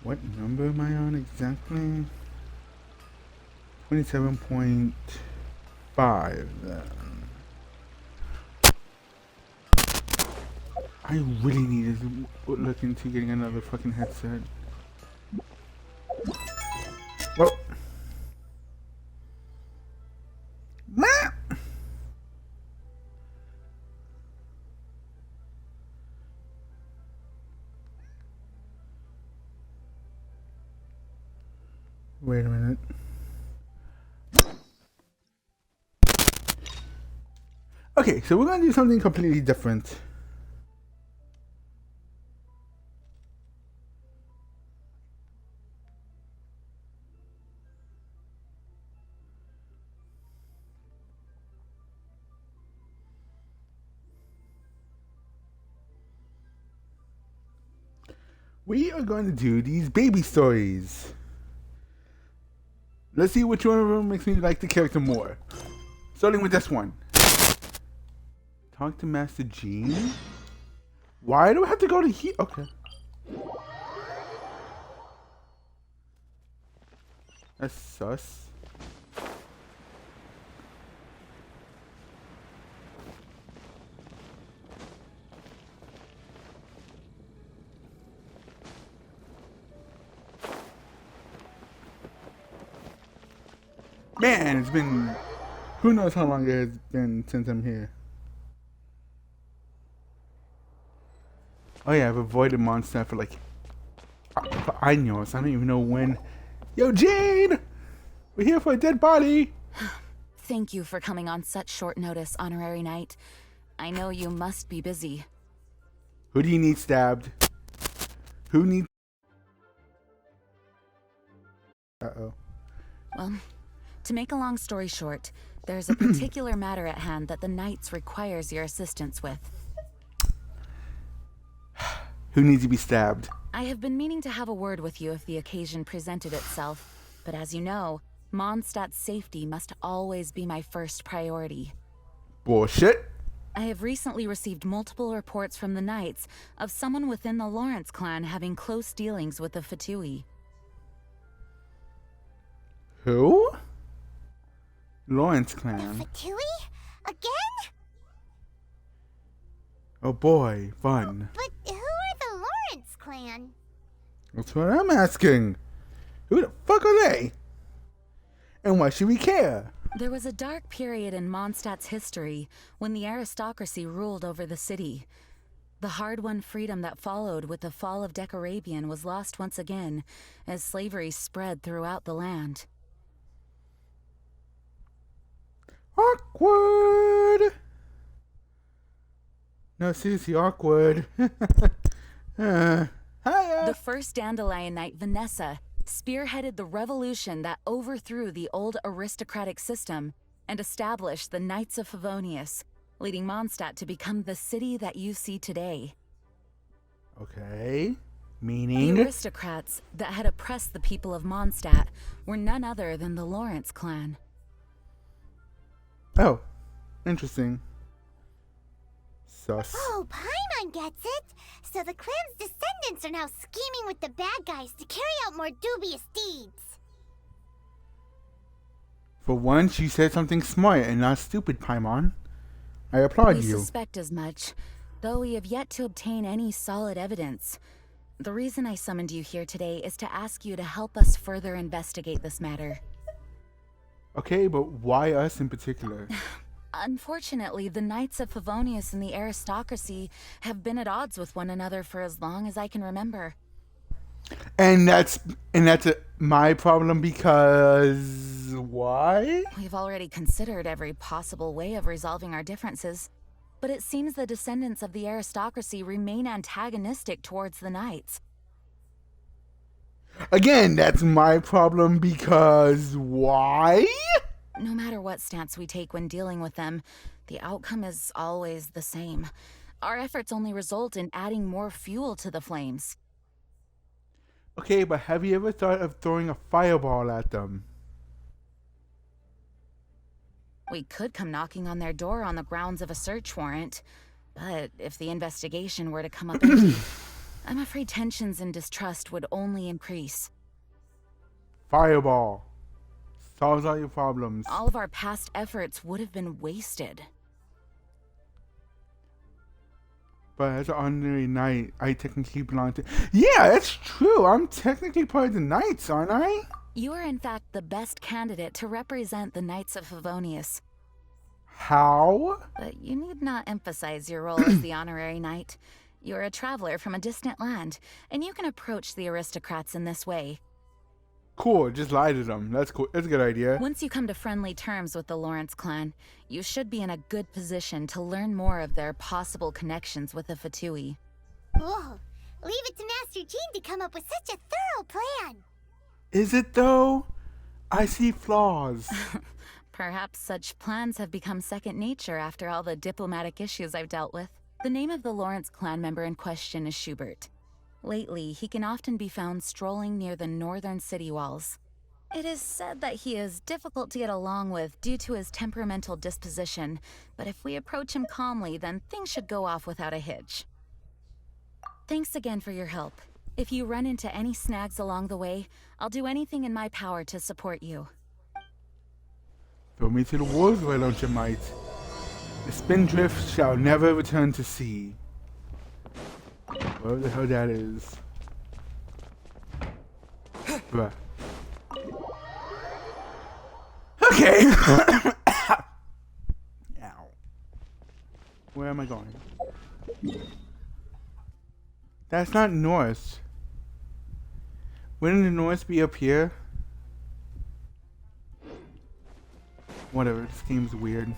What number am I on exactly? 27.5. I really need to look into getting another fucking headset. Well, wait a minute. Okay, so we're gonna do something completely different. We are going to do these baby stories. Let's see which one of them makes me like the character more. Starting with this one. Talk to Master Gene? Why do I have to go to here? Okay. That's sus. Man, it's been... Who knows how long it has been since I'm here. Oh yeah, I've avoided Mondstadt for like... For años. I don't even know when... Yo, Jane! We're here for a dead body! Thank you for coming on such short notice, Honorary Knight. I know you must be busy. Who do you need stabbed? Who needs... Uh-oh. Well, to make a long story short, there's a particular matter at hand that the Knights requires your assistance with. Who needs to be stabbed? I have been meaning to have a word with you if the occasion presented itself, but as you know, Mondstadt's safety must always be my first priority. Bullshit. I have recently received multiple reports from the Knights of someone within the Lawrence clan having close dealings with the Fatui. Who? Lawrence clan. The Fatui? Again? Oh boy, fun. But who are the Lawrence clan? That's what I'm asking. Who the fuck are they? And why should we care? There was a dark period in Mondstadt's history when the aristocracy ruled over the city. The hard-won freedom that followed with the fall of Decarabian was lost once again as slavery spread throughout the land. Awkward. No, seriously, awkward. Hiya. The first Dandelion Knight, Vanessa, spearheaded the revolution that overthrew the old aristocratic system and established the Knights of Favonius, leading Mondstadt to become the city that you see today. Okay. The Meaning? aristocrats that had oppressed the people of Mondstadt were none other than the Lawrence clan. Oh, interesting. Sus. Oh, Paimon gets it! So the clan's descendants are now scheming with the bad guys to carry out more dubious deeds. For once, you said something smart and not stupid, Paimon. I applaud We you. suspect as much, though we have yet to obtain any solid evidence. The reason I summoned you here today is to ask you to help us further investigate this matter. Okay, but why us in particular? Unfortunately, the Knights of Favonius and the aristocracy have been at odds with one another for as long as I can remember. And that's my problem because why? We've already considered every possible way of resolving our differences, but it seems the descendants of the aristocracy remain antagonistic towards the Knights. Again, that's my problem because why? No matter what stance we take when dealing with them, the outcome is always the same. Our efforts only result in adding more fuel to the flames. Okay, but have you ever thought of throwing a fireball at them? We could come knocking on their door on the grounds of a search warrant, but if the investigation were to come up empty, I'm afraid tensions and distrust would only increase. Fireball. Solves all your problems. All of our past efforts would have been wasted. But as an ordinary knight, I technically belong to... Yeah, that's true. I'm technically part of the Knights, aren't I? You are in fact the best candidate to represent the Knights of Favonius. How? But you need not emphasize your role as the honorary knight. You're a traveler from a distant land, and you can approach the aristocrats in this way. Cool, just lie to them. That's cool. That's a good idea. Once you come to friendly terms with the Lawrence clan, you should be in a good position to learn more of their possible connections with the Fatui. Whoa. Leave it to Master Jean to come up with such a thorough plan. Is it though? I see flaws. Perhaps such plans have become second nature after all the diplomatic issues I've dealt with. The name of the Lawrence clan member in question is Schubert. Lately, he can often be found strolling near the northern city walls. It is said that he is difficult to get along with due to his temperamental disposition, but if we approach him calmly, then things should go off without a hitch. Thanks again for your help. If you run into any snags along the way, I'll do anything in my power to support you. Throw me to the wolves, why don't you, mate? The spindrift shall never return to sea. Whatever the hell that is. Bruh. Okay! Ow. Where am I going? That's not north. Wouldn't the north be up here? Whatever, this game's weird.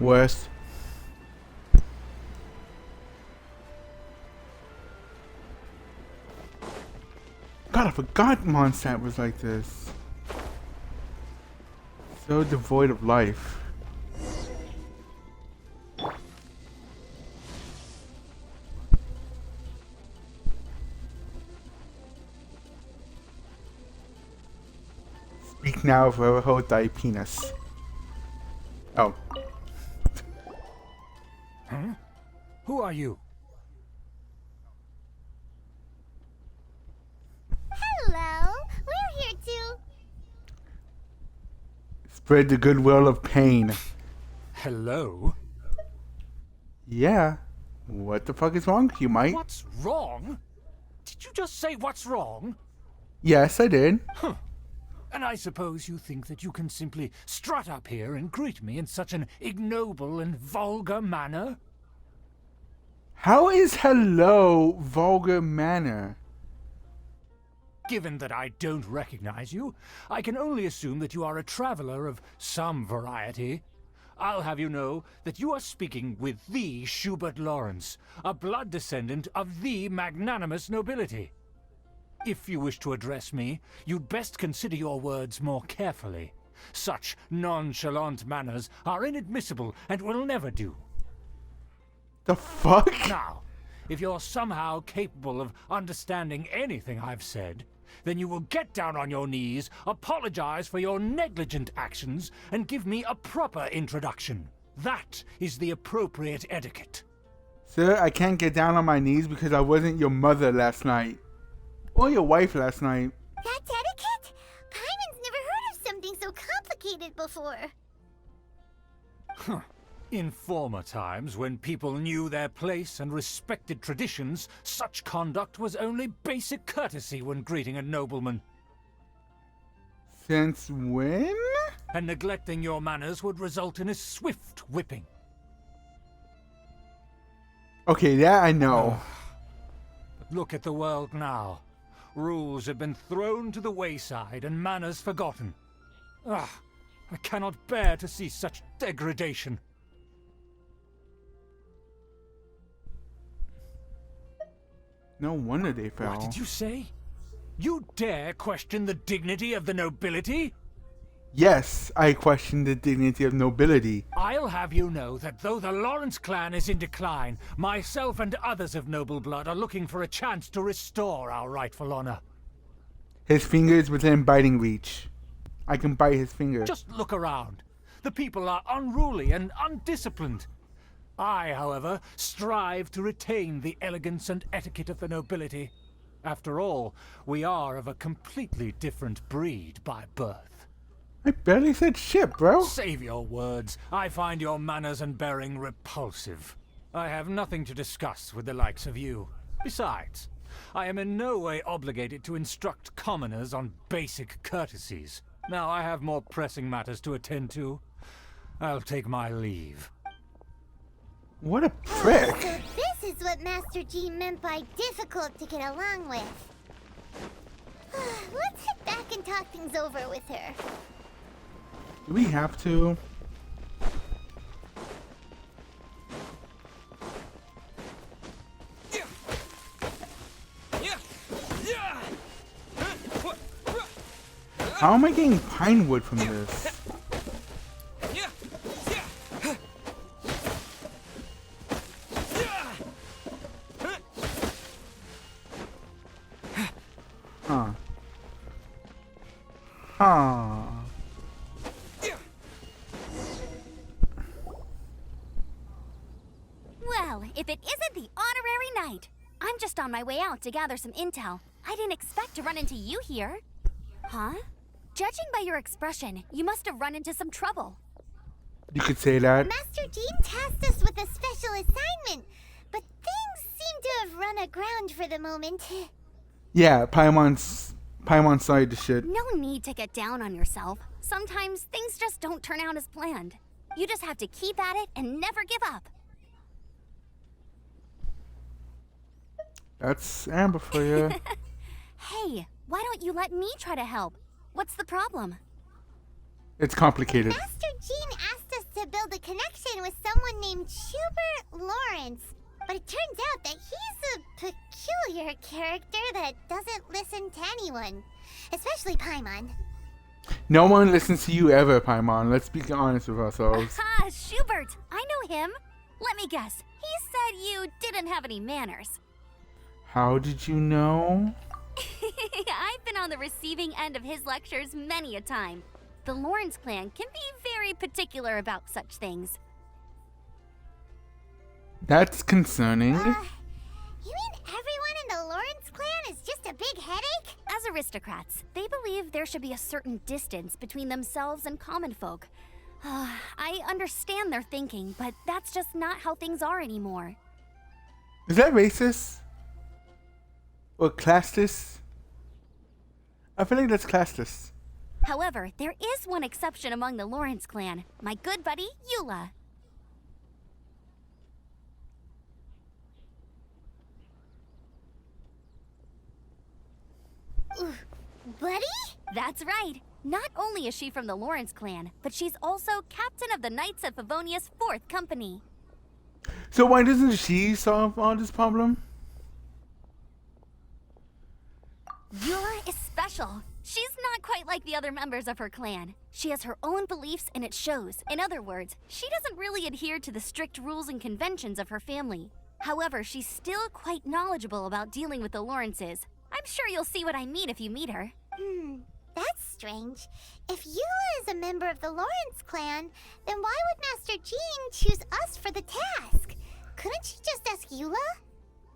Worse. God, I forgot Mondstadt was like this. So devoid of life. Speak now, forever hold thy penis. Oh. Huh? Who are you? Hello. We're here to... Spread the goodwill of pain. Hello? Yeah. What the fuck is wrong with you, Mike? What's wrong? Did you just say what's wrong? Yes, I did. Huh. And I suppose you think that you can simply strut up here and greet me in such an ignoble and vulgar manner? How is hello vulgar manner? Given that I don't recognize you, I can only assume that you are a traveler of some variety. I'll have you know that you are speaking with the Schubert Lawrence, a blood descendant of the magnanimous nobility. If you wish to address me, you'd best consider your words more carefully. Such nonchalant manners are inadmissible and will never do. The fuck? Now, if you're somehow capable of understanding anything I've said, then you will get down on your knees, apologize for your negligent actions, and give me a proper introduction. That is the appropriate etiquette. Sir, I can't get down on my knees because I wasn't your mother last night. Or your wife last night. That's etiquette? Paimon's never heard of something so complicated before. Huh. In former times, when people knew their place and respected traditions, such conduct was only basic courtesy when greeting a nobleman. Since when? And neglecting your manners would result in a swift whipping. Okay, that I know. But look at the world now. Rules have been thrown to the wayside and manners forgotten. Ah, I cannot bear to see such degradation. No wonder they fell. What did you say? You dare question the dignity of the nobility? Yes, I question the dignity of nobility. I'll have you know that though the Lawrence clan is in decline, myself and others of noble blood are looking for a chance to restore our rightful honor. His finger's within biting reach. I can bite his finger. Just look around. The people are unruly and undisciplined. I, however, strive to retain the elegance and etiquette of the nobility. After all, we are of a completely different breed by birth. I barely said shit, bro. Save your words. I find your manners and bearing repulsive. I have nothing to discuss with the likes of you. Besides, I am in no way obligated to instruct commoners on basic courtesies. Now I have more pressing matters to attend to. I'll take my leave. What a prick. So this is what Master G meant by difficult to get along with. Let's head back and talk things over with her. Do we have to? How am I getting pine wood from this? Huh. Huh. Well, if it isn't the honorary knight. I'm just on my way out to gather some intel. I didn't expect to run into you here. Huh? Judging by your expression, you must have run into some trouble. You could say that. Master Jean tasked us with a special assignment, but things seem to have run aground for the moment. Yeah, Paimon's side the shit. No need to get down on yourself. Sometimes things just don't turn out as planned. You just have to keep at it and never give up. That's Amber for you. Hey, why don't you let me try to help? What's the problem? It's complicated. Master Jean asked us to build a connection with someone named Schubert Lawrence, but it turns out that he's a peculiar character that doesn't listen to anyone, especially Paimon. No one listens to you ever, Paimon. Let's be honest with ourselves. Aha, Schubert! I know him. Let me guess. He said you didn't have any manners. How did you know? I've been on the receiving end of his lectures many a time. The Lawrence clan can be very particular about such things. That's concerning. You mean everyone in the Lawrence clan is just a big headache? As aristocrats, they believe there should be a certain distance between themselves and common folk. I understand their thinking, but that's just not how things are anymore. Is that racist? Or classist? I feel like that's classist. However, there is one exception among the Lawrence clan, my good buddy, Eula. Buddy? That's right. Not only is she from the Lawrence clan, but she's also captain of the Knights of Favonia's 4th company. So why doesn't she solve all this problem? Eula is special. She's not quite like the other members of her clan. She has her own beliefs and it shows. In other words, she doesn't really adhere to the strict rules and conventions of her family. However, she's still quite knowledgeable about dealing with the Lawrences. I'm sure you'll see what I mean if you meet her. That's strange. If Eula is a member of the Lawrence clan, then why would Master Jean choose us for the task? Couldn't she just ask Eula?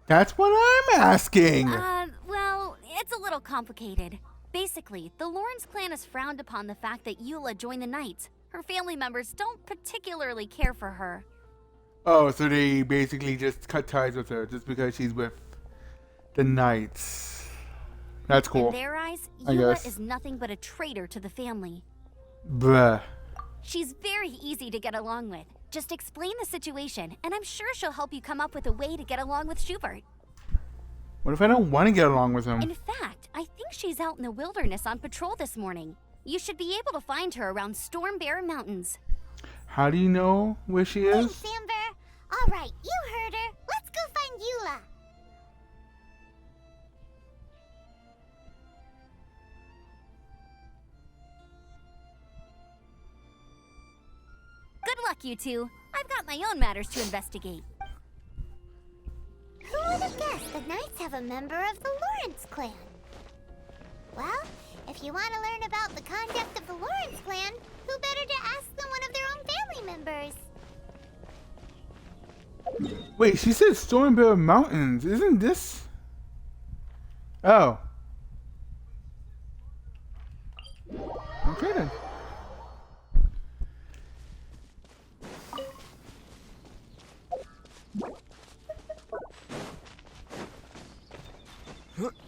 That's what I'm asking. Well, it's a little complicated. Basically, the Lawrence clan has frowned upon the fact that Eula joined the Knights. Her family members don't particularly care for her. Oh, so they basically just cut ties with her just because she's with the Knights. That's cool. In their eyes, I Eula guess. is nothing but a traitor to the family. Bruh. She's very easy to get along with. Just explain the situation, and I'm sure she'll help you come up with a way to get along with Schubert. What if I don't want to get along with him? In fact, I think she's out in the wilderness on patrol this morning. You should be able to find her around Storm Bear Mountains. How do you know where she is? Thanks, Amber. All right, you heard her. Let's go find Eula. Good luck, you two. I've got my own matters to investigate. Who would have guessed the Knights have a member of the Lawrence clan? Well, if you want to learn about the conduct of the Lawrence clan, who better to ask than one of their own family members? Wait, she said Stormbear Mountains. Isn't this? Oh. Okay then.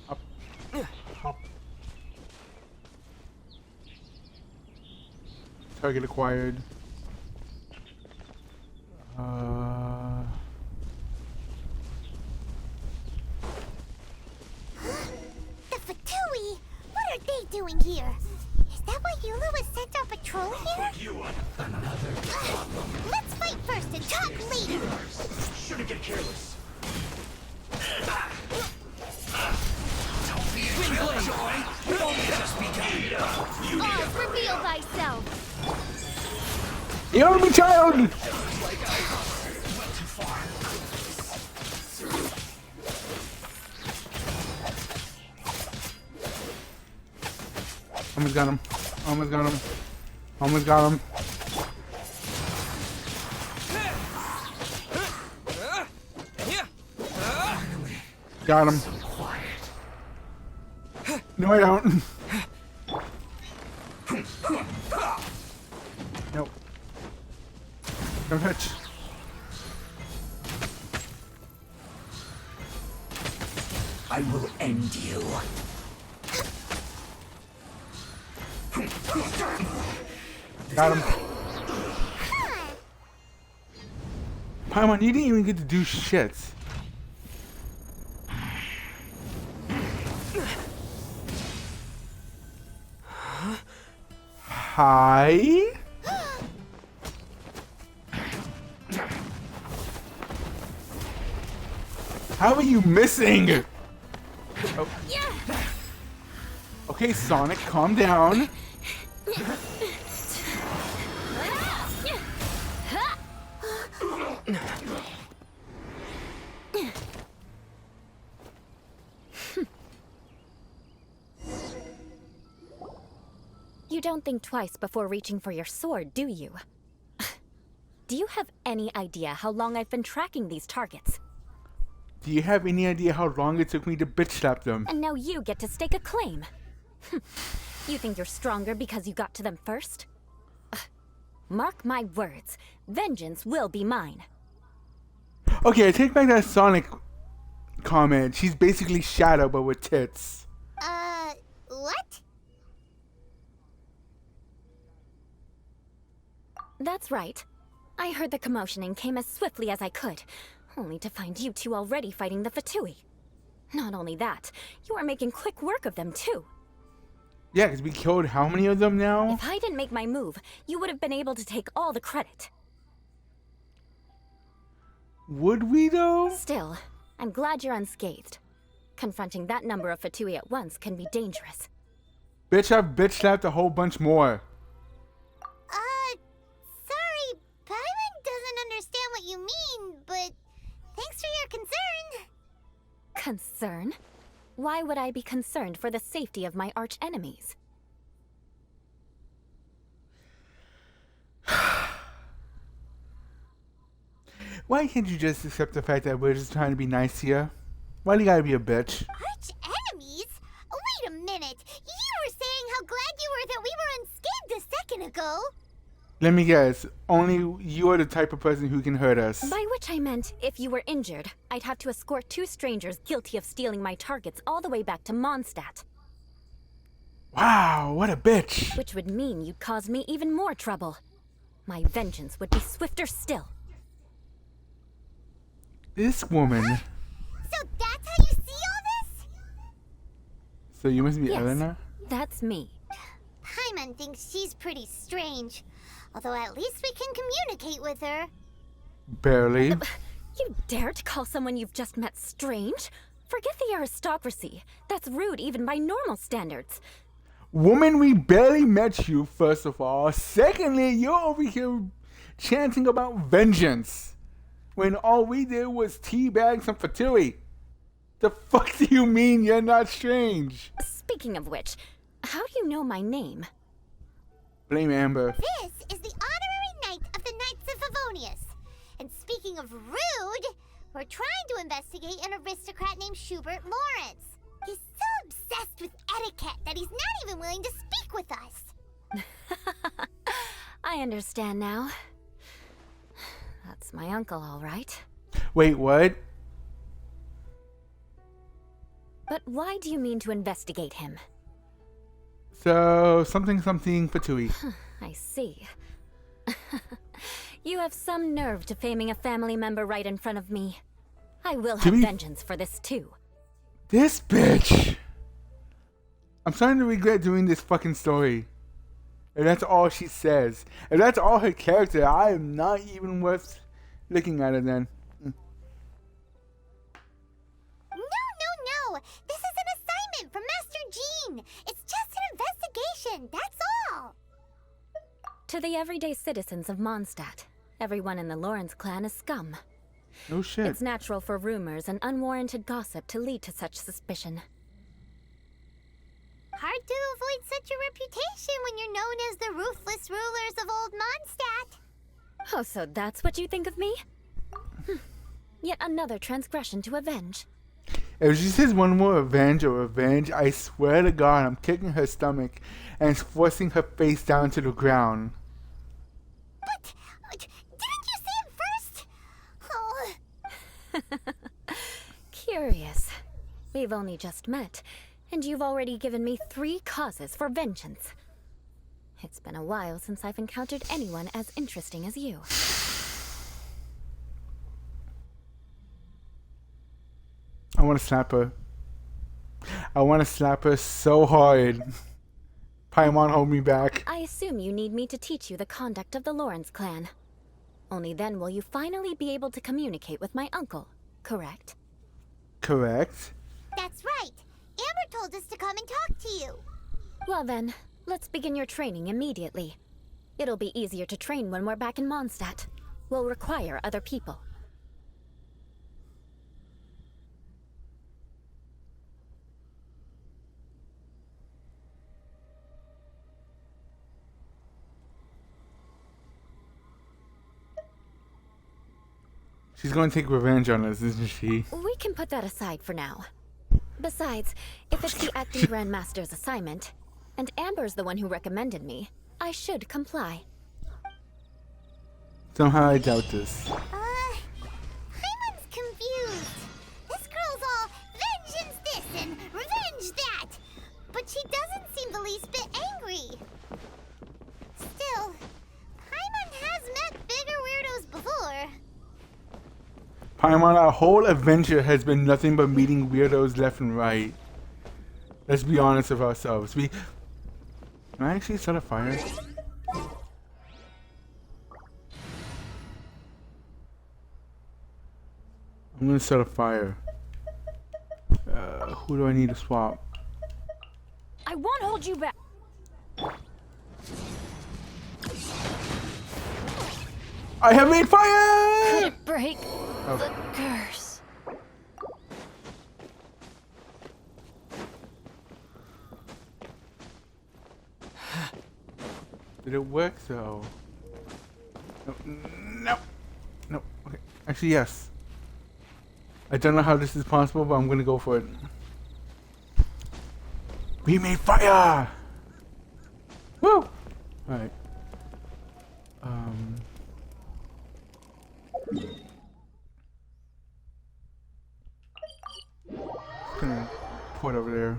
Up. Hop. Target acquired. The Fatui! What are they doing here? Is that why Eula was sent on patrol here? Let's fight first and talk later! Shouldn't get careless. Oz, reveal thyself! You only child! Almost got him. Almost got him. Almost got him. Got him. No, I don't. Nope. Don't touch. I will end you. Got him. Paimon, you didn't even get to do shit. Hi? How are you missing? Oh. Okay, Sonic, calm down. You don't think twice before reaching for your sword, do you? Do you have any idea how long I've been tracking these targets? Do you have any idea how long it took me to bitch slap them? And now you get to stake a claim. You think you're stronger because you got to them first? Mark my words, vengeance will be mine. Okay, I take back that Sonic comment. She's basically Shadow, but with tits. What? That's right. I heard the commotion and came as swiftly as I could, only to find you two already fighting the Fatui. Not only that, you are making quick work of them too. Yeah, because we killed how many of them now? If I didn't make my move, you would have been able to take all the credit. Would we though? Still, I'm glad you're unscathed. Confronting that number of Fatui at once can be dangerous. Bitch, I've bitch slapped a whole bunch more. Sorry, Paimon doesn't understand what you mean, but thanks for your concern. Concern? Why would I be concerned for the safety of my arch enemies? Why can't you just accept the fact that we're just trying to be nice here? Why do you gotta be a bitch? Arch enemies? Wait a minute. You were saying how glad you were that we were unscathed a second ago. Let me guess. Only you are the type of person who can hurt us. By which I meant, if you were injured, I'd have to escort two strangers guilty of stealing my targets all the way back to Mondstadt. Wow, what a bitch. Which would mean you'd cause me even more trouble. My vengeance would be swifter still. This woman. So that's how you see all this? So you must be Yes, Elena? that's me. Paimon thinks she's pretty strange. Although at least we can communicate with her. Barely. You dare to call someone you've just met strange? Forget the aristocracy. That's rude even by normal standards. Woman, we barely met you, first of all. Secondly, you're over here chanting about vengeance. When all we did was teabag some Fatui. The fuck do you mean you're not strange? Speaking of which, how do you know my name? Blame Amber. This is the honorary knight of the Knights of Favonius. And speaking of rude, we're trying to investigate an aristocrat named Schubert Lawrence. He's so obsessed with etiquette that he's not even willing to speak with us. I understand now. That's my uncle, all right. Wait, what? But why do you mean to investigate him? So, something Fatui. I see. You have some nerve to faming a family member right in front of me. I will have vengeance for this too. This bitch! I'm starting to regret doing this fucking story. And that's all she says. If that's all her character, I am not even worth looking at it then. No. This is an assignment from Master Jean. It's just an investigation, that's all. To the everyday citizens of Mondstadt, everyone in the Lawrence clan is scum. No shit. It's natural for rumors and unwarranted gossip to lead to such suspicion. Hard to avoid such a reputation when you're known as the ruthless rulers of Old Mondstadt. Oh, so that's what you think of me? Yet another transgression to avenge. If she says one more revenge, I swear to God, I'm kicking her stomach and forcing her face down to the ground. But didn't you say it first? Oh. Curious. We've only just met, and you've already given me 3 causes for vengeance. It's been a while since I've encountered anyone as interesting as you. I want to slap her. I want to slap her so hard. Paimon, hold me back. I assume you need me to teach you the conduct of the Lawrence clan. Only then will you finally be able to communicate with my uncle, correct? Correct. That's right. Amber told us to come and talk to you. Well then, let's begin your training immediately. It'll be easier to train when we're back in Mondstadt. We'll require other people. She's going to take revenge on us, isn't she? We can put that aside for now. Besides, if it's the acting Grandmaster's assignment, and Amber's the one who recommended me, I should comply. Somehow I doubt this. Hyman's confused. This girl's all vengeance this and revenge that. But she doesn't seem the least bit angry. Still, Hyman has met bigger weirdos before. Paimon, our whole adventure has been nothing but meeting weirdos left and right. Let's be honest with ourselves. Can I actually set a fire? I'm gonna set a fire. Who do I need to swap? I won't hold you back. I have made fire! Could it break the curse? Did it work though? No. No. Okay. Actually, yes. I don't know how this is possible, but I'm gonna go for it. We made fire! Woo! Alright. Gonna put over there.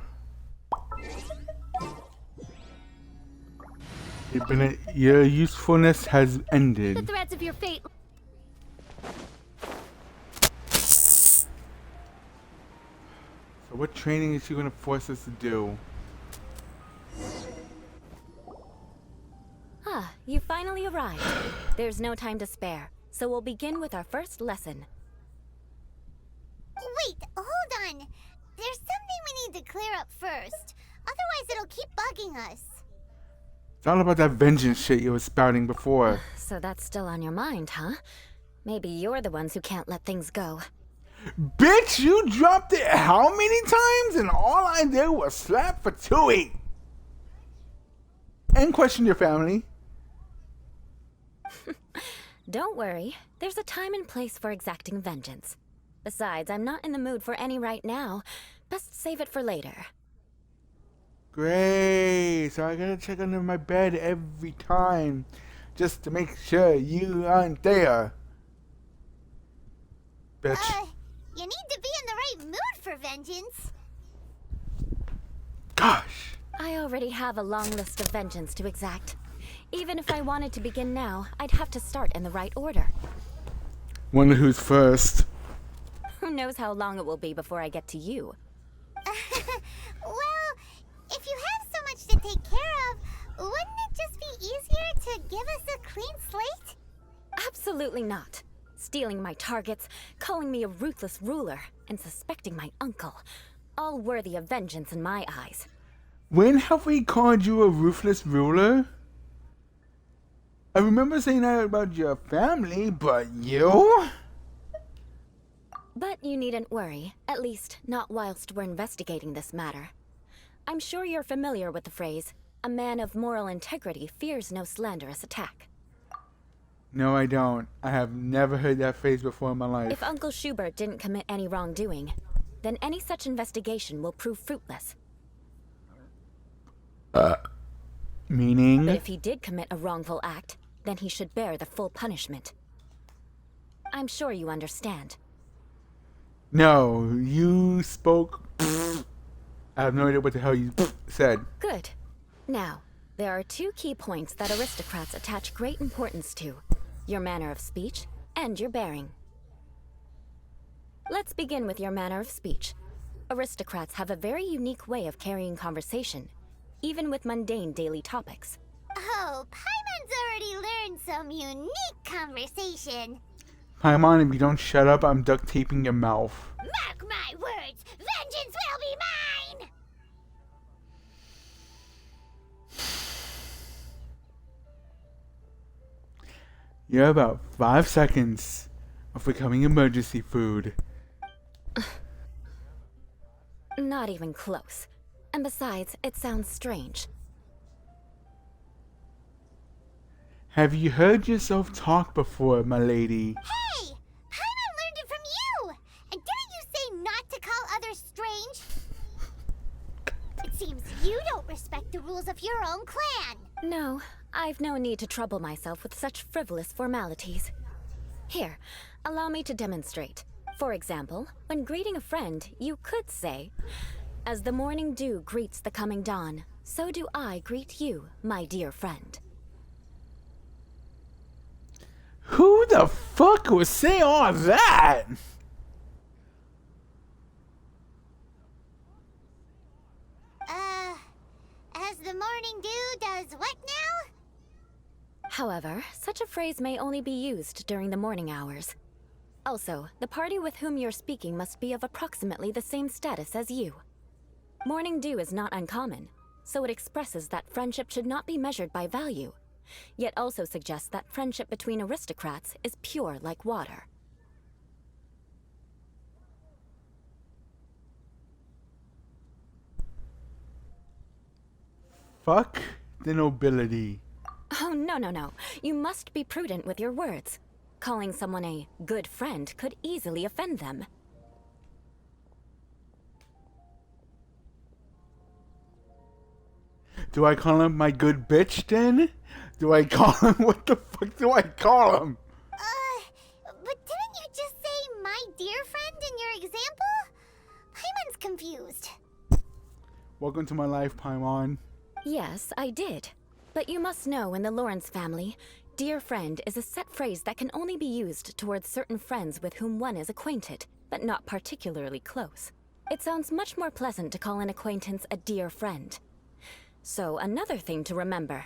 Your usefulness has ended. The threads of your fate. So what training is she gonna force us to do? Ah, you finally arrived. There's no time to spare, so we'll begin with our first lesson. Wait, hold on. There's something we need to clear up first. Otherwise it'll keep bugging us. It's all about that vengeance shit you were spouting before. So that's still on your mind, huh? Maybe you're the ones who can't let things go. Bitch, you dropped it how many times? And all I did was slap for Tui. And question your family. Don't worry, there's a time and place for exacting vengeance. Besides, I'm not in the mood for any right now. Best save it for later. Great. So I gotta check under my bed every time just to make sure you aren't there. Bitch. You need to be in the right mood for vengeance. Gosh. I already have a long list of vengeance to exact. Even if I wanted to begin now, I'd have to start in the right order. Wonder who's first. Who knows how long it will be before I get to you? Well, if you have so much to take care of, wouldn't it just be easier to give us a clean slate? Absolutely not. Stealing my targets, calling me a ruthless ruler, and suspecting my uncle. All worthy of vengeance in my eyes. When have we called you a ruthless ruler? I remember saying that about your family, but you? But you needn't worry, at least not whilst we're investigating this matter. I'm sure you're familiar with the phrase, a man of moral integrity fears no slanderous attack. No, I don't. I have never heard that phrase before in my life. If Uncle Schubert didn't commit any wrongdoing, then any such investigation will prove fruitless. Meaning? But if he did commit a wrongful act, then he should bear the full punishment. I'm sure you understand. No, you spoke. I have no idea what the hell you said. Good. Now, there are two key points that aristocrats attach great importance to. Your manner of speech and your bearing. Let's begin with your manner of speech. Aristocrats have a very unique way of carrying conversation, even with mundane daily topics. Oh, Paimon's already learned some unique conversation. Paimon, if you don't shut up, I'm duct taping your mouth. Mark my words, vengeance will be mine! You're about 5 seconds of becoming emergency food. Not even close. And besides, it sounds strange. Have you heard yourself talk before, my lady? Hey! Paimon learned it from you! And didn't you say not to call others strange? It seems you don't respect the rules of your own clan. No, I've no need to trouble myself with such frivolous formalities. Here, allow me to demonstrate. For example, when greeting a friend, you could say, "As the morning dew greets the coming dawn, so do I greet you, my dear friend." Who the fuck would say all that? As the morning dew does what now? However, such a phrase may only be used during the morning hours. Also, the party with whom you're speaking must be of approximately the same status as you. Morning dew is not uncommon, so it expresses that friendship should not be measured by value, yet also suggests that friendship between aristocrats is pure like water. Fuck the nobility. Oh, no. You must be prudent with your words. Calling someone a good friend could easily offend them. Do I call him my good bitch then? Do I call him? What the fuck do I call him? But didn't you just say my dear friend in your example? Paimon's confused. Welcome to my life, Paimon. Yes, I did. But you must know in the Lawrence family, dear friend is a set phrase that can only be used towards certain friends with whom one is acquainted, but not particularly close. It sounds much more pleasant to call an acquaintance a dear friend. So, another thing to remember.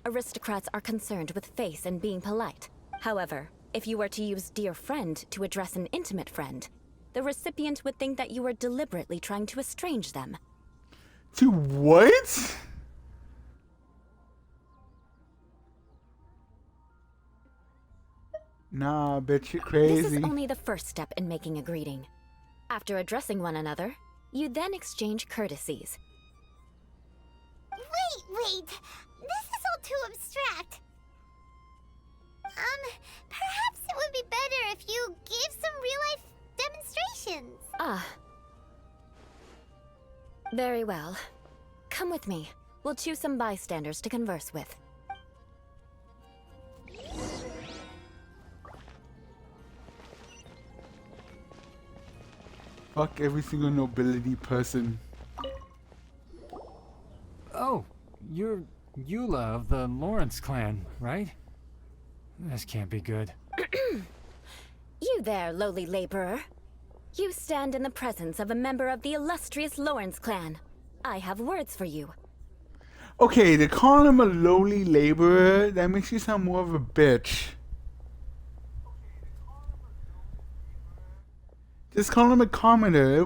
Aristocrats are concerned with face and being polite. However, if you were to use dear friend to address an intimate friend, the recipient would think that you were deliberately trying to estrange them. To what? Nah, bitch, you're This crazy. is only the first step in making a greeting. After addressing one another, you then exchange courtesies. Wait. This is all too abstract. Perhaps it would be better if you gave some real-life demonstrations. Ah. Very well. Come with me. We'll choose some bystanders to converse with. Fuck every single nobility person. Oh, you're Eula of the Lawrence clan, right? This can't be good. You there, lowly laborer. You stand in the presence of a member of the illustrious Lawrence clan. I have words for you. Okay, to call him a lowly laborer, that makes you sound more of a bitch. Just call him a commoner.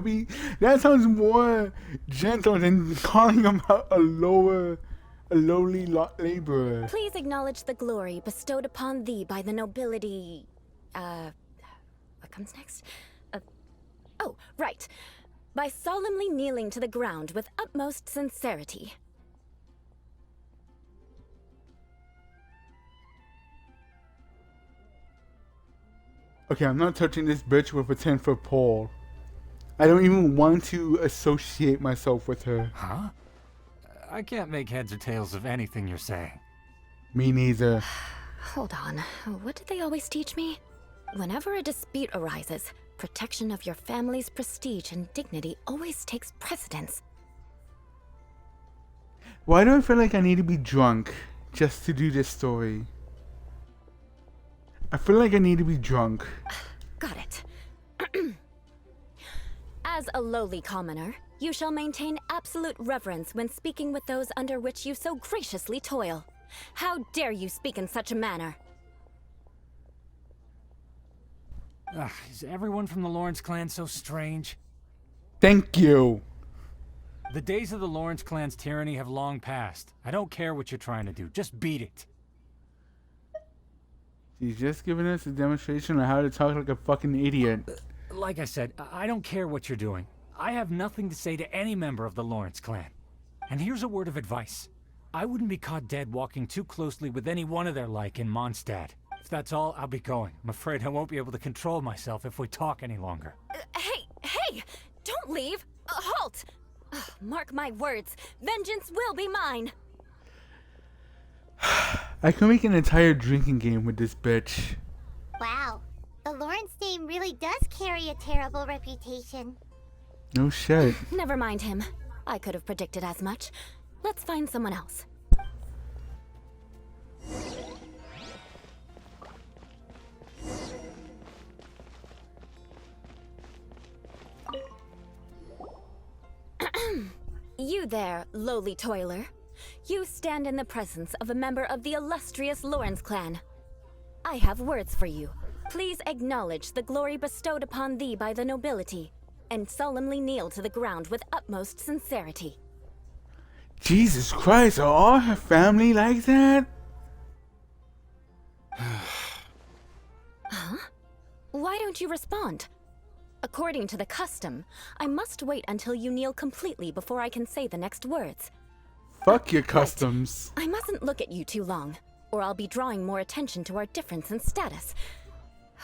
That sounds more gentle than calling him a lowly laborer. Please acknowledge the glory bestowed upon thee by the nobility... what comes next? Oh, right. By solemnly kneeling to the ground with utmost sincerity. Okay, I'm not touching this bitch with a 10-foot pole. I don't even want to associate myself with her. Huh? I can't make heads or tails of anything you're saying. Me neither. Hold on. What did they always teach me? Whenever a dispute arises, protection of your family's prestige and dignity always takes precedence. Why do I feel like I need to be drunk just to do this story? I feel like I need to be drunk. Got it. As a lowly commoner, you shall maintain absolute reverence when speaking with those under which you so graciously toil. How dare you speak in such a manner? Is everyone from the Lawrence clan so strange? Thank you. The days of the Lawrence clan's tyranny have long passed. I don't care what you're trying to do. Just beat it. She's just giving us a demonstration on how to talk like a fucking idiot. Like I said, I don't care what you're doing. I have nothing to say to any member of the Lawrence clan. And here's a word of advice. I wouldn't be caught dead walking too closely with any one of their like in Mondstadt. If that's all, I'll be going. I'm afraid I won't be able to control myself if we talk any longer. Hey! Don't leave! Halt! Mark my words, vengeance will be mine! I can make an entire drinking game with this bitch. Wow, the Lawrence name really does carry a terrible reputation. No shit. Never mind him. I could have predicted as much. Let's find someone else. You there, lowly toiler. You stand in the presence of a member of the illustrious Lawrence clan. I have words for you. Please acknowledge the glory bestowed upon thee by the nobility, and solemnly kneel to the ground with utmost sincerity. Jesus Christ, are all her family like that? Huh? Why don't you respond? According to the custom, I must wait until you kneel completely before I can say the next words. Fuck your customs. I mustn't look at you too long, or I'll be drawing more attention to our difference in status.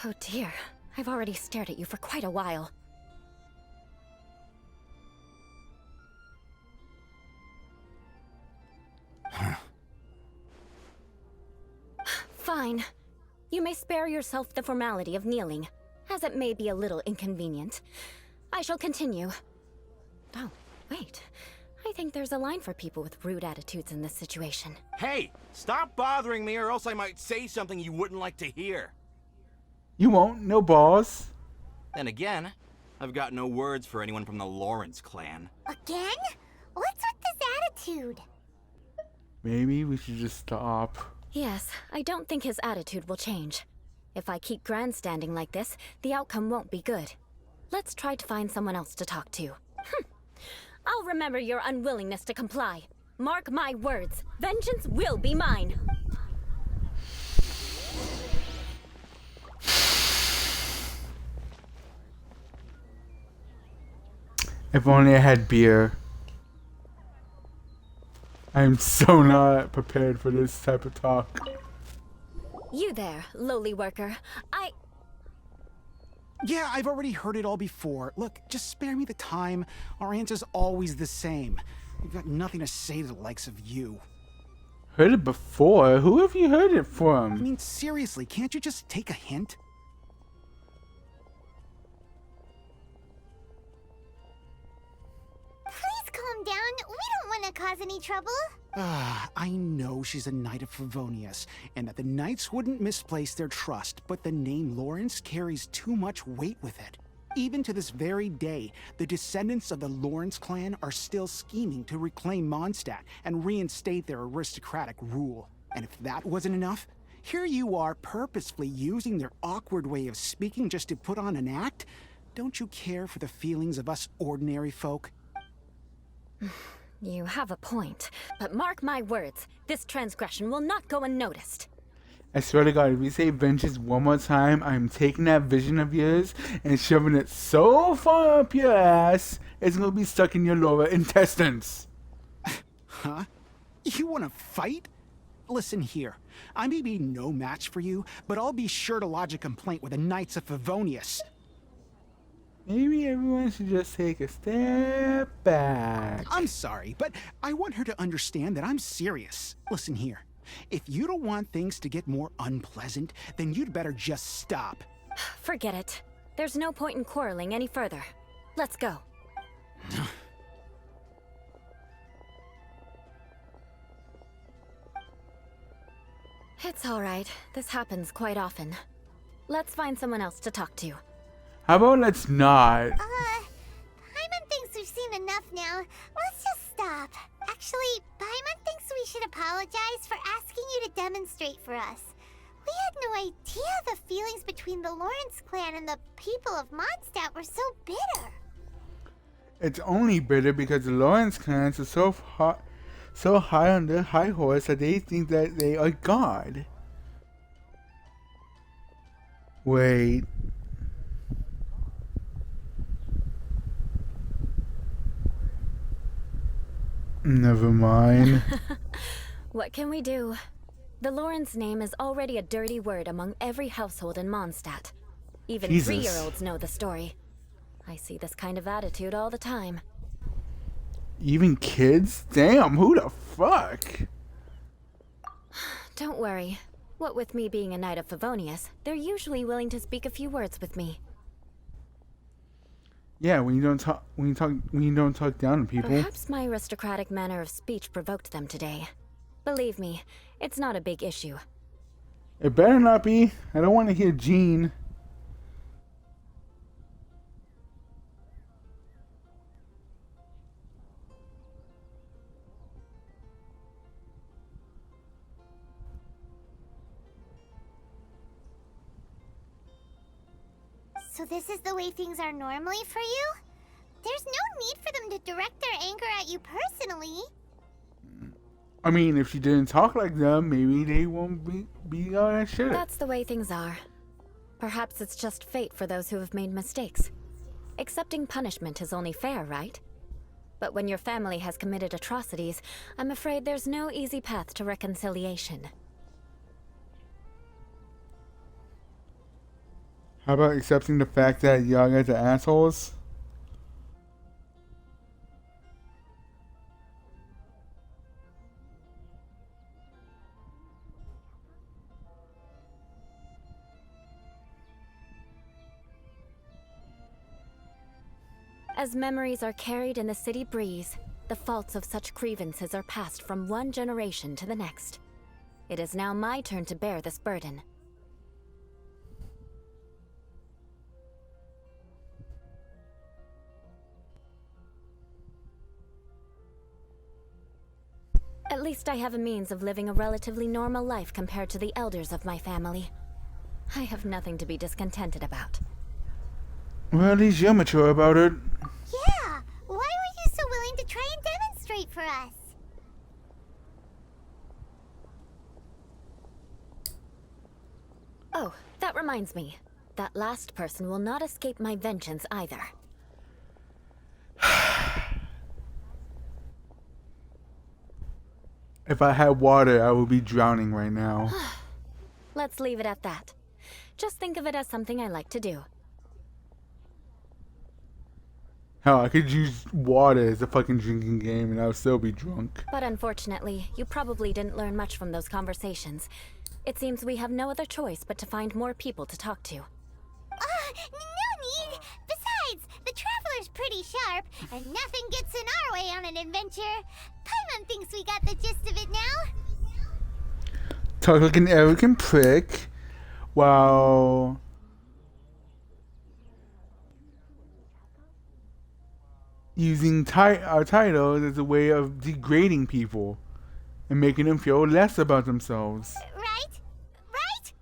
Oh dear, I've already stared at you for quite a while. Fine. You may spare yourself the formality of kneeling, as it may be a little inconvenient. I shall continue. Oh, wait. I think there's a line for people with rude attitudes in this situation. Hey, stop bothering me or else I might say something you wouldn't like to hear. You won't, no balls. Then again, I've got no words for anyone from the Lawrence clan. Again? What's with this attitude? Maybe we should just stop. Yes, I don't think his attitude will change. If I keep grandstanding like this, the outcome won't be good. Let's try to find someone else to talk to. I'll remember your unwillingness to comply. Mark my words, vengeance will be mine. If only I had beer. I'm so not prepared for this type of talk. You there, lowly worker. Yeah, I've already heard it all before. Look, just spare me the time. Our answer's always the same. We've got nothing to say to the likes of you. Heard it before? Who have you heard it I from? mean, seriously, can't you just take a hint? Please calm down. We don't want to cause any trouble. I know she's a Knight of Favonius, and that the Knights wouldn't misplace their trust, but the name Lawrence carries too much weight with it. Even to this very day, the descendants of the Lawrence clan are still scheming to reclaim Mondstadt and reinstate their aristocratic rule. And if that wasn't enough, here you are purposefully using their awkward way of speaking just to put on an act? Don't you care for the feelings of us ordinary folk? You have a point, but mark my words, this transgression will not go unnoticed. I swear to God, if you say vengeance one more time, I'm taking that vision of yours and shoving it so far up your ass, it's gonna be stuck in your lower intestines. Huh? You wanna fight? Listen here, I may be no match for you, but I'll be sure to lodge a complaint with the Knights of Favonius. Maybe everyone should just take a step back. I'm sorry, but I want her to understand that I'm serious. Listen here, if you don't want things to get more unpleasant, then you'd better just stop. Forget it. There's no point in quarreling any further. Let's go. It's all right. This happens quite often. Let's find someone else to talk to. How about let's not? Paimon thinks we've seen enough now. Let's just stop. Actually, Paimon thinks we should apologize for asking you to demonstrate for us. We had no idea the feelings between the Lawrence clan and the people of Mondstadt were so bitter. It's only bitter because the Lawrence clans are so high on their high horse that they think that they are God. Wait. Never mind. What can we do? The Lawrence name is already a dirty word among every household in Mondstadt. Even Jesus. 3-year-olds know the story. I see this kind of attitude all the time. Even kids? Damn, who the fuck? Don't worry. What with me being a Knight of Favonius, they're usually willing to speak a few words with me. Yeah, when you don't talk down to people. Perhaps my aristocratic manner of speech provoked them today. Believe me, it's not a big issue. It better not be. I don't want to hear Jean. So this is the way things are normally for you? There's no need for them to direct their anger at you personally. I mean, if she didn't talk like them, maybe they won't be all that shit. That's the way things are. Perhaps it's just fate for those who have made mistakes. Accepting punishment is only fair, right? But when your family has committed atrocities, I'm afraid there's no easy path to reconciliation. How about accepting the fact that y'all guys are assholes? As memories are carried in the city breeze, the faults of such grievances are passed from one generation to the next. It is now my turn to bear this burden. At least I have a means of living a relatively normal life compared to the elders of my family. I have nothing to be discontented about. Well, at least you're mature about it. Yeah, why were you so willing to try and demonstrate for us? Oh, that reminds me. That last person will not escape my vengeance either. If I had water, I would be drowning right now. Let's leave it at that. Just think of it as something I like to do. Hell, I could use water as a fucking drinking game and I would still be drunk. But unfortunately, you probably didn't learn much from those conversations. It seems we have no other choice but to find more people to talk to. No need! Besides, the Traveler's pretty sharp, and nothing gets in our way on an adventure. Paimon thinks we got the gist of it now. Talk like an arrogant prick. Wow. Using our titles as a way of degrading people and making them feel less about themselves. Right? Right?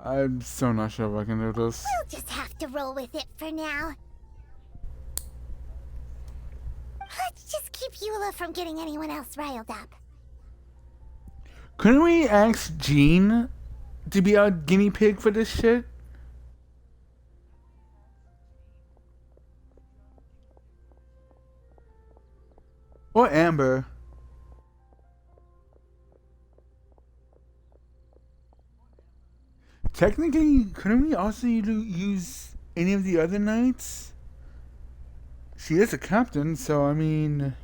I'm still not sure if I can do this. We'll just have to roll with it for now. Let's just keep Eula from getting anyone else riled up. Couldn't we ask Jean to be our guinea pig for this shit? Or Amber. Technically, couldn't we also use any of the other knights? She is a captain, so I mean...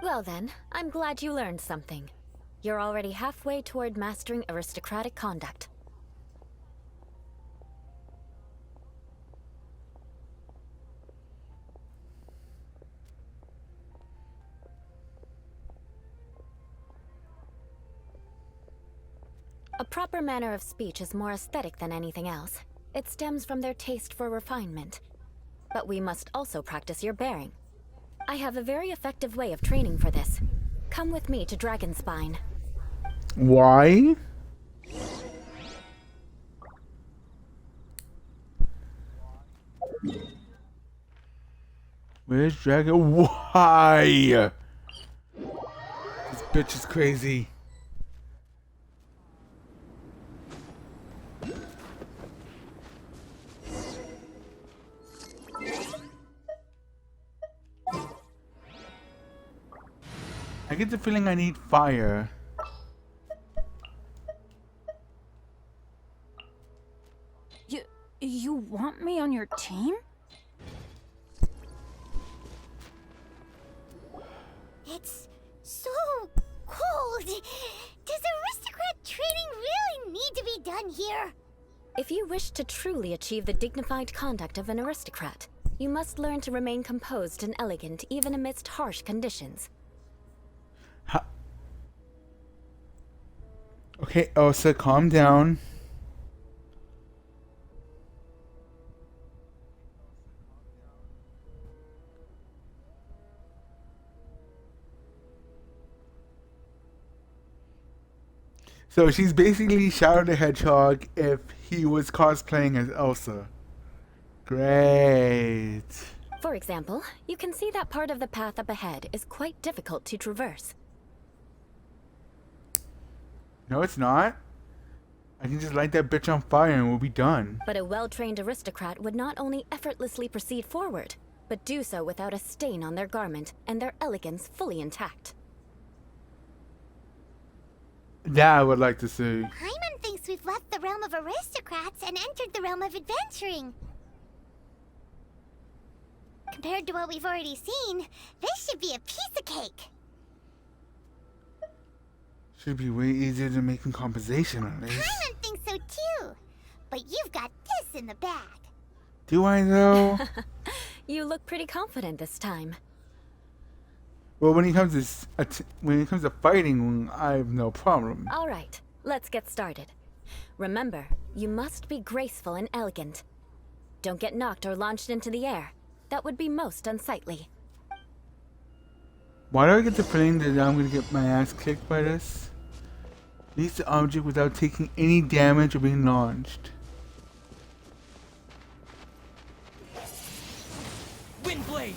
Well then, I'm glad you learned something. You're already halfway toward mastering aristocratic conduct. A proper manner of speech is more aesthetic than anything else. It stems from their taste for refinement. But we must also practice your bearing. I have a very effective way of training for this. Come with me to Dragonspine. Why? Where's Dragon? Why? This bitch is crazy. I get the feeling I need fire. You want me on your team? It's so cold. Does aristocrat training really need to be done here? If you wish to truly achieve the dignified conduct of an aristocrat, you must learn to remain composed and elegant even amidst harsh conditions. Okay, Elsa, calm down. So she's basically Shadow the Hedgehog if he was cosplaying as Elsa. Great. For example, you can see that part of the path up ahead is quite difficult to traverse. No, it's not. I can just light that bitch on fire and we'll be done. But a well-trained aristocrat would not only effortlessly proceed forward, but do so without a stain on their garment and their elegance fully intact. That I would like to see. Paimon thinks we've left the realm of aristocrats and entered the realm of adventuring. Compared to what we've already seen, this should be a piece of cake. Should be way easier than making compensation on this. Paimon thinks so too. But you've got this in the bag. Do I though? You look pretty confident this time. Well, when it comes to fighting, I have no problem. All right, let's get started. Remember, you must be graceful and elegant. Don't get knocked or launched into the air. That would be most unsightly. Why do I get the feeling that I'm gonna get my ass kicked by this? Release the object without taking any damage or being launched. Windblade!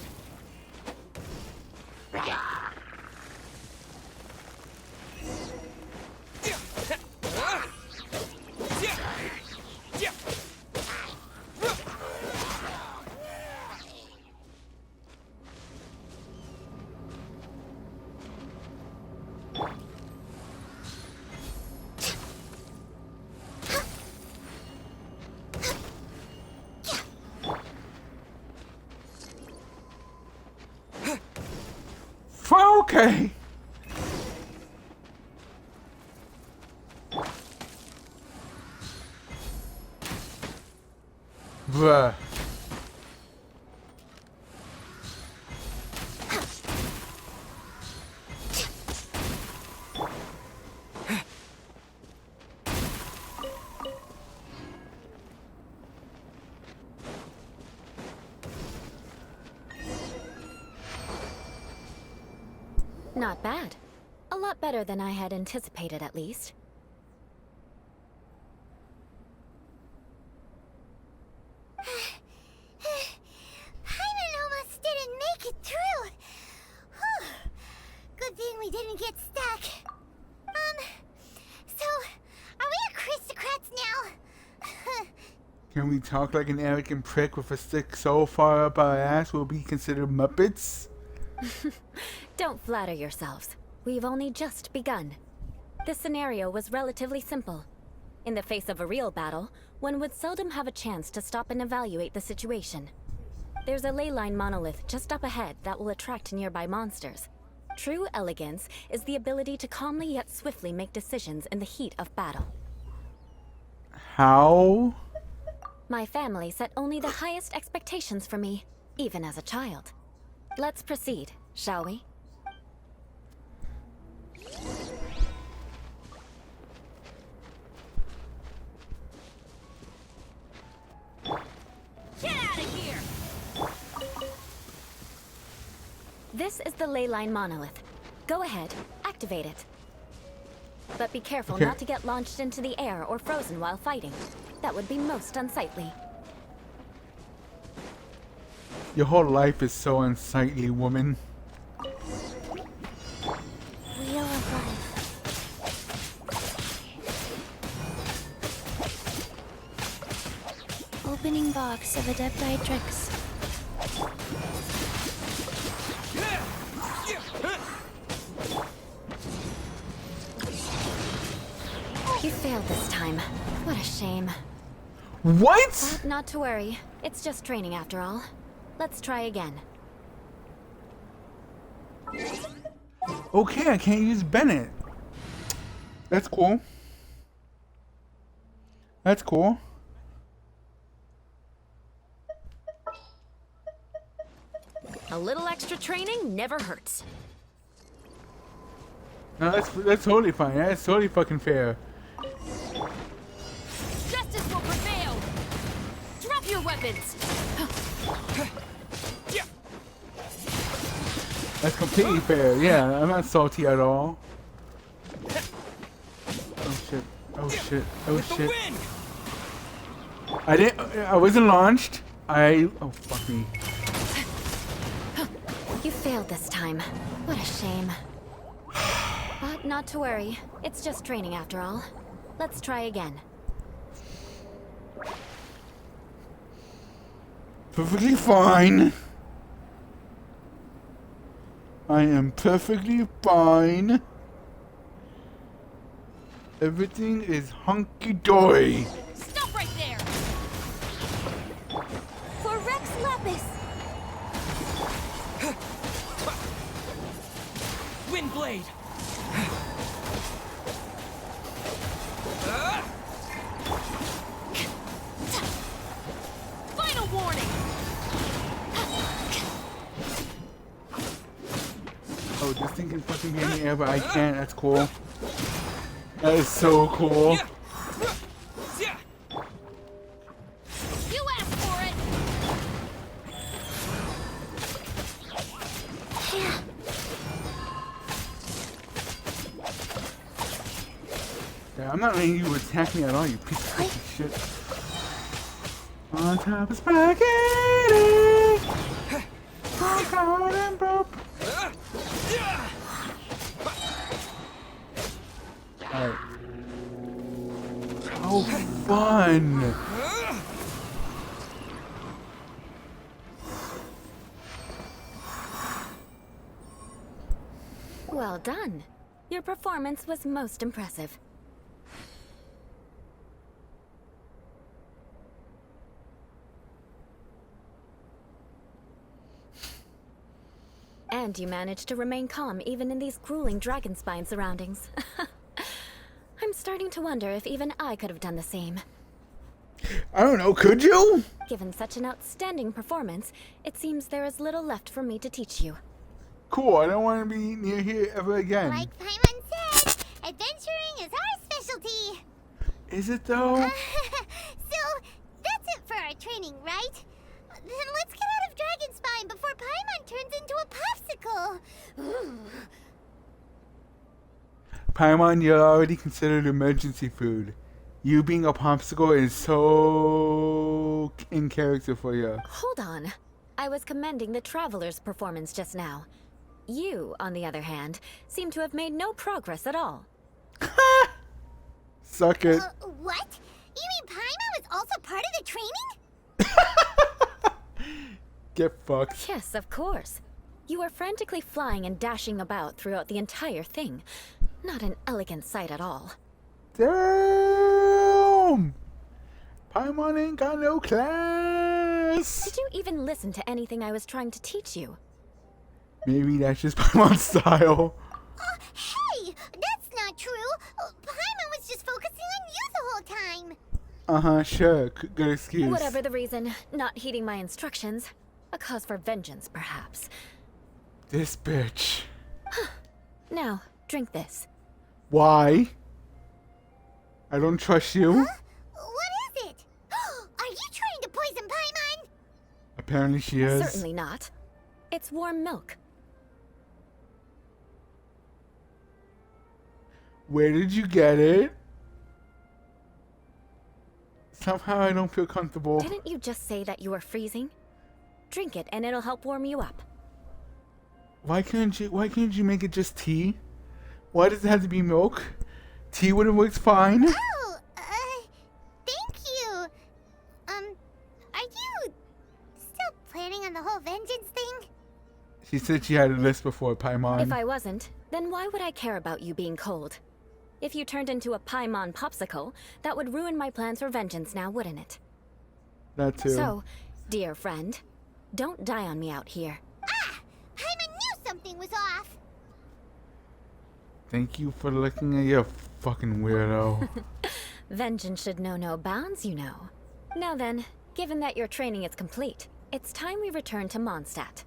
Okay. Bruh. Not bad. A lot better than I had anticipated, at least. Hyman almost didn't make it through. Whew. Good thing we didn't get stuck. So, are we aristocrats now? Can we talk like an arrogant prick with a stick so far up our ass we'll be considered Muppets? Don't flatter yourselves. We've only just begun. This scenario was relatively simple. In the face of a real battle, one would seldom have a chance to stop and evaluate the situation. There's a ley line monolith just up ahead that will attract nearby monsters. True elegance is the ability to calmly yet swiftly make decisions in the heat of battle. How? My family set only the highest expectations for me, even as a child. Let's proceed, shall we? Get out of here! This is the ley line monolith. Go ahead, activate it. But be careful Okay. not to get launched into the air or frozen while fighting. That would be most unsightly. Your whole life is so unsightly, woman. Wheel of life. Opening box of Adepti tricks. You failed this time. What a shame. What? But not to worry. It's just training after all. Let's try again. Okay, I can't use Bennett. That's cool. That's cool. A little extra training never hurts. No, that's totally fine. That's totally fucking fair. Justice will prevail! Drop your weapons! That's completely fair. Yeah, I'm not salty at all. Oh shit. Oh shit. Oh shit. I wasn't launched. Oh fuck me. You failed this time. What a shame. But not to worry. It's just training after all. Let's try again. Perfectly fine. I am perfectly fine. Everything is hunky-dory. Stop right there! For Rex Lapis! Windblade! Final warning! Oh, this thing can fucking be in the air, but I can't. That's cool. That is so cool. You asked for it! Yeah, I'm not letting you attack me at all, you piece of fucking shit. On top of spaghetti! Popcorn and poop. Alright. How fun! Well done. Your performance was most impressive. And you managed to remain calm even in these grueling dragon spine surroundings. I'm starting to wonder if even I could have done the same. I don't know, could you? Given such an outstanding performance, it seems there is little left for me to teach you. Cool, I don't want to be near here ever again. Like Paimon said, adventuring is our specialty. Is it though? So, that's it for our training, right? Then let's get out of Dragonspine before Paimon turns into a popsicle. Paimon, you're already considered emergency food. You being a popsicle is so in character for you. Hold on. I was commending the Traveler's performance just now. You, on the other hand, seem to have made no progress at all. Suck it. What? You mean Paimon was also part of the training? Get fucked. Yes, of course. You were frantically flying and dashing about throughout the entire thing. Not an elegant sight at all. Damn! Paimon ain't got no class! Did you even listen to anything I was trying to teach you? Maybe that's just Paimon's style. Hey! That's not true! Paimon was just focusing on you the whole time! Uh-huh, sure. Good excuse. Whatever the reason, not heeding my instructions. A cause for vengeance, perhaps. This bitch. Now, drink this. Why? I don't trust you. What is it? Are you trying to poison Paimon? Apparently she is. Certainly not. It's warm milk. Where did you get it? Somehow I don't feel comfortable. Didn't you just say that you were freezing? Drink it and it'll help warm you up. Why can't you make it just tea? Why does it have to be milk? Tea would have worked fine. Oh, thank you. Are you still planning on the whole vengeance thing? She said she had a list before Paimon. If I wasn't, then why would I care about you being cold? If you turned into a Paimon popsicle, that would ruin my plans for vengeance now, wouldn't it? That too. So, dear friend, don't die on me out here. Ah! Paimon knew something was off! Thank you for looking at your fucking weirdo. Vengeance should know no bounds, you know. Now then, given that your training is complete, it's time we return to Mondstadt.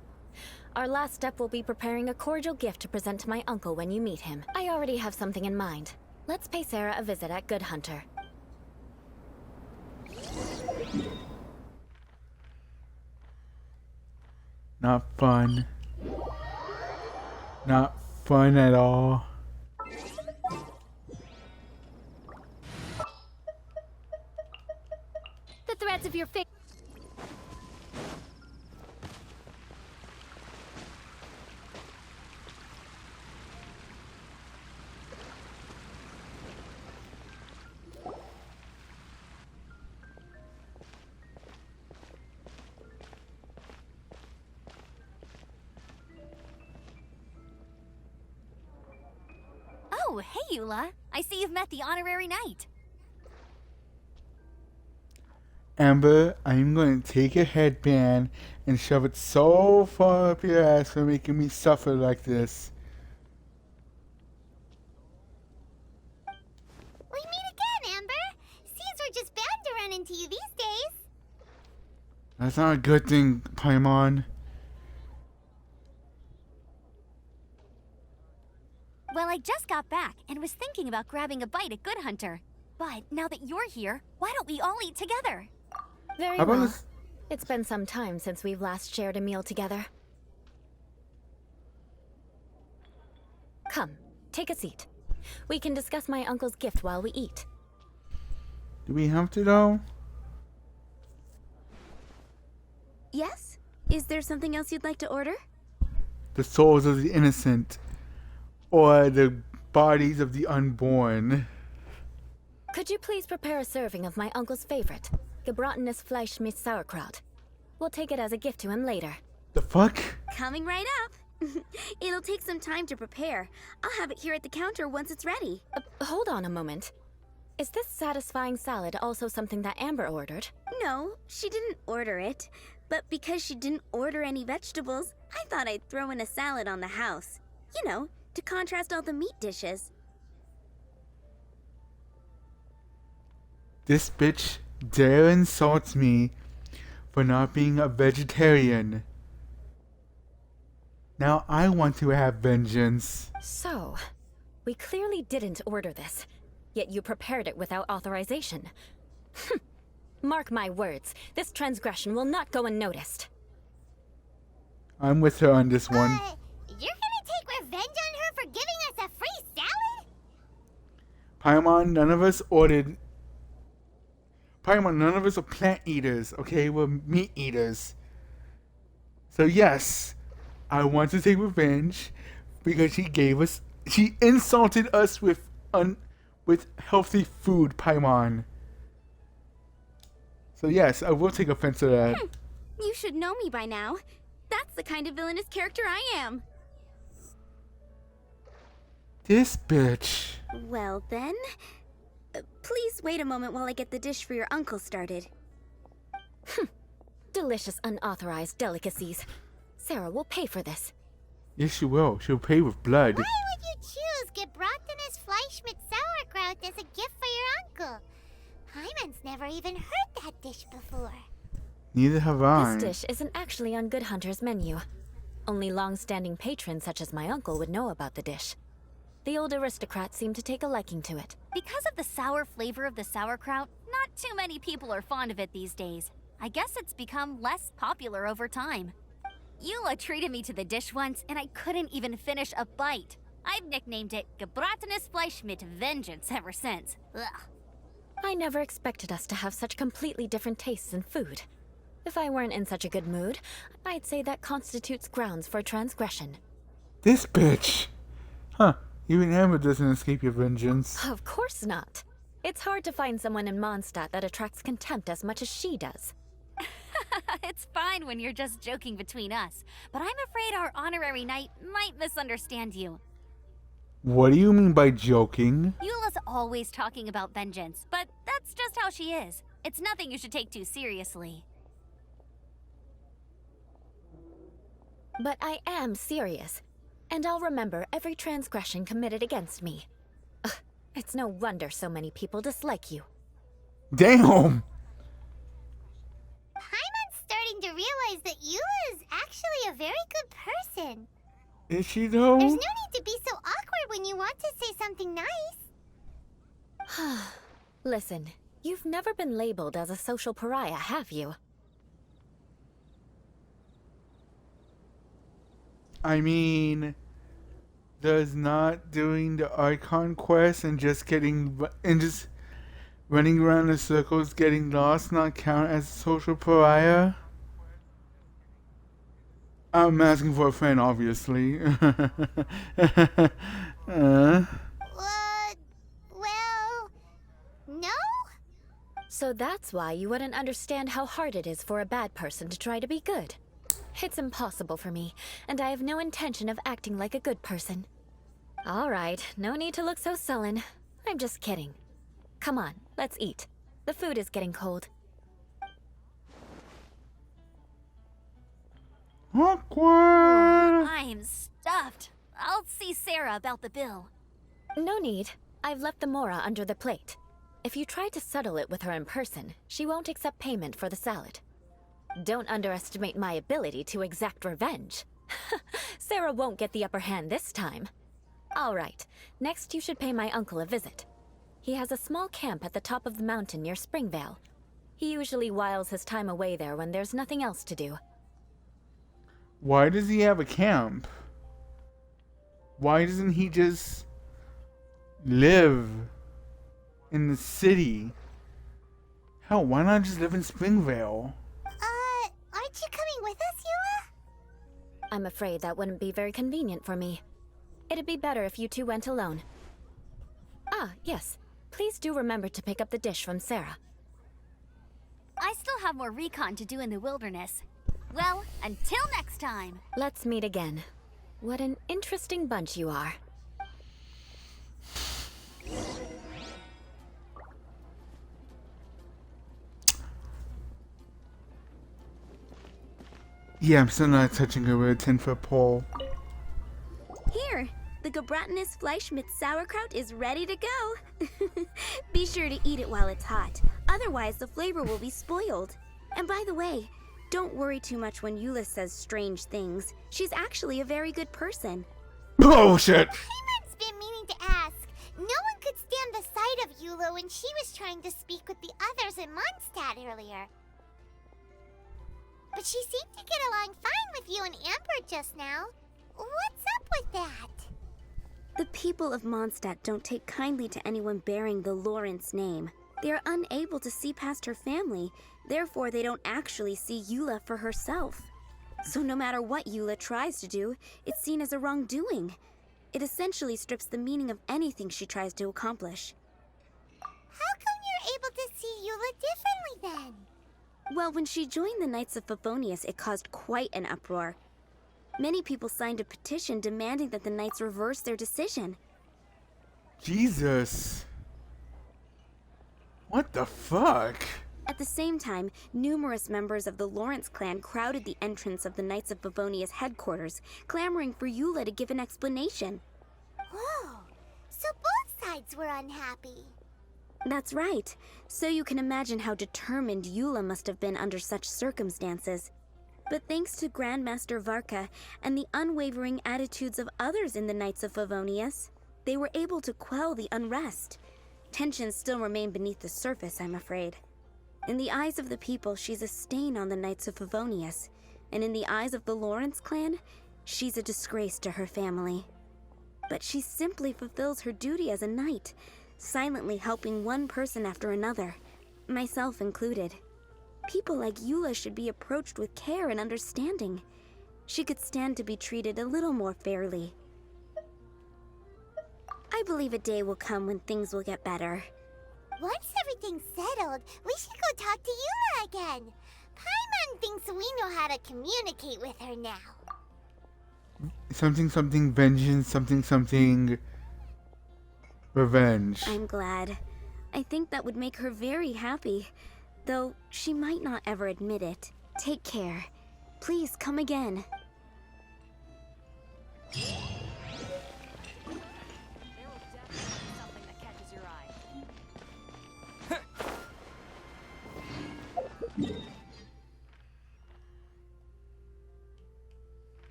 Our last step will be preparing a cordial gift to present to my uncle when you meet him. I already have something in mind. Let's pay Sarah a visit at Good Hunter. Not fun. Not fun at all. The threads of your face. Oh, hey, Eula. I see you've met the honorary knight. Amber, I'm going to take a headband and shove it so far up your ass for making me suffer like this. We meet again, Amber! Seems we're just bound to run into you these days. That's not a good thing, Paimon. Well, I just got back and was thinking about grabbing a bite at Good Hunter. But now that you're here, why don't we all eat together? Very How about well. this? It's been some time since we've last shared a meal together. Come, take a seat. We can discuss my uncle's gift while we eat. Do we have to though? Yes? Is there something else you'd like to order? The souls of the innocent. Or the bodies of the unborn. Could you please prepare a serving of my uncle's favorite, gebratenes Fleisch mit Sauerkraut? We'll take it as a gift to him later. The fuck? Coming right up. It'll take some time to prepare. I'll have it here at the counter once it's ready. Hold on a moment. Is this satisfying salad also something that Amber ordered? No, she didn't order it. But because she didn't order any vegetables, I thought I'd throw in a salad on the house. You know, to contrast all the meat dishes. This bitch dare insults me for not being a vegetarian. Now I want to have vengeance. So, we clearly didn't order this, yet you prepared it without authorization. Mark my words, this transgression will not go unnoticed. I'm with her on this one. You're gonna take revenge on her for giving us a free salad? Paimon, none of us ordered... Paimon, none of us are plant eaters, okay? We're meat eaters. So yes, I want to take revenge because she insulted us with healthy food, Paimon. So yes, I will take offense to that. You should know me by now. That's the kind of villainous character I am. This bitch. Well then, please wait a moment while I get the dish for your uncle started. Delicious unauthorized delicacies. Sarah will pay for this. Yes, she will. She'll pay with blood. Why would you choose gebratenes Fleisch mit Sauerkraut as a gift for your uncle? Hyman's never even heard that dish before. Neither have I. This dish isn't actually on Good Hunter's menu. Only long-standing patrons such as my uncle would know about the dish. The old aristocrats seem to take a liking to it. Because of the sour flavor of the sauerkraut, not too many people are fond of it these days. I guess it's become less popular over time. Eula treated me to the dish once, and I couldn't even finish a bite. I've nicknamed it gebratenes Fleisch mit Vengeance ever since. Ugh. I never expected us to have such completely different tastes in food. If I weren't in such a good mood, I'd say that constitutes grounds for transgression. This bitch. Huh. Even Amber doesn't escape your vengeance. Of course not. It's hard to find someone in Mondstadt that attracts contempt as much as she does. It's fine when you're just joking between us, but I'm afraid our honorary knight might misunderstand you. What do you mean by joking? Eula's always talking about vengeance, but that's just how she is. It's nothing you should take too seriously. But I am serious, and I'll remember every transgression committed against me. Ugh, it's no wonder so many people dislike you. Damn! Hyman's starting to realize that Eula is actually a very good person. Is she though? There's no need to be so awkward when you want to say something nice. Listen, you've never been labeled as a social pariah, have you? I mean, does not doing the Archon quest and just running around in circles getting lost not count as a social pariah? I'm asking for a friend, obviously. Well, no? So that's why you wouldn't understand how hard it is for a bad person to try to be good. It's impossible for me, and I have no intention of acting like a good person. All right, no need to look so sullen. I'm just kidding. Come on, let's eat. The food is getting cold. Awkward! I'm stuffed. I'll see Sarah about the bill. No need. I've left the Mora under the plate. If you try to settle it with her in person, she won't accept payment for the salad. Don't underestimate my ability to exact revenge. Sarah won't get the upper hand this time. All right, next you should pay my uncle a visit. He has a small camp at the top of the mountain near Springvale. He usually whiles his time away there when there's nothing else to do. Why does he have a camp? Why doesn't he just live in the city? Hell, why not just live in Springvale? Aren't you coming with us, Eula? I'm afraid that wouldn't be very convenient for me. It'd be better if you two went alone. Ah, yes. Please do remember to pick up the dish from Sarah. I still have more recon to do in the wilderness. Well, until next time. Let's meet again. What an interesting bunch you are. Yeah, I'm still not touching her with a 10-foot pole. Here, the Gebratinus Fleischmitz sauerkraut is ready to go. Be sure to eat it while it's hot, otherwise the flavor will be spoiled. And by the way, don't worry too much when Eula says strange things. She's actually a very good person. Oh shit! Paimon's been meaning to ask. No one could stand the sight of Eula when she was trying to speak with the others in Mondstadt earlier. But she seemed to get along fine with you and Amber just now. What's up with that? The people of Mondstadt don't take kindly to anyone bearing the Lawrence name. They are unable to see past her family, therefore they don't actually see Eula for herself. So no matter what Eula tries to do, it's seen as a wrongdoing. It essentially strips the meaning of anything she tries to accomplish. How come you're able to see Eula differently then? Well, when she joined the Knights of Favonius, it caused quite an uproar. Many people signed a petition demanding that the Knights reverse their decision. Jesus. What the fuck? At the same time, numerous members of the Lawrence clan crowded the entrance of the Knights of Favonius headquarters, clamoring for Eula to give an explanation. Whoa, so both sides were unhappy. That's right. So you can imagine how determined Eula must have been under such circumstances. But thanks to Grandmaster Varka and the unwavering attitudes of others in the Knights of Favonius, they were able to quell the unrest. Tensions still remain beneath the surface, I'm afraid. In the eyes of the people, she's a stain on the Knights of Favonius, and in the eyes of the Lawrence clan, she's a disgrace to her family. But she simply fulfills her duty as a knight, silently helping one person after another, myself included. People like Eula should be approached with care and understanding. She could stand to be treated a little more fairly. I believe a day will come when things will get better. Once everything's settled, we should go talk to Eula again. Paimon thinks we know how to communicate with her now. Something something vengeance, something something revenge. I'm glad. I think that would make her very happy, though she might not ever admit it. Take care. Please come again.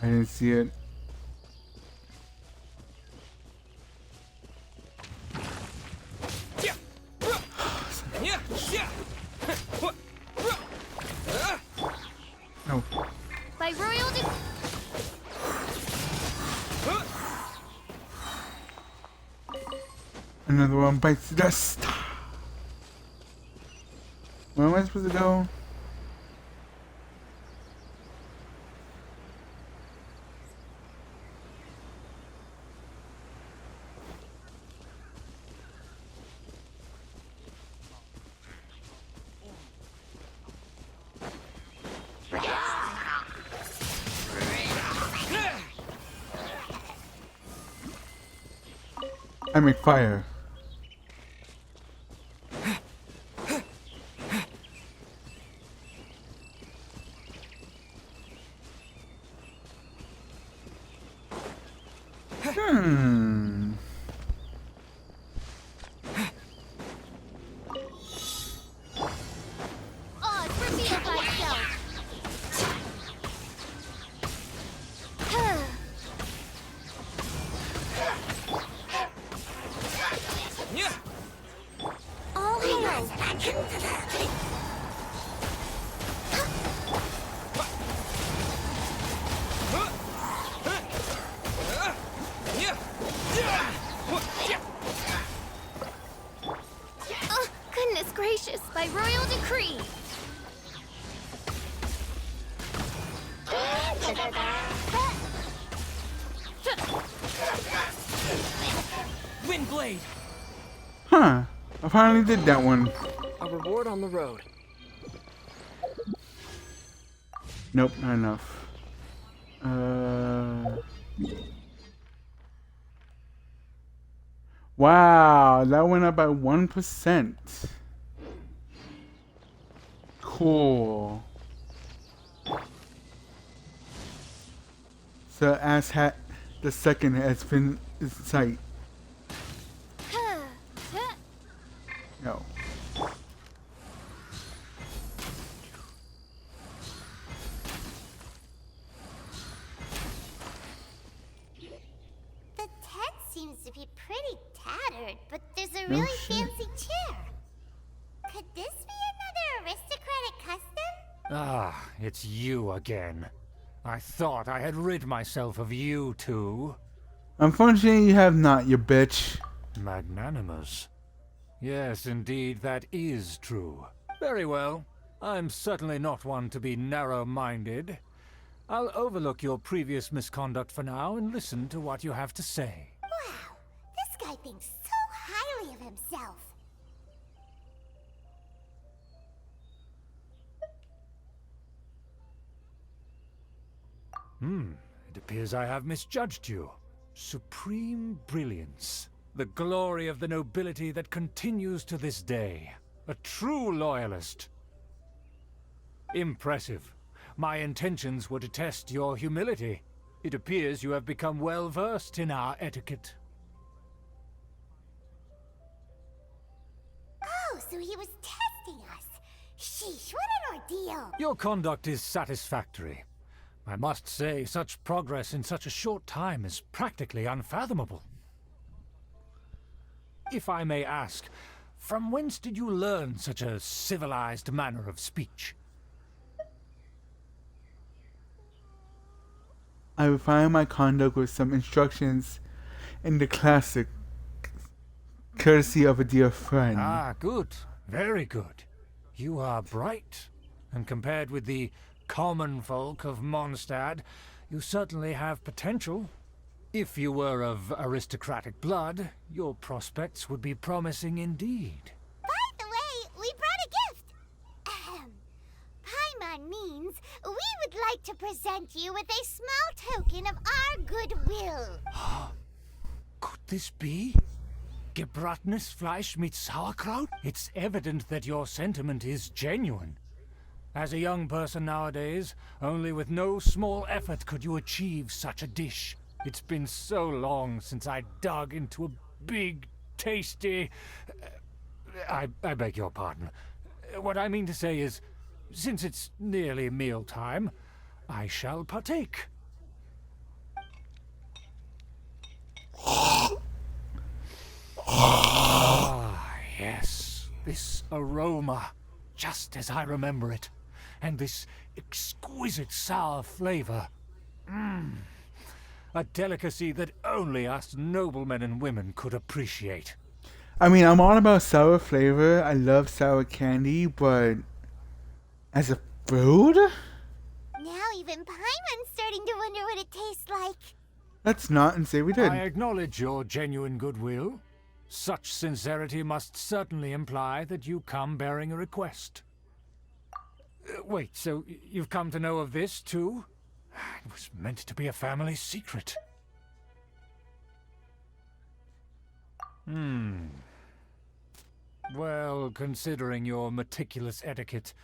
I didn't see it. No. By royal Another one bites the dust. Where am I supposed to go? I make fire. Oh, it's revealed myself. all hail. Wind blade. Huh. I finally did that one. A reward on the road. Nope, not enough. Wow, that went up by 1%. Cool. So Ass Hat the second has been in sight. No. The tent seems to be pretty tattered, but there's a No really shit. fancy chair. Could this be another aristocratic custom? Ah, it's you again. I thought I had rid myself of you two. Unfortunately, you have not, you bitch. Magnanimous. Yes, indeed, that is true. Very well. I'm certainly not one to be narrow-minded. I'll overlook your previous misconduct for now and listen to what you have to say. Wow, this guy thinks so highly of himself. It appears I have misjudged you. Supreme brilliance. The glory of the nobility that continues to this day. A true loyalist. Impressive. My intentions were to test your humility. It appears you have become well versed in our etiquette. Oh, so he was testing us. Sheesh, what an ordeal. Your conduct is satisfactory. I must say, such progress in such a short time is practically unfathomable. If I may ask, from whence did you learn such a civilized manner of speech? I refined my conduct with some instructions in the classic, courtesy of a dear friend. Ah, good. Very good. You are bright, and compared with the common folk of Mondstadt, you certainly have potential. If you were of aristocratic blood, your prospects would be promising indeed. By the way, we brought a gift. Ahem. Paimon means we would like to present you with a small token of our goodwill. Could this be? Gebratenes Fleisch mit Sauerkraut? It's evident that your sentiment is genuine. As a young person nowadays, only with no small effort could you achieve such a dish. It's been so long since I dug into a big, tasty... I beg your pardon. What I mean to say is, since it's nearly mealtime, I shall partake. Ah, yes. This aroma, just as I remember it. And this exquisite sour flavor. A delicacy that only us noblemen and women could appreciate. I mean, I'm all about sour flavor. I love sour candy, but as a food? Now even Paimon's starting to wonder what it tastes like. Let's not and say we did. I acknowledge your genuine goodwill. Such sincerity must certainly imply that you come bearing a request. Wait, so you've come to know of this, too? It was meant to be a family secret. Well, considering your meticulous etiquette,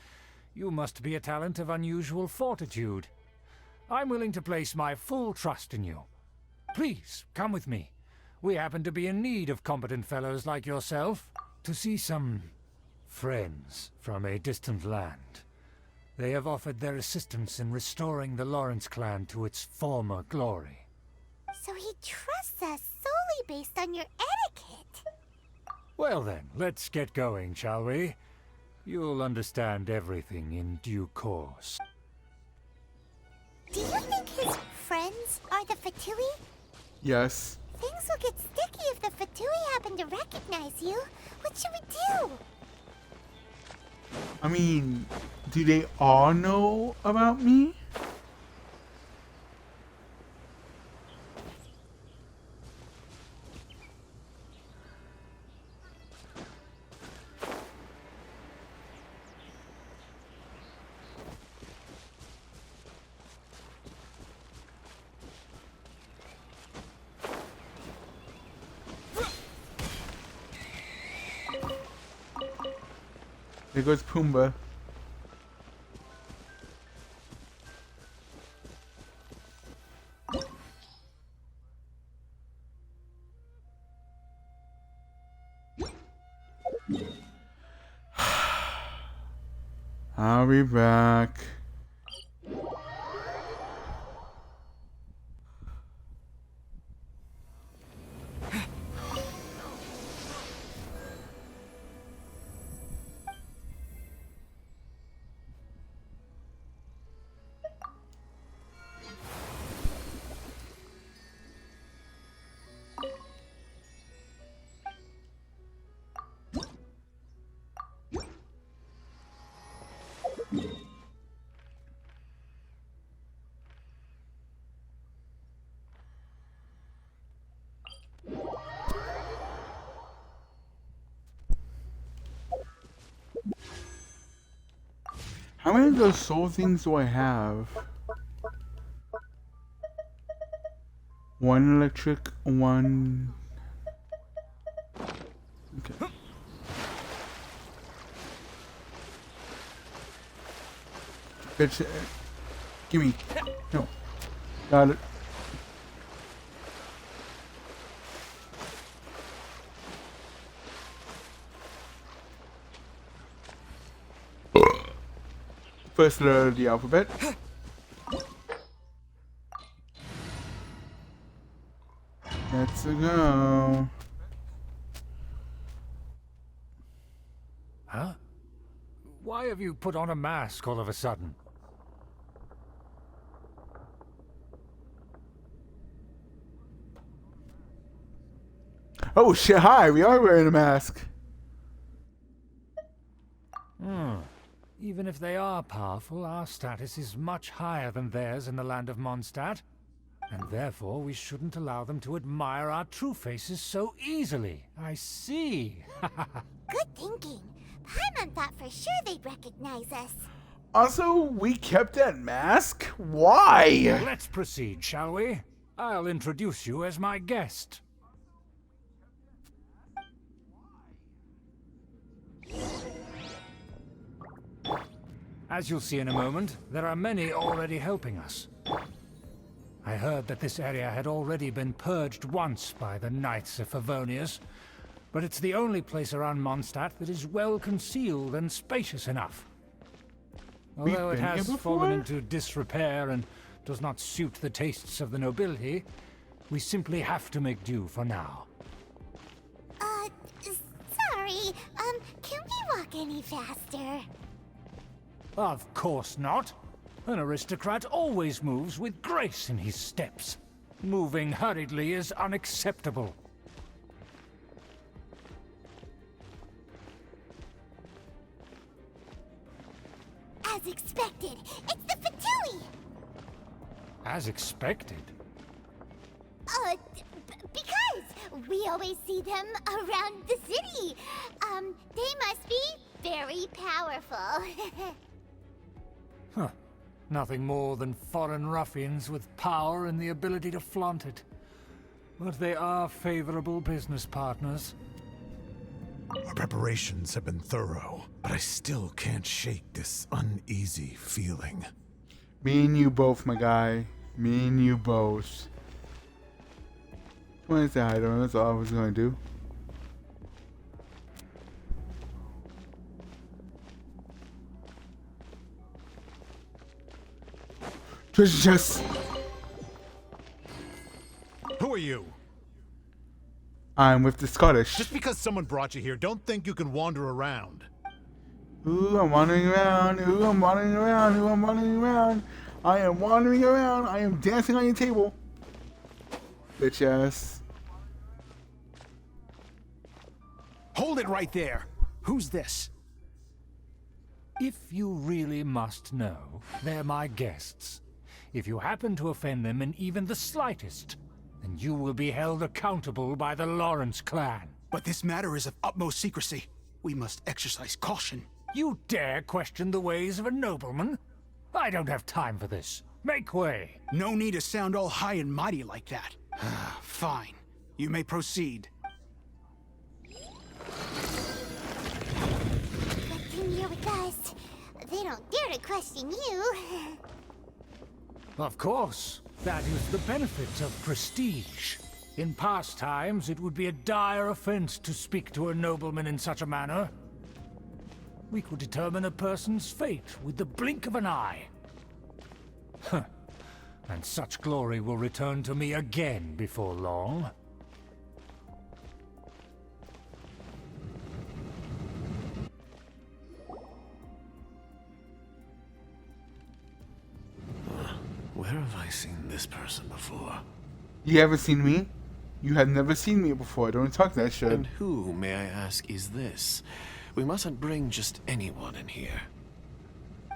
you must be a talent of unusual fortitude. I'm willing to place my full trust in you. Please, come with me. We happen to be in need of competent fellows like yourself to see some friends from a distant land. They have offered their assistance in restoring the Lawrence clan to its former glory. So he trusts us solely based on your etiquette. Well then, let's get going, shall we? You'll understand everything in due course. Do you think his friends are the Fatui? Yes. Things will get sticky if the Fatui happen to recognize you. What should we do? I mean, do they all know about me? There goes Pumbaa. I'll be back. How many of those soul things do I have? One electric, one... Okay. Bitch, gimme. No. Got it. First letter of the alphabet. Let's go. Huh? Why have you put on a mask all of a sudden? Oh shit, hi, we are wearing a mask. Even if they are powerful, our status is much higher than theirs in the land of Mondstadt. And therefore, we shouldn't allow them to admire our true faces so easily. I see. Good thinking. Paimon thought for sure they'd recognize us. Also, we kept that mask? Why? Let's proceed, shall we? I'll introduce you as my guest. As you'll see in a moment, there are many already helping us. I heard that this area had already been purged once by the Knights of Favonius, but it's the only place around Mondstadt that is well concealed and spacious enough. Although it has fallen into disrepair and does not suit the tastes of the nobility, we simply have to make do for now. Sorry, can we walk any faster? Of course not. An aristocrat always moves with grace in his steps. Moving hurriedly is unacceptable. As expected, it's the Fatui! As expected? Because we always see them around the city. They must be very powerful. Huh. Nothing more than foreign ruffians with power and the ability to flaunt it. But they are favorable business partners. Our preparations have been thorough, but I still can't shake this uneasy feeling. Me and you both, my guy. Me and you both. What is that? I don't know. That's all I was going to do. Treasure chest. Who are you? I'm with the Scottish. Just because someone brought you here, don't think you can wander around. Ooh, I'm wandering around. Ooh, I'm wandering around. Ooh, I'm wandering around. I am wandering around. I am dancing on your table. Bitch ass. Hold it right there. Who's this? If you really must know, they're my guests. If you happen to offend them in even the slightest, then you will be held accountable by the Lawrence clan. But this matter is of utmost secrecy. We must exercise caution. You dare question the ways of a nobleman? I don't have time for this. Make way. No need to sound all high and mighty like that. Fine. You may proceed. But can here with us. They don't dare to question you. Of course. That is the benefit of prestige. In past times, it would be a dire offense to speak to a nobleman in such a manner. We could determine a person's fate with the blink of an eye. Huh. And such glory will return to me again before long. Where have I seen this person before? You haven't seen me? You have never seen me before. Don't talk that shit. And who, may I ask, is this? We mustn't bring just anyone in here.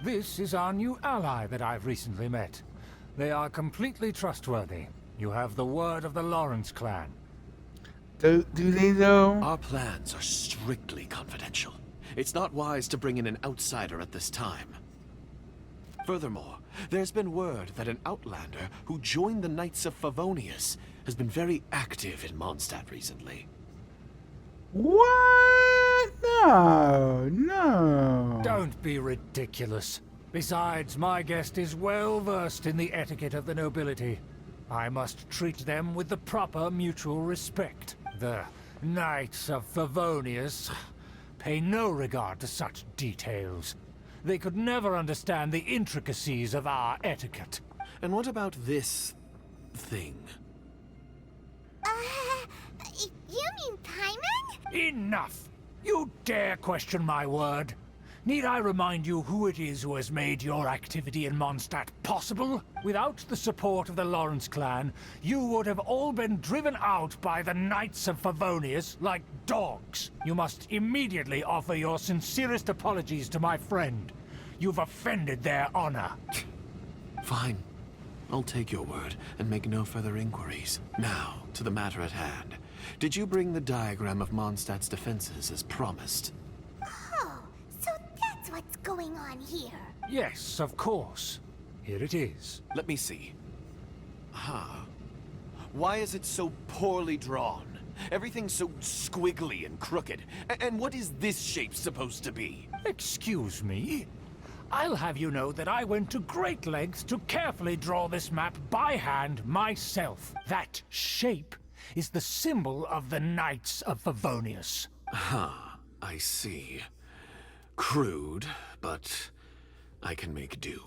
This is our new ally that I've recently met. They are completely trustworthy. You have the word of the Lawrence clan. Do they though? Our plans are strictly confidential. It's not wise to bring in an outsider at this time. Furthermore, there's been word that an outlander who joined the Knights of Favonius has been very active in Mondstadt recently. What? No. Don't be ridiculous. Besides, my guest is well versed in the etiquette of the nobility. I must treat them with the proper mutual respect. The Knights of Favonius pay no regard to such details. They could never understand the intricacies of our etiquette. And what about this thing? You mean Paimon? Enough! You dare question my word? Need I remind you who it is who has made your activity in Mondstadt possible? Without the support of the Lawrence clan, you would have all been driven out by the Knights of Favonius like dogs. You must immediately offer your sincerest apologies to my friend. You've offended their honor. Fine. I'll take your word and make no further inquiries. Now, to the matter at hand. Did you bring the diagram of Mondstadt's defenses as promised? Oh, so that's what's going on here. Yes, of course. Here it is. Let me see. Why is it so poorly drawn? Everything's so squiggly and crooked. And what is this shape supposed to be? Excuse me? I'll have you know that I went to great lengths to carefully draw this map by hand myself. That shape is the symbol of the Knights of Favonius. I see. Crude, but I can make do.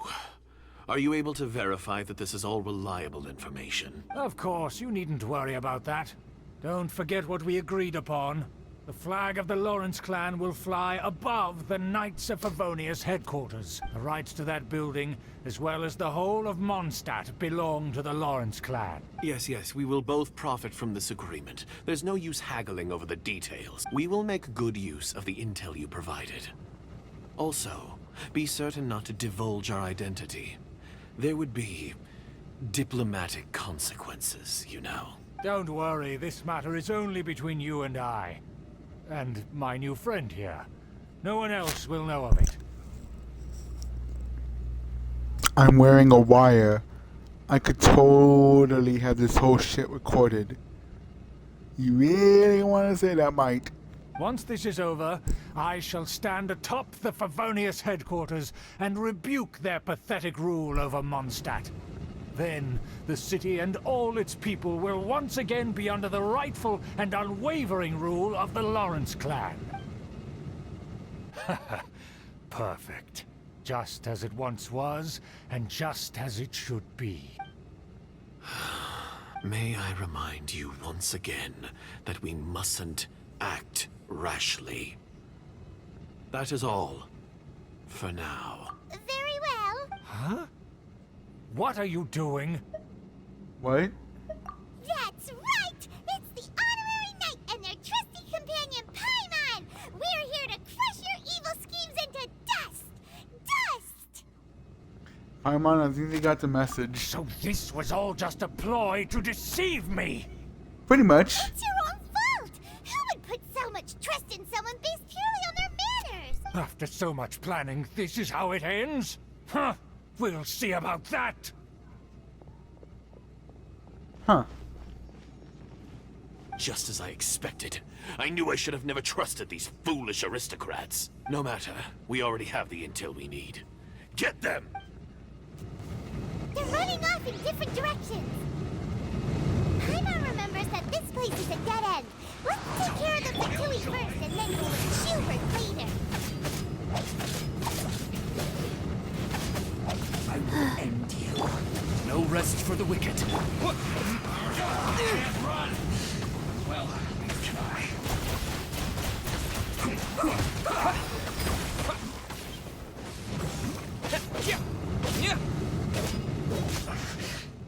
Are you able to verify that this is all reliable information? Of course, you needn't worry about that. Don't forget what we agreed upon. The flag of the Lawrence clan will fly above the Knights of Favonius headquarters. The rights to that building, as well as the whole of Mondstadt, belong to the Lawrence clan. Yes, we will both profit from this agreement. There's no use haggling over the details. We will make good use of the intel you provided. Also, be certain not to divulge our identity. There would be diplomatic consequences, you know. Don't worry, this matter is only between you and I. And my new friend here. No one else will know of it. I'm wearing a wire. I could totally have this whole shit recorded. You really want to say that, Mike? Once this is over, I shall stand atop the Favonius headquarters and rebuke their pathetic rule over Mondstadt. Then, the city and all its people will once again be under the rightful and unwavering rule of the Lawrence clan. Perfect. Just as it once was, and just as it should be. May I remind you once again that we mustn't act rashly. That is all. For now. Very well. Huh? What are you doing? What? That's right! It's the Honorary Knight and their trusty companion, Paimon! We're here to crush your evil schemes into dust! Dust! Paimon, I think they got the message. So this was all just a ploy to deceive me! Pretty much. It's your own fault! Who would put so much trust in someone based purely on their manners? After so much planning, this is how it ends? Huh! We'll see about that! Huh. Just as I expected. I knew I should have never trusted these foolish aristocrats. No matter, we already have the intel we need. Get them! They're running off in different directions. Paimon remembers that this place is a dead end. Let's take care of the Fatui first and then go with Schubert later. I will end you. No rest for the wicked. Can't run! Well, try.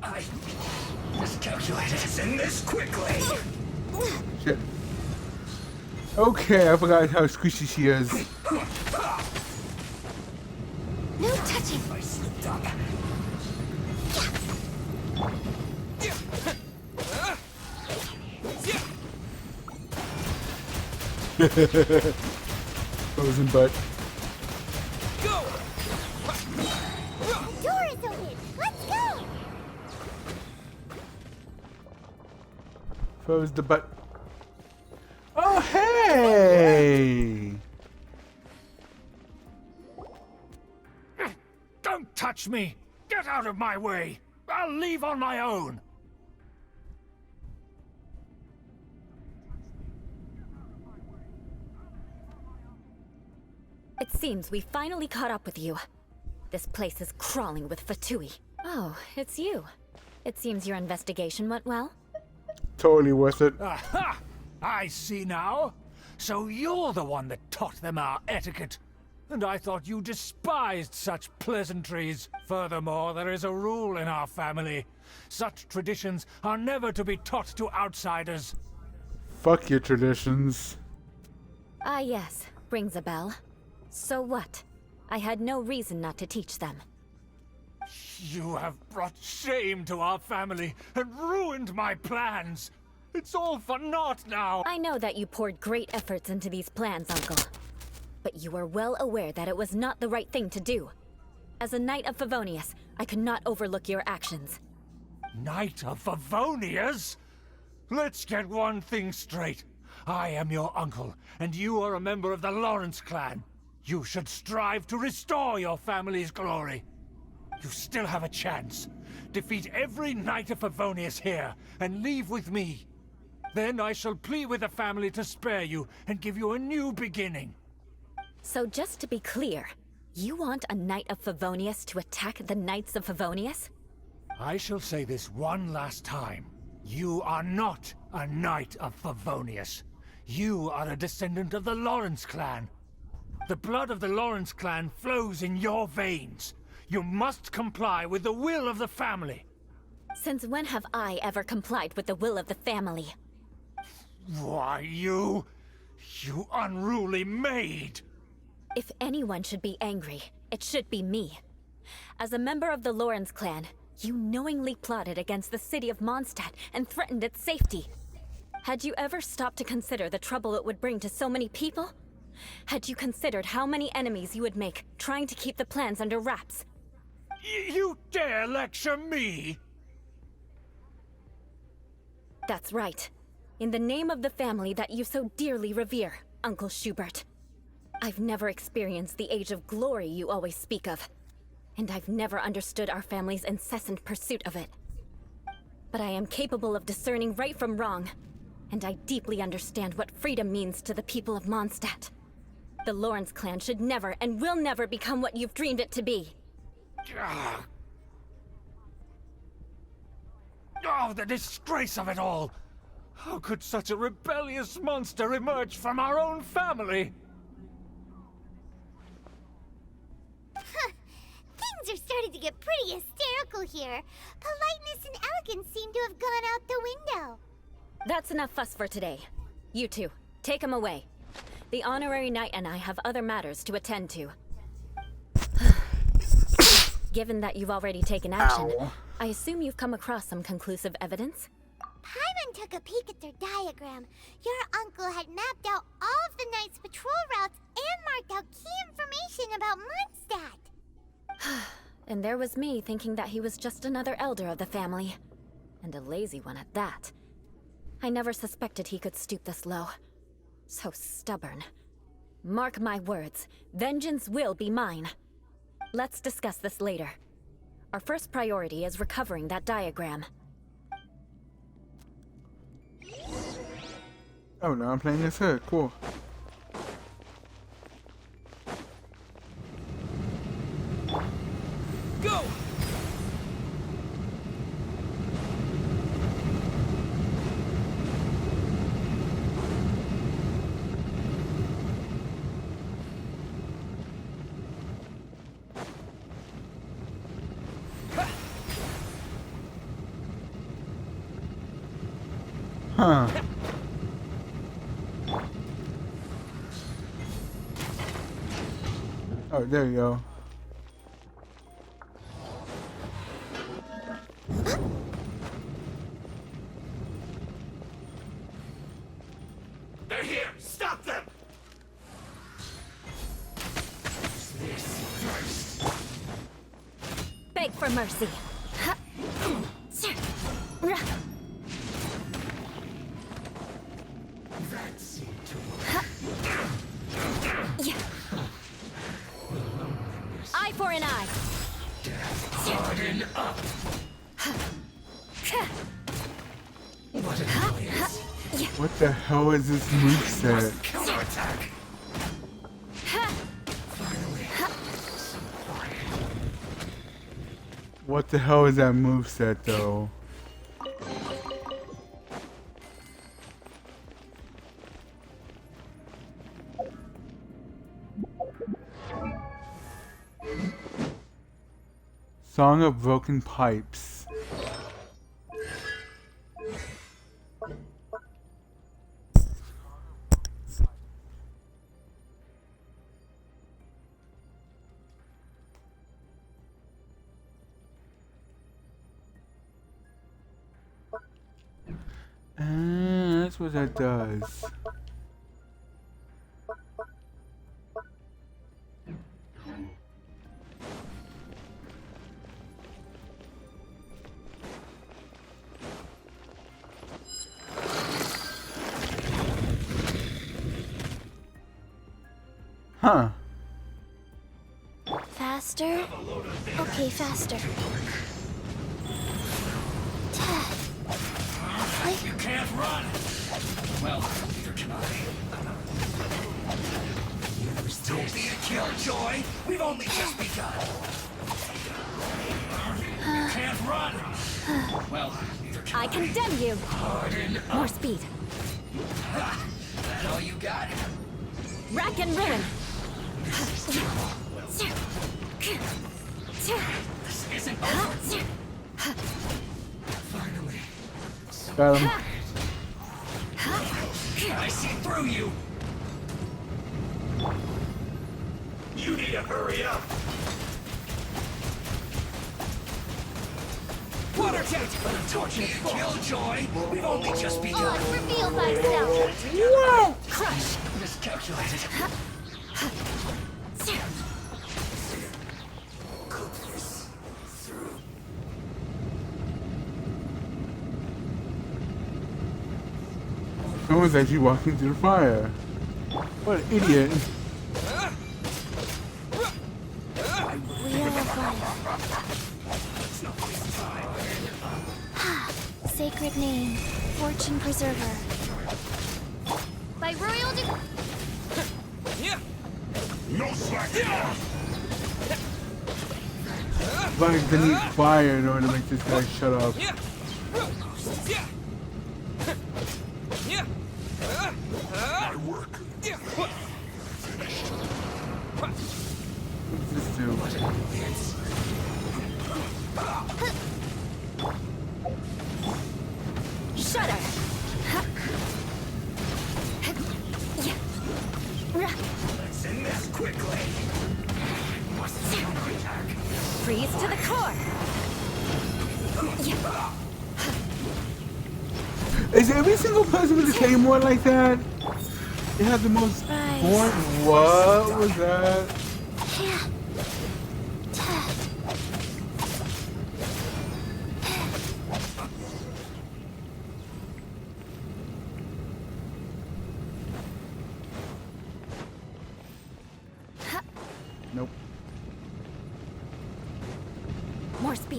I miscalculated. It's in this quickly. Shit. Okay, I forgot how squishy she is. No touching. I slipped up. Frozen butt. The door is open. Let's go. Froze the butt. Oh, hey! Don't touch me! Get out of my way! I'll leave on my own! It seems we finally caught up with you. This place is crawling with Fatui. Oh, it's you. It seems your investigation went well. Totally worth it. Aha! I see now. So you're the one that taught them our etiquette. And I thought you despised such pleasantries. Furthermore, there is a rule in our family. Such traditions are never to be taught to outsiders. Fuck your traditions. Ah, yes. Rings a bell. So what? I had no reason not to teach them. You have brought shame to our family and ruined my plans. It's all for naught now. I know that you poured great efforts into these plans, Uncle. But you are well aware that it was not the right thing to do. As a Knight of Favonius, I could not overlook your actions. Knight of Favonius? Let's get one thing straight. I am your uncle, and you are a member of the Lawrence clan. You should strive to restore your family's glory. You still have a chance. Defeat every Knight of Favonius here, and leave with me. Then I shall plead with the family to spare you, and give you a new beginning. So just to be clear, you want a Knight of Favonius to attack the Knights of Favonius? I shall say this one last time. You are not a Knight of Favonius. You are a descendant of the Lawrence clan. The blood of the Lawrence clan flows in your veins. You must comply with the will of the family. Since when have I ever complied with the will of the family? Why, you unruly maid! If anyone should be angry, it should be me. As a member of the Lawrence clan, you knowingly plotted against the city of Mondstadt and threatened its safety. Had you ever stopped to consider the trouble it would bring to so many people? Had you considered how many enemies you would make trying to keep the plans under wraps? You dare lecture me? That's right. In the name of the family that you so dearly revere, Uncle Schubert. I've never experienced the age of glory you always speak of. And I've never understood our family's incessant pursuit of it. But I am capable of discerning right from wrong. And I deeply understand what freedom means to the people of Mondstadt. The Lawrence clan should never and will never become what you've dreamed it to be. Oh, the disgrace of it all! How could such a rebellious monster emerge from our own family? Things are starting to get pretty hysterical here. Politeness and elegance seem to have gone out the window. That's enough fuss for today. You two, take him away. The honorary knight and I have other matters to attend to. Given that you've already taken action, Ow. I assume you've come across some conclusive evidence? Paimon took a peek at their diagram. Your uncle had mapped out all of the Knight's patrol routes and marked out key information about Mondstadt. And there was me thinking that he was just another elder of the family. And a lazy one at that. I never suspected he could stoop this low. So stubborn. Mark my words, vengeance will be mine. Let's discuss this later. Our first priority is recovering that diagram. Oh, now I'm playing as her. Cool. Go! Huh. Oh, there you go. They're here! Stop them! Beg for mercy. Eye for an eye. Harden up! What an annoyance. What the hell is this moveset? Counterattack! What the hell is that moveset though? Song of Broken Pipes. That's what that does. Huh. Faster? Okay, faster. You can't run! Well, neither can I. Don't be a killjoy! We've only just begun! You can't run! Well, neither can I condemn you! Harden up! More speed. That all you got? Rack and ruin! This isn't over! Finally. Got him. I see through you! You need to hurry up! Water jet! Don't be a killjoy! We've only just begun! Oh, reveal thyself! Whoa! Crush! Miscalculated. Someone's actually walking through the fire. What an idiot. Wheel of Life. Sacred name, Fortune Preserver. By royal No slack! Like they need fire in order to make this guy shut up. My work. What's this do? Shudder! Let's end this quickly. Freeze to the core! Is every single person with a claymore like that? They have the most boring. What was that?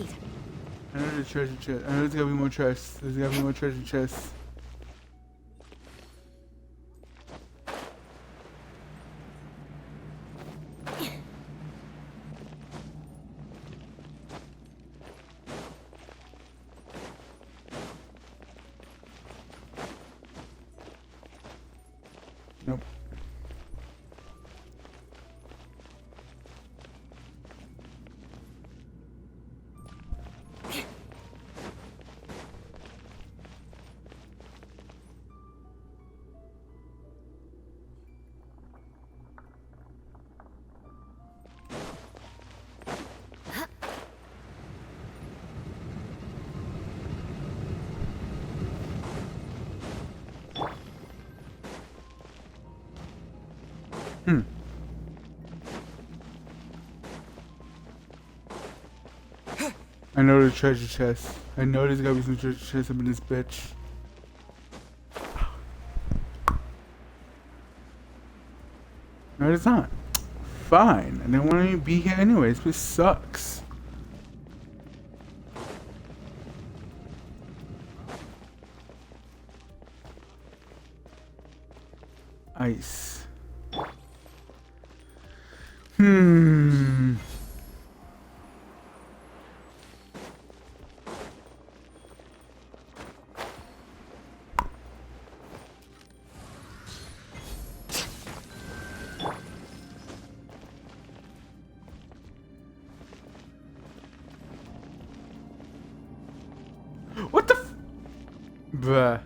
Indeed. I know there's treasure chest. I know there's gotta be more chests. There's gotta be more treasure chests. Nope. I know there's treasure chest. I know there's gotta be some treasure chests up in this bitch. No, it's not. Fine. I didn't want to be here anyways. This sucks. Ice. What the f- Bruh.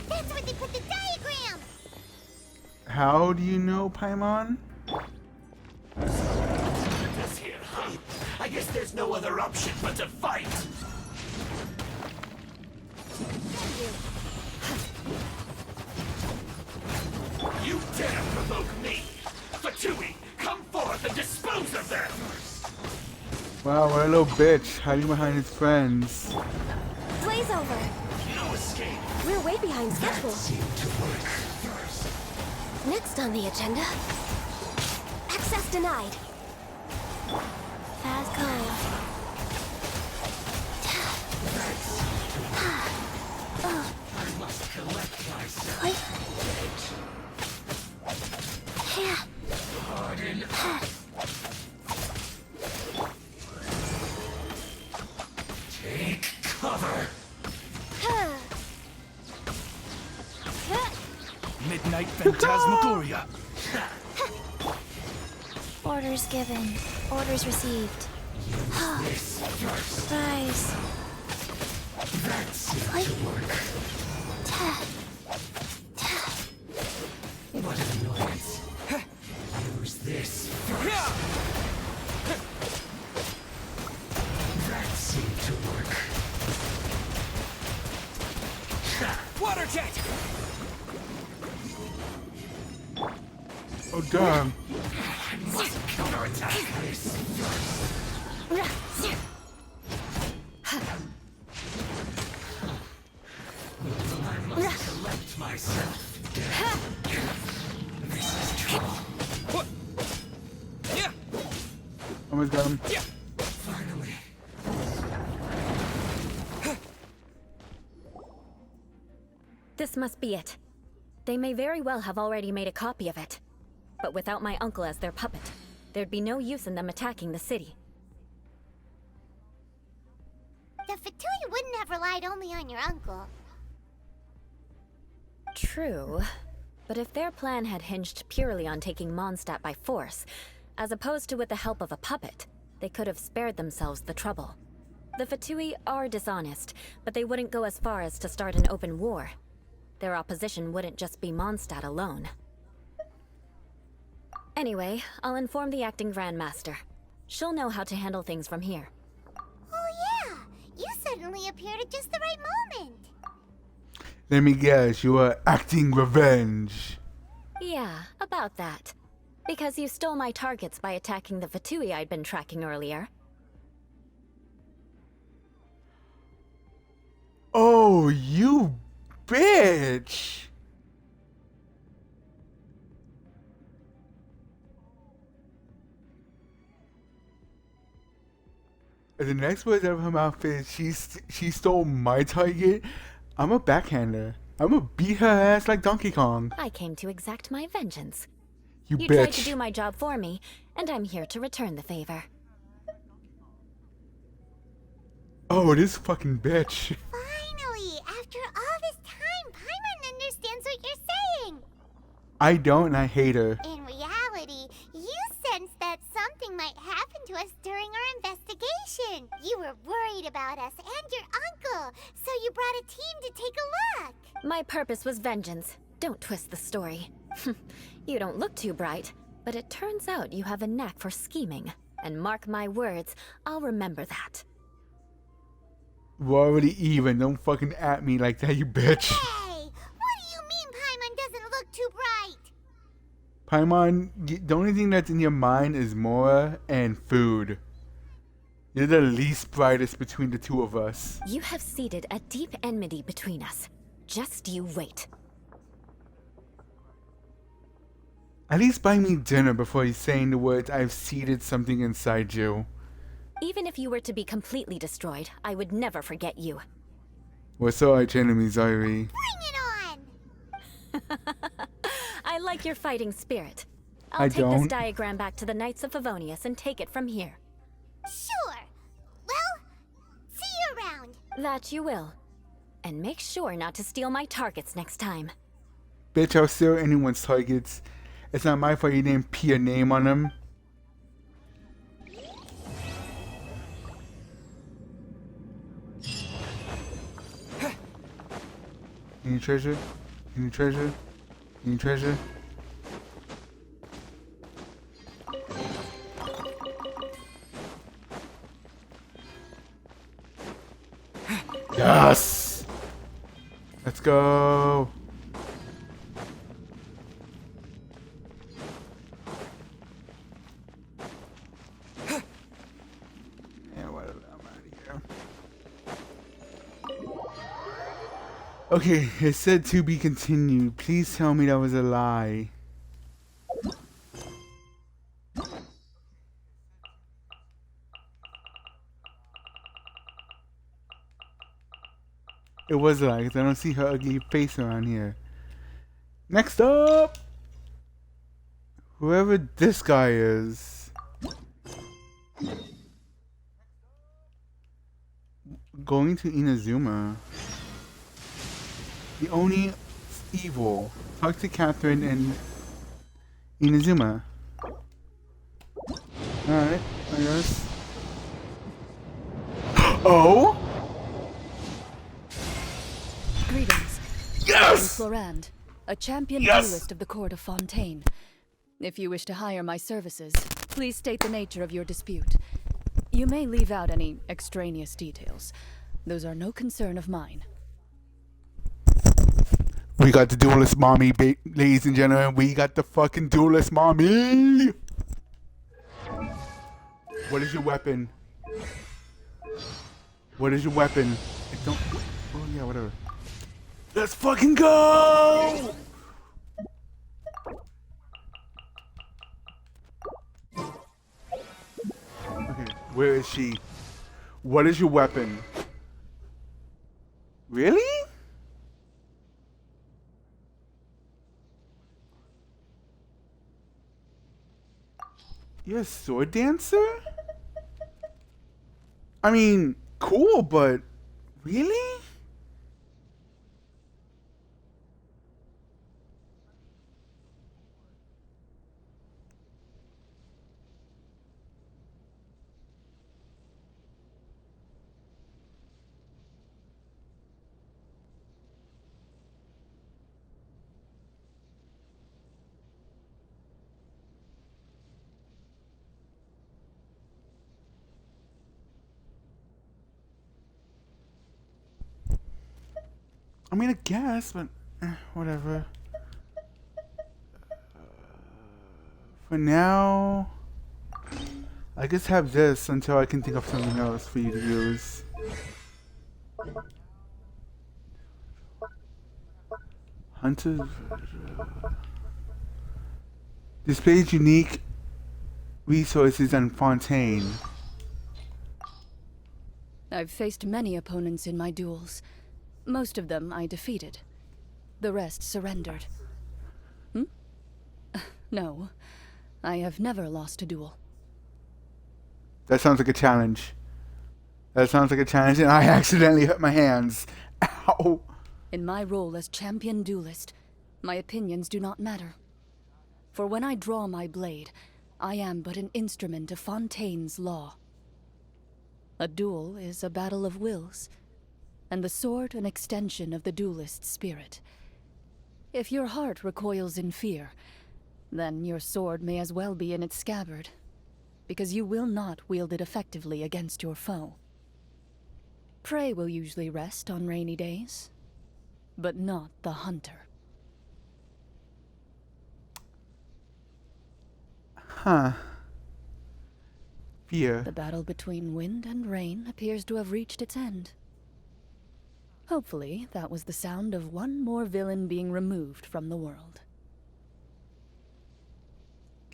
That's where they put the diagram! How do you know, Paimon? This here, huh? I guess there's no other option but to fight. You dare provoke me! Fatui, come forth and dispose of them! Wow, what a little bitch hiding behind his friends. Blaze over. No escape. We're way behind schedule. Seemed to work first. Next on the agenda, access denied. Fast call. I must collect myself. Pardon. Take cover. Midnight Phantasmagoria. Orders given. Orders received. Surprise. That seemed to work. What an annoyance. Use this first. That seemed to work. Water jet! Oh, damn. I must counterattack this first. I must collect myself. This is trouble. Almost got him. Finally. This must be it. They may very well have already made a copy of it. But without my uncle as their puppet, there'd be no use in them attacking the city. The Fatui wouldn't have relied only on your uncle. True. But if their plan had hinged purely on taking Mondstadt by force, as opposed to with the help of a puppet, they could have spared themselves the trouble. The Fatui are dishonest, but they wouldn't go as far as to start an open war. Their opposition wouldn't just be Mondstadt alone. Anyway, I'll inform the acting Grandmaster. She'll know how to handle things from here. Oh yeah! You suddenly appeared at just the right moment! Let me guess, you are acting revenge. Yeah, about that. Because you stole my targets by attacking the Fatui I'd been tracking earlier. Oh, you bitch! If the next words out of her mouth is she stole my target, I'm a backhander. I'm gonna beat her ass like Donkey Kong. I came to exact my vengeance. You You bitch. tried to do my job for me, and I'm here to return the favor. Oh, this fucking bitch. Finally, after all this time, Paimon understands what you're saying. I don't, and I hate her. In reality, you sensed that something might happen to us during our investigation. You were worried about us and your uncle, so you brought a team to take a look. My purpose was vengeance. Don't twist the story. You don't look too bright, but it turns out you have a knack for scheming. And mark my words, I'll remember that. We're already even. Don't fucking at me like that, you bitch. Hey, what do you mean Paimon doesn't look too bright? Paimon, the only thing that's in your mind is Mora and food. You're the least brightest between the two of us. You have seeded a deep enmity between us. Just you wait. At least buy me dinner before you saying the words, I've seeded something inside you. Even if you were to be completely destroyed, I would never forget you. We're so arch enemies, are we? Bring it on! I like your fighting spirit. I I'll take this don't. diagram back to the Knights of Favonius and take it from here. Sure. Well, see you around. That you will. And make sure not to steal my targets next time. Bitch, I'll steal anyone's targets. It's not my fault you didn't pee a name on them. Any treasure? Any treasure? Any treasure? Yes! Let's go! Yeah, whatever, I'm out of here. Okay, it said to be continued. Please tell me that was a lie. It was a lie, 'cause I don't see her ugly face around here. Next up! Whoever this guy is. Going to Inazuma. The only evil. Talk to Catherine and Inazuma. Alright, I guess. Oh? Greetings. Yes! I'm Florand, a champion Yes! duelist of the court of Fontaine. If you wish to hire my services, please state the nature of your dispute. You may leave out any extraneous details. Those are no concern of mine. We got the duelist mommy, ladies and gentlemen. We got the fucking duelist mommy! What is your weapon? What is your weapon? It don't... Oh yeah, whatever. Let's fucking go! Okay, where is she? What is your weapon? Really? You're a sword dancer? I mean, cool, but really? I mean, I guess, but whatever. For now, I guess have this until I can think of something else for you to use. Hunter's displays unique resources and Fontaine. I've faced many opponents in my duels. Most of them I defeated. The rest surrendered. No, I have never lost a duel. That sounds like a challenge. That sounds like a challenge, and I accidentally hurt my hands. Ow! In my role as champion duelist, my opinions do not matter. For when I draw my blade, I am but an instrument of Fontaine's law. A duel is a battle of wills, and the sword an extension of the duelist's spirit. If your heart recoils in fear, then your sword may as well be in its scabbard, because you will not wield it effectively against your foe. Prey will usually rest on rainy days, but not the hunter. Huh. Fear. The battle between wind and rain appears to have reached its end. Hopefully, that was the sound of one more villain being removed from the world.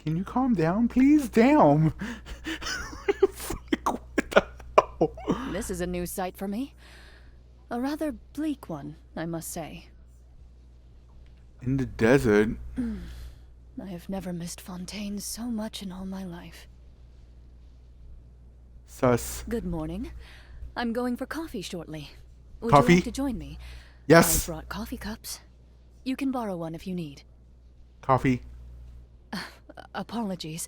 Can you calm down, please? Damn! What the hell? This is a new sight for me. A rather bleak one, I must say. In the desert? I have never missed Fontaine so much in all my life. Sus. Good morning. I'm going for coffee shortly. Would Coffee? you like to join me? Yes. I brought coffee cups. You can borrow one if you need. Coffee. Apologies.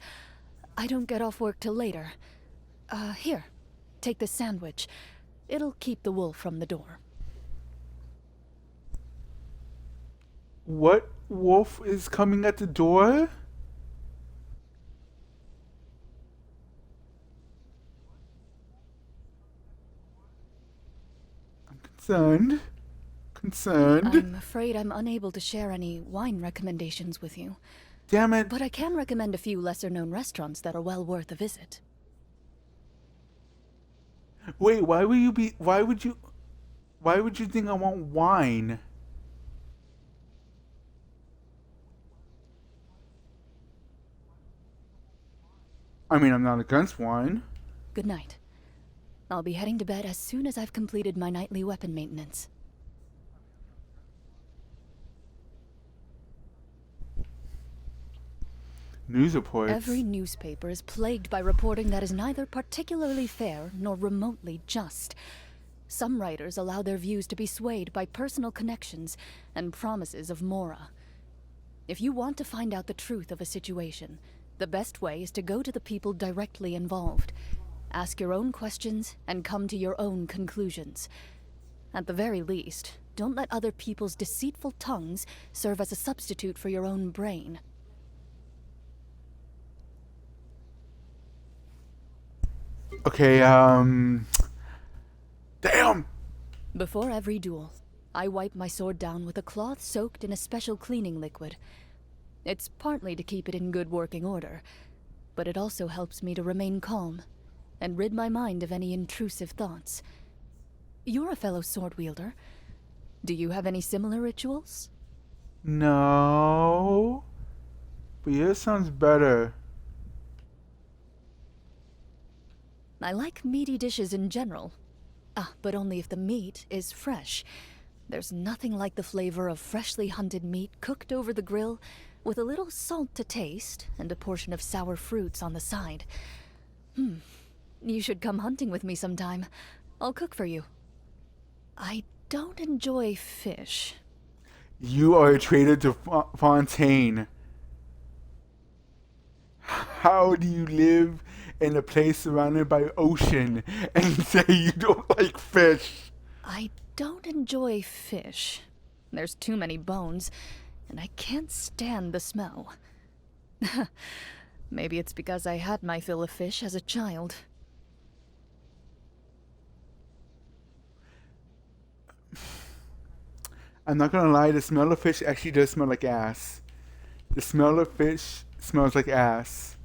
I don't get off work till later. Here. Take this sandwich. It'll keep the wolf from the door. What wolf is coming at the door? I'm concerned. I'm afraid I'm unable to share any wine recommendations with you. Damn it. But I can recommend a few lesser-known restaurants that are well worth a visit. Wait, why would you think I want wine? I mean, I'm not against wine. Good night. I'll be heading to bed as soon as I've completed my nightly weapon maintenance. News reports. Every newspaper is plagued by reporting that is neither particularly fair nor remotely just. Some writers allow their views to be swayed by personal connections and promises of Mora. If you want to find out the truth of a situation, the best way is to go to the people directly involved. Ask your own questions and come to your own conclusions. At the very least, don't let other people's deceitful tongues serve as a substitute for your own brain. Okay, damn! Before every duel, I wipe my sword down with a cloth soaked in a special cleaning liquid. It's partly to keep it in good working order, but it also helps me to remain calm and rid my mind of any intrusive thoughts. You're a fellow sword wielder. Do you have any similar rituals? No. But yours sounds better. I like meaty dishes in general. But only if the meat is fresh. There's nothing like the flavor of freshly hunted meat cooked over the grill with a little salt to taste and a portion of sour fruits on the side. You should come hunting with me sometime. I'll cook for you. I don't enjoy fish. You are a traitor to Fontaine. How do you live in a place surrounded by ocean and say you don't like fish? I don't enjoy fish. There's too many bones, and I can't stand the smell. Maybe it's because I had my fill of fish as a child. I'm not gonna lie, the smell of fish actually does smell like ass. The smell of fish smells like ass.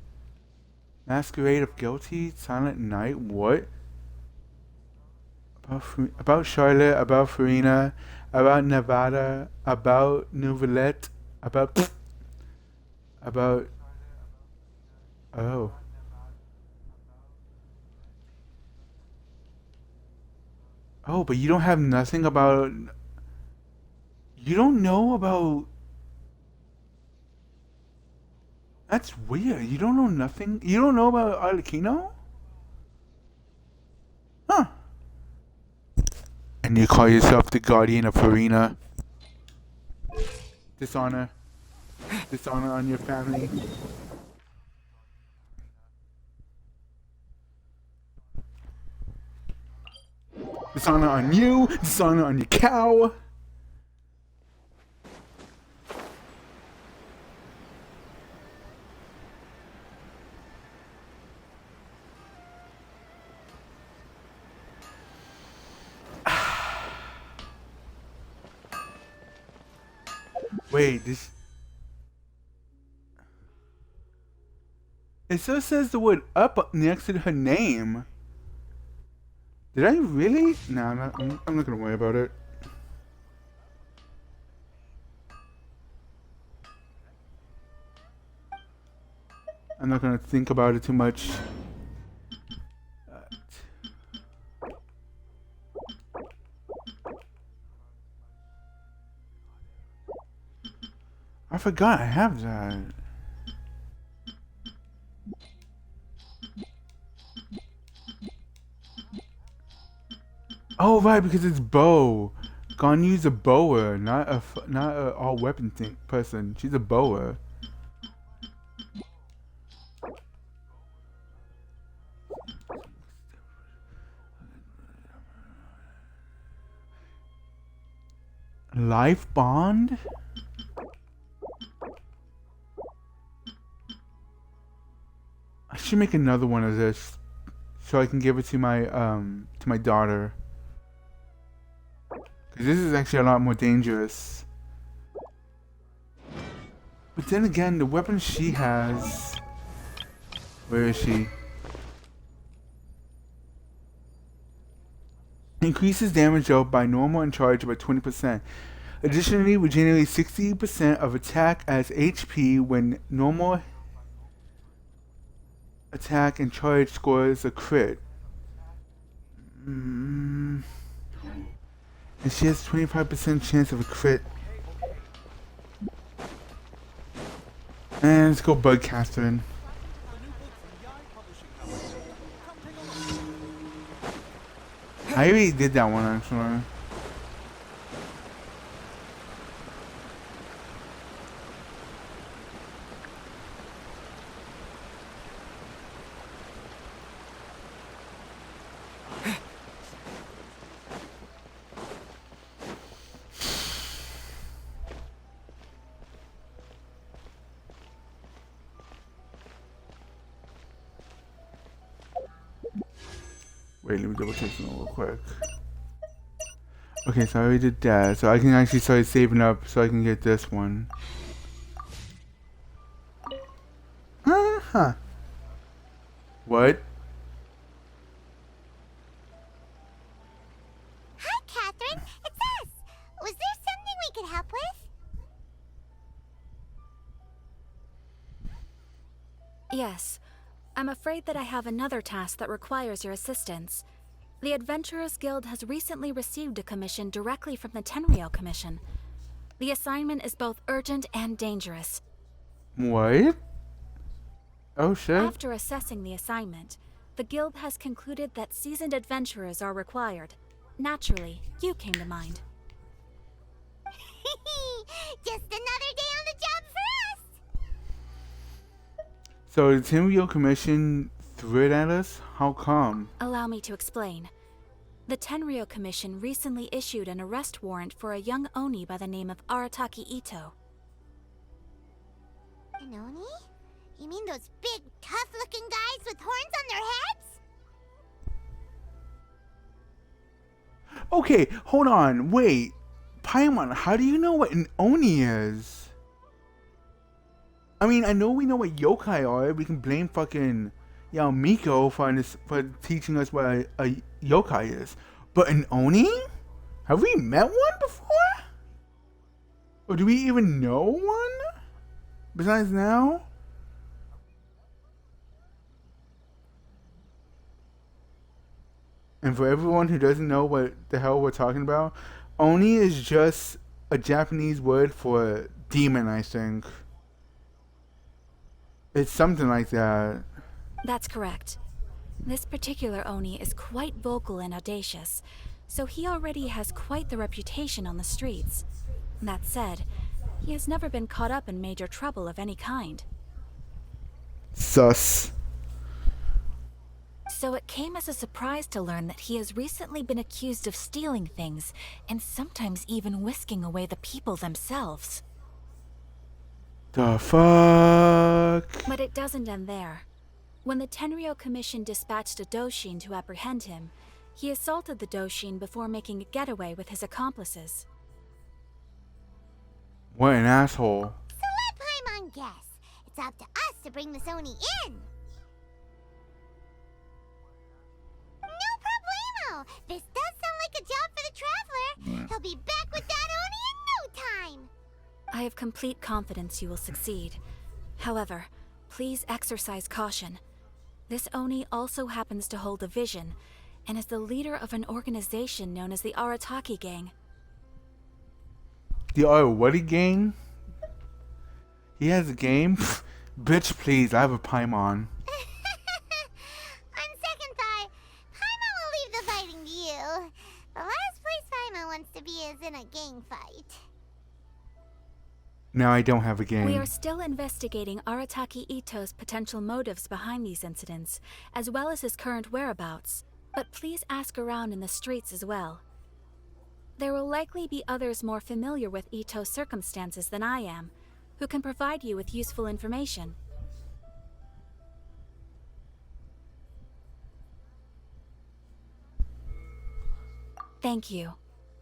Masquerade of Guilty, Silent Night, what? About Charlotte, about Farina, about Nevada, about Nouvellette, about... Oh. Oh, but you don't have nothing about... You don't know about... That's weird. You don't know nothing? You don't know about Arlecchino? Huh. And you call yourself the guardian of Farina? Dishonor. Dishonor on your family. Dishonor on you. Dishonor on your cow. Wait, this... It still says the word up next to her name. Did I really? No, I'm not gonna worry about it. I'm not gonna think about it too much. I forgot I have that. Oh right, because it's bow. Ganyu's a bower, not a all weapon person. She's a bower. Life bond? I should make another one of this so I can give it to my daughter. Cause this is actually a lot more dangerous. But then again, the weapon she has... Where is she? Increases damage dealt by normal and charge by 20%. Additionally, regenerates 60% of attack as HP when normal attack and charge scores a crit. And she has 25% chance of a crit. And let's go bug Catherine. I already did that one actually. Wait, let me double check something real quick. Okay, so I already did that. So I can actually start saving up so I can get this one. Huh. What? Hi, Catherine. It's us. Was there something we could help with? Yes. I'm afraid that I have another task that requires your assistance. The Adventurers Guild has recently received a commission directly from the Tenryou Commission. The assignment is both urgent and dangerous. What? Oh shit. After assessing the assignment, the Guild has concluded that seasoned adventurers are required. Naturally, you came to mind. Just another day on the job for us! So the Tenryou Commission threw it at us? How come? Allow me to explain. The Tenryou Commission recently issued an arrest warrant for a young Oni by the name of Arataki Ito. An Oni? You mean those big, tough-looking guys with horns on their heads? Okay, hold on, wait. Paimon, how do you know what an Oni is? I mean, I know we know what yokai are. We can blame fucking Miko for teaching us what a yokai is. But an Oni? Have we met one before? Or do we even know one? Besides now? And for everyone who doesn't know what the hell we're talking about, Oni is just a Japanese word for demon, I think. It's something like that. That's correct. This particular Oni is quite vocal and audacious, so he already has quite the reputation on the streets. That said, he has never been caught up in major trouble of any kind. Sus. So it came as a surprise to learn that he has recently been accused of stealing things, and sometimes even whisking away the people themselves. The fuck? But it doesn't end there. When the Tenryo Commission dispatched a Doshin to apprehend him, he assaulted the Doshin before making a getaway with his accomplices. What an asshole. So let Paimon guess. It's up to us to bring this Oni in. No problemo. This does sound like a job for the Traveler. He'll be back with that Oni in no time. I have complete confidence you will succeed. However, please exercise caution. This Oni also happens to hold a vision, and is the leader of an organization known as the Arataki Gang. The Arawati gang? He has a game? Bitch, please, I have a Paimon. On second thought, Paimon will leave the fighting to you. The last place Paimon wants to be is in a gang fight. Now I don't have a game. We are still investigating Arataki Ito's potential motives behind these incidents, as well as his current whereabouts. But please ask around in the streets as well. There will likely be others more familiar with Ito's circumstances than I am, who can provide you with useful information. Thank you.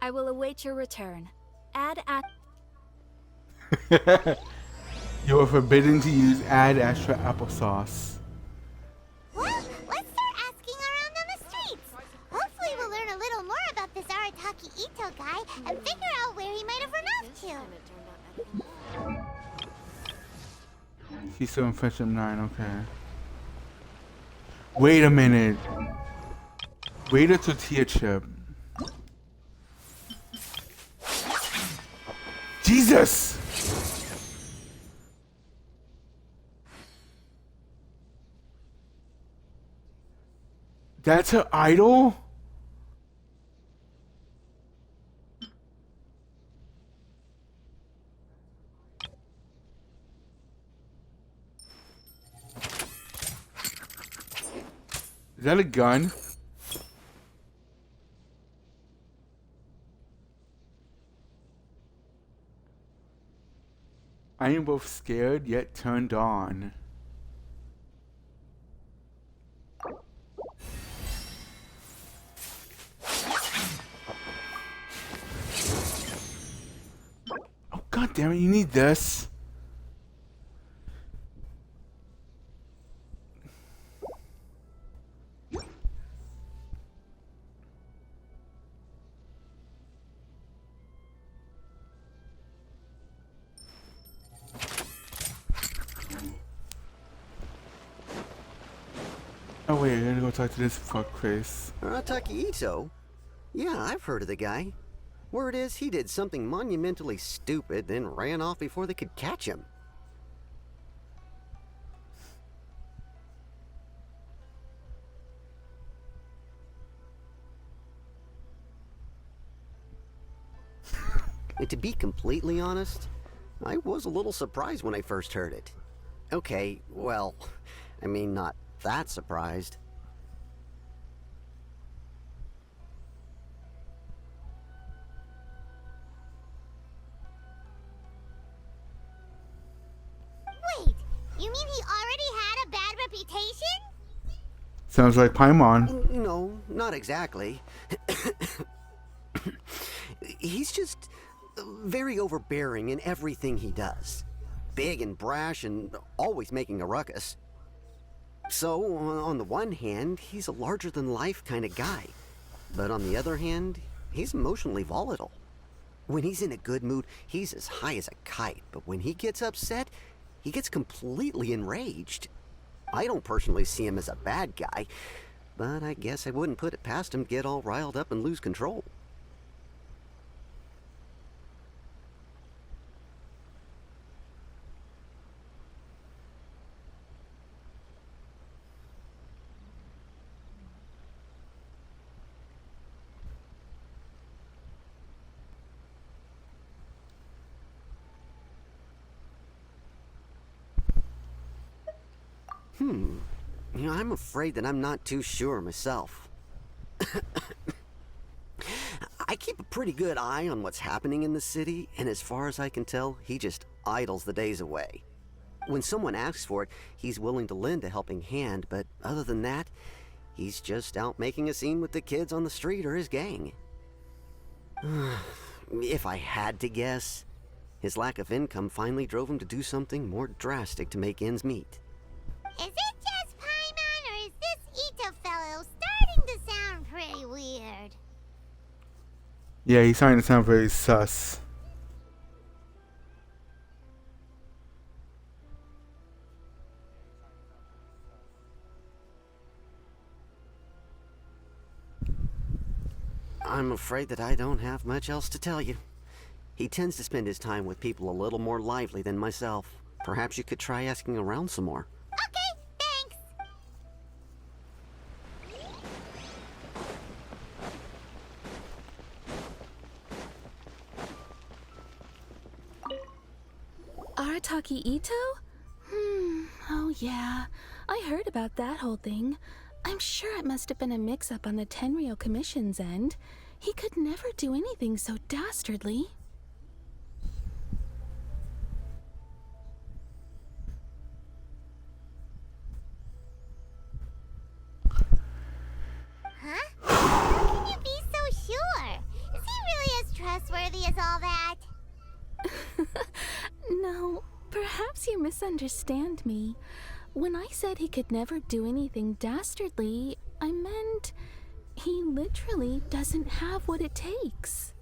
I will await your return. Add at... You are forbidden to use Ad Astra applesauce. Well, let's start asking around on the streets. Hopefully we'll learn a little more about this Arataki Ito guy and figure out where he might have run off to. He's still in Friendship 9, okay. Wait a minute. Wait a tortilla chip. Jesus! That's her idol? Is that a gun? I am both scared yet turned on. Oh, god damn it, you need this. Oh wait, I gotta go talk to this fuckface. Arataki Ito? Yeah, I've heard of the guy. Word is he did something monumentally stupid, then ran off before they could catch him. And to be completely honest, I was a little surprised when I first heard it. Okay, well, I mean, not that surprised. Wait, you mean he already had a bad reputation? Sounds like Paimon. No, not exactly. He's just very overbearing in everything he does. big and brash and always making a ruckus. So, on the one hand, he's a larger-than-life kind of guy. But on the other hand, he's emotionally volatile. When he's in a good mood, he's as high as a kite. But when he gets upset, he gets completely enraged. I don't personally see him as a bad guy, but I guess I wouldn't put it past him to get all riled up and lose control. You know, I'm afraid that I'm not too sure myself. I keep a pretty good eye on what's happening in the city, and as far as I can tell, he just idles the days away. When someone asks for it, he's willing to lend a helping hand, but other than that, he's just out making a scene with the kids on the street or his gang. If I had to guess, his lack of income finally drove him to do something more drastic to make ends meet. Is it just Paimon, or is this Ito fellow starting to sound pretty weird? Yeah, he's starting to sound very sus. I'm afraid that I don't have much else to tell you. He tends to spend his time with people a little more lively than myself. Perhaps you could try asking around some more. Okay, thanks. Arataki Ito? Oh yeah. I heard about that whole thing. I'm sure it must have been a mix-up on the Tenryou Commission's end. He could never do anything so dastardly. Huh? How can you be so sure? Is he really as trustworthy as all that? No, perhaps you misunderstand me. When I said he could never do anything dastardly, I meant he literally doesn't have what it takes.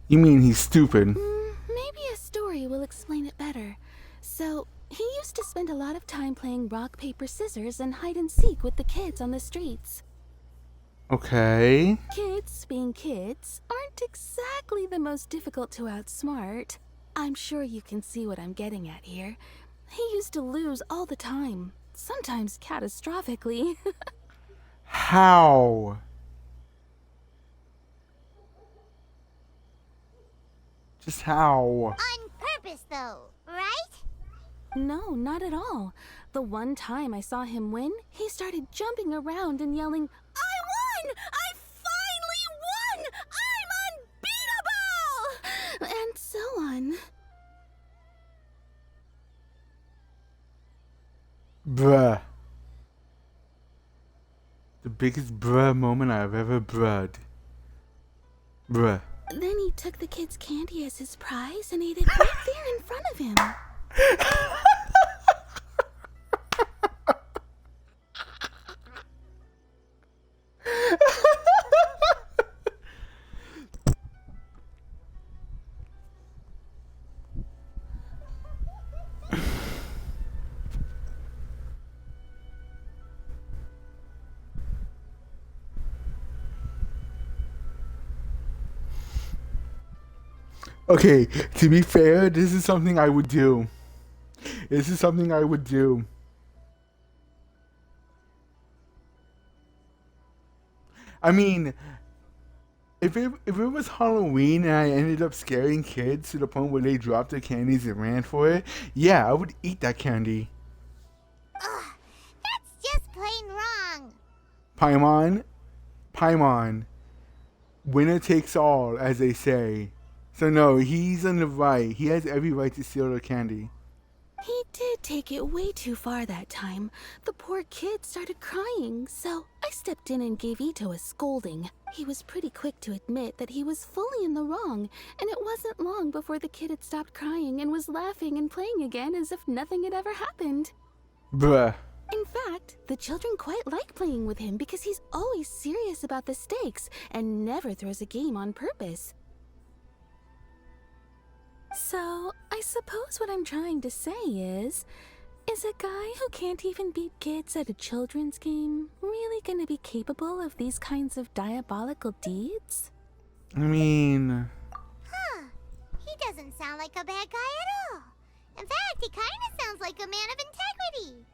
You mean he's stupid? Maybe a story will explain it better. So, he used to spend a lot of time playing rock, paper, scissors and hide and seek with the kids on the streets. Okay. Kids, being kids, aren't exactly the most difficult to outsmart. I'm sure you can see what I'm getting at here. He used to lose all the time, sometimes catastrophically. How? Just how? On purpose, though, right? No, not at all. The one time I saw him win, he started jumping around and yelling, "I won! I finally won! I'm unbeatable!" And so on. Bruh. The biggest bruh moment I've ever bruhed. Bruh. Then he took the kid's candy as his prize and ate it right there in front of him. Okay, to be fair, this is something I would do. This is something I would do. I mean, if it was Halloween and I ended up scaring kids to the point where they dropped their candies and ran for it, yeah, I would eat that candy. Ugh, that's just plain wrong. Paimon, winner takes all, as they say. So no, he's on the right. He has every right to steal their candy. He did take it way too far that time. The poor kid started crying, so I stepped in and gave Ito a scolding. He was pretty quick to admit that he was fully in the wrong, and it wasn't long before the kid had stopped crying and was laughing and playing again as if nothing had ever happened. Bruh. In fact, the children quite like playing with him because he's always serious about the stakes and never throws a game on purpose. So, I suppose what I'm trying to say is a guy who can't even beat kids at a children's game really gonna be capable of these kinds of diabolical deeds? I mean... Huh. He doesn't sound like a bad guy at all. In fact, he kind of sounds like a man of integrity.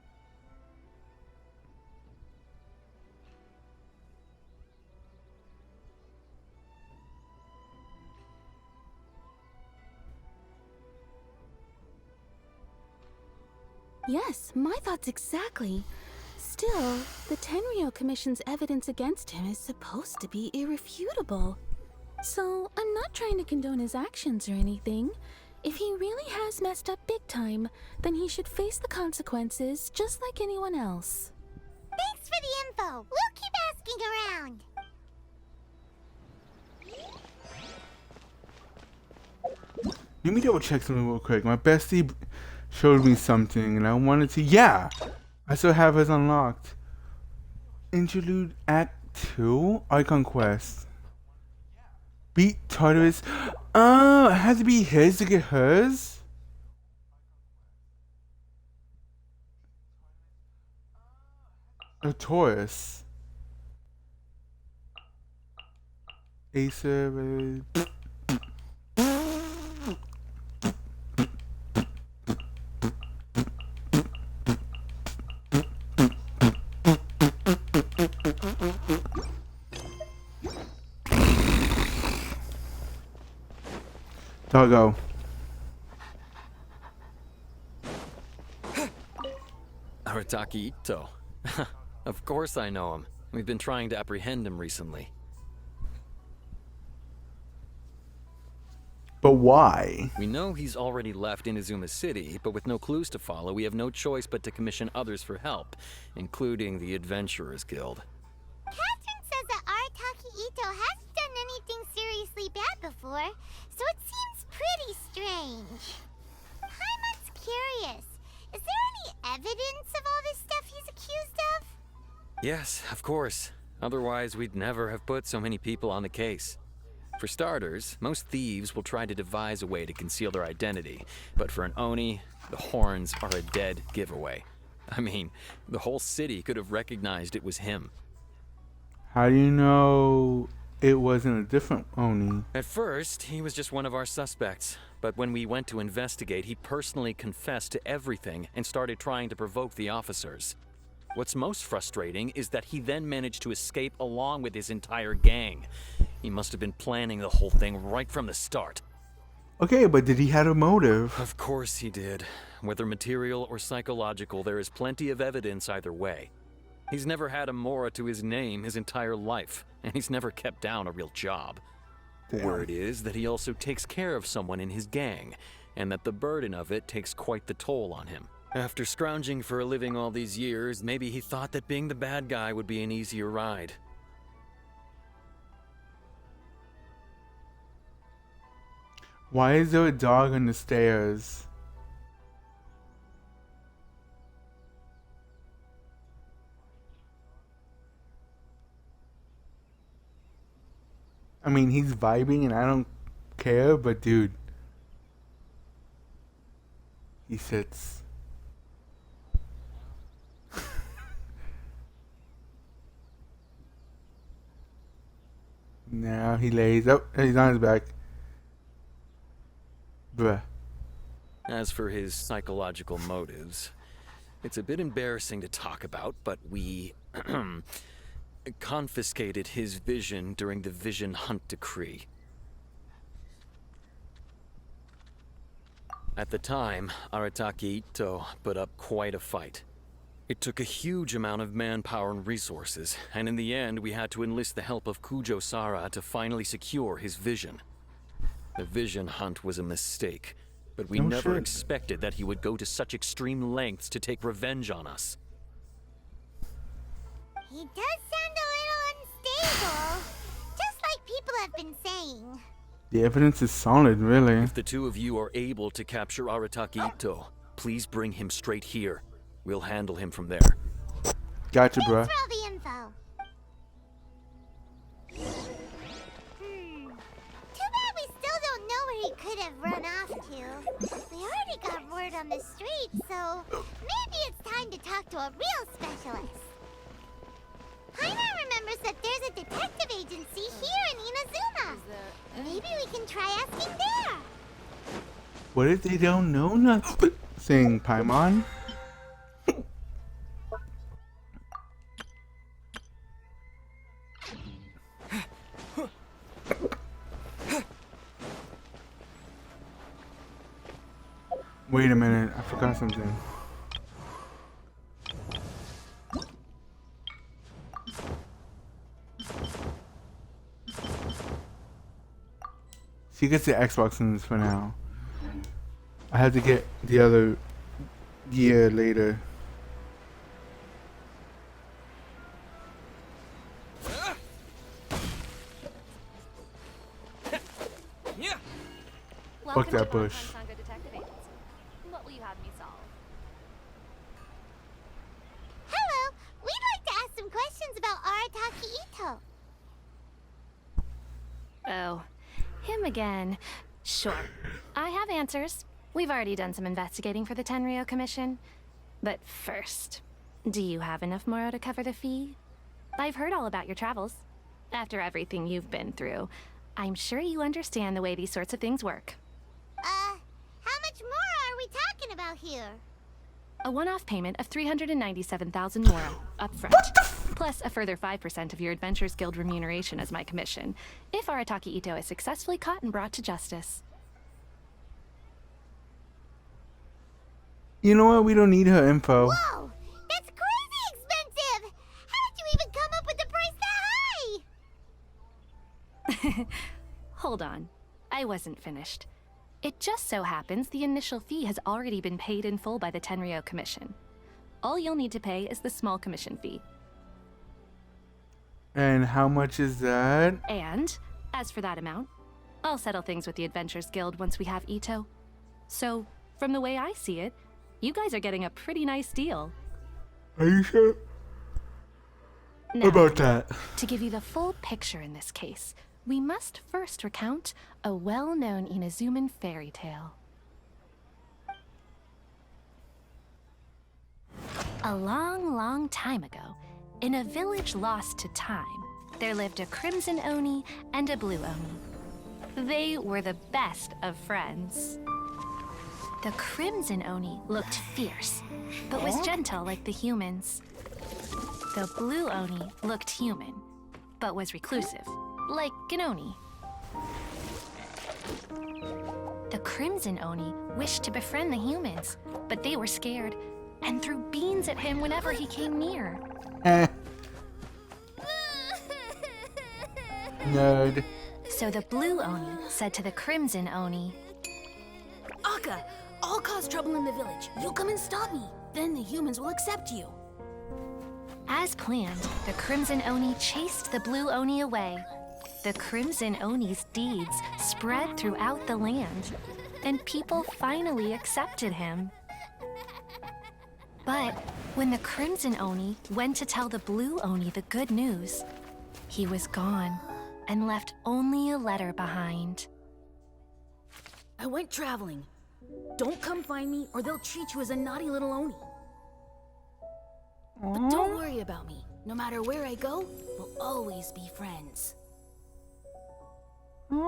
Yes, my thoughts exactly. Still, the Tenryo Commission's evidence against him is supposed to be irrefutable. So, I'm not trying to condone his actions or anything. If he really has messed up big time, then he should face the consequences just like anyone else. Thanks for the info. We'll keep asking around. Let me double check something real quick. My bestie showed me something and I wanted to... Yeah! I still have hers unlocked. Interlude Act 2? Icon Quest. Beat Tartarus. Oh, it has to be his to get hers? A Taurus. Acer... Doggo. Arataki Ito. Of course I know him. We've been trying to apprehend him recently. But why? We know he's already left Inazuma City, but with no clues to follow, we have no choice but to commission others for help, including the Adventurers Guild. Catherine says that Arataki Ito hasn't done anything seriously bad before, so it seems pretty strange. Paimon's curious. Is there any evidence of all this stuff he's accused of? Yes, of course. Otherwise, we'd never have put so many people on the case. For starters, most thieves will try to devise a way to conceal their identity, but for an Oni, the horns are a dead giveaway. I mean, the whole city could have recognized it was him. How do you know it wasn't a different Oni? At first, he was just one of our suspects, but when we went to investigate, he personally confessed to everything and started trying to provoke the officers. What's most frustrating is that he then managed to escape along with his entire gang. He must have been planning the whole thing right from the start. Okay, but did he have a motive? Of course he did. Whether material or psychological, there is plenty of evidence either way. He's never had a Mora to his name his entire life, and he's never kept down a real job. Damn. Word is that he also takes care of someone in his gang, and that the burden of it takes quite the toll on him. After scrounging for a living all these years, maybe he thought that being the bad guy would be an easier ride. Why is there a dog on the stairs? I mean, he's vibing and I don't care, but dude. He sits. Now he lays. Oh, he's on his back. Bruh. As for his psychological motives, it's a bit embarrassing to talk about, but we confiscated his vision during the Vision Hunt Decree. At the time, Arataki Ito put up quite a fight. It took a huge amount of manpower and resources, and in the end we had to enlist the help of Kujo Sara to finally secure his vision. The Vision Hunt was a mistake. but we never expected that he would go to such extreme lengths to take revenge on us. He does sound a little unstable, just like people have been saying. The evidence is solid, really. If the two of you are able to capture Arataki Ito, please bring him straight here. We'll handle him from there. Gotcha, bruh. Thanks for all the info. Too bad we still don't know where he could have run off to. We already got word on the street, so maybe it's time to talk to a real specialist. Paimon remembers that there's a detective agency here in Inazuma. Maybe we can try asking there. What if they don't know nothing, Paimon? Wait a minute, I forgot something. She gets the Xbox in this for now. I have to get the other gear later. Fuck that bush. What will you have me solve? Hello, we'd like to ask some questions about Arataki Ito. Oh, him again. Sure. I have answers. We've already done some investigating for the Tenryou Commission. But first, do you have enough Moro to cover the fee? I've heard all about your travels. After everything you've been through, I'm sure you understand the way these sorts of things work. How much more are we talking about here? A one-off payment of 397,000 Moro, up front. Plus a further 5% of your Adventures Guild remuneration as my commission, if Arataki Ito is successfully caught and brought to justice. You know what? We don't need her info. Whoa! That's crazy expensive! How did you even come up with the price that high? Hold on. I wasn't finished. It just so happens the initial fee has already been paid in full by the Tenryou Commission. All you'll need to pay is the small commission fee. And how much is that? And, as for that amount, I'll settle things with the Adventures Guild once we have Ito. So, from the way I see it, you guys are getting a pretty nice deal. Are you sure Now, about that? To give you the full picture in this case, we must first recount a well-known Inazuman fairy tale. A long, long time ago, in a village lost to time, there lived a Crimson Oni and a Blue Oni. They were the best of friends. The Crimson Oni looked fierce, but was gentle like the humans. The Blue Oni looked human, but was reclusive, like an Oni. The Crimson Oni wished to befriend the humans, but they were scared and threw beans at him whenever he came near. Nerd. So the Blue Oni said to the Crimson Oni, Akka, I'll cause trouble in the village. You come and stop me. Then the humans will accept you. As planned, the Crimson Oni chased the Blue Oni away. The Crimson Oni's deeds spread throughout the land, and people finally accepted him. But when the Crimson Oni went to tell the Blue Oni the good news, he was gone and left only a letter behind. I went traveling. Don't come find me or they'll treat you as a naughty little Oni. But don't worry about me. No matter where I go, we'll always be friends. That's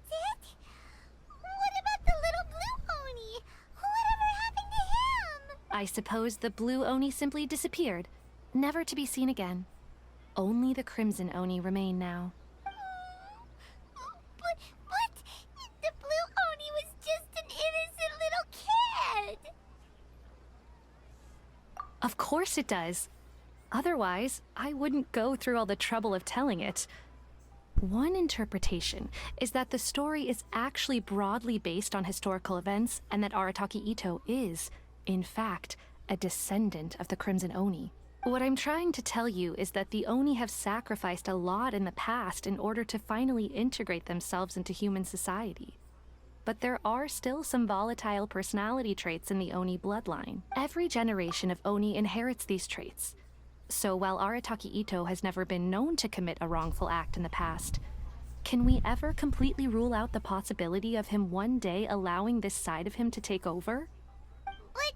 it? What about the little Blue Oni? Whatever happened to him? I suppose the Blue Oni simply disappeared, never to be seen again. Only the Crimson Oni remain now. But the Blue Oni was just an innocent little kid. Of course it does. Otherwise, I wouldn't go through all the trouble of telling it. One interpretation is that the story is actually broadly based on historical events and that Arataki Ito is, in fact, a descendant of the Crimson Oni. What I'm trying to tell you is that the Oni have sacrificed a lot in the past in order to finally integrate themselves into human society. But there are still some volatile personality traits in the Oni bloodline. Every generation of Oni inherits these traits. So while Arataki Ito has never been known to commit a wrongful act in the past, can we ever completely rule out the possibility of him one day allowing this side of him to take over? But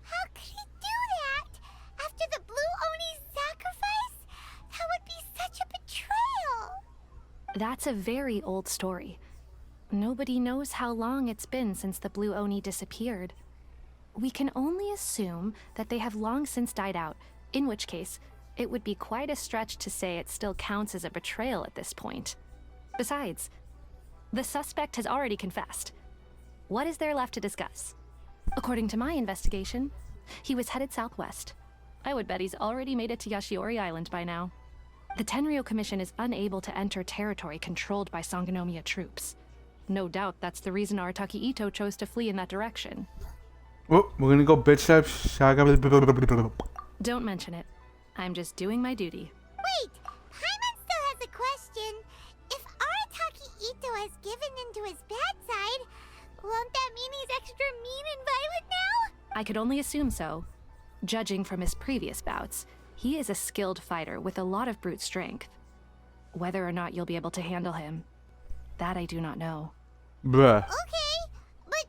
how could he do that? After the Blue Oni's sacrifice? That would be such a betrayal! That's a very old story. Nobody knows how long it's been since the Blue Oni disappeared. We can only assume that they have long since died out, in which case, it would be quite a stretch to say it still counts as a betrayal at this point. Besides, the suspect has already confessed. What is there left to discuss? According to my investigation, he was headed southwest. I would bet he's already made it to Yashiori Island by now. The Tenryou Commission is unable to enter territory controlled by Sangonomiya troops. No doubt that's the reason Arataki Ito chose to flee in that direction. Oh, we're gonna go bitch up. Shaga. Don't mention it. I'm just doing my duty. Wait! Paimon still has a question. If Arataki Ito has given into his bad side, won't that mean he's extra mean and violent now? I could only assume so. Judging from his previous bouts, he is a skilled fighter with a lot of brute strength. Whether or not you'll be able to handle him, that I do not know. Bruh. Okay, but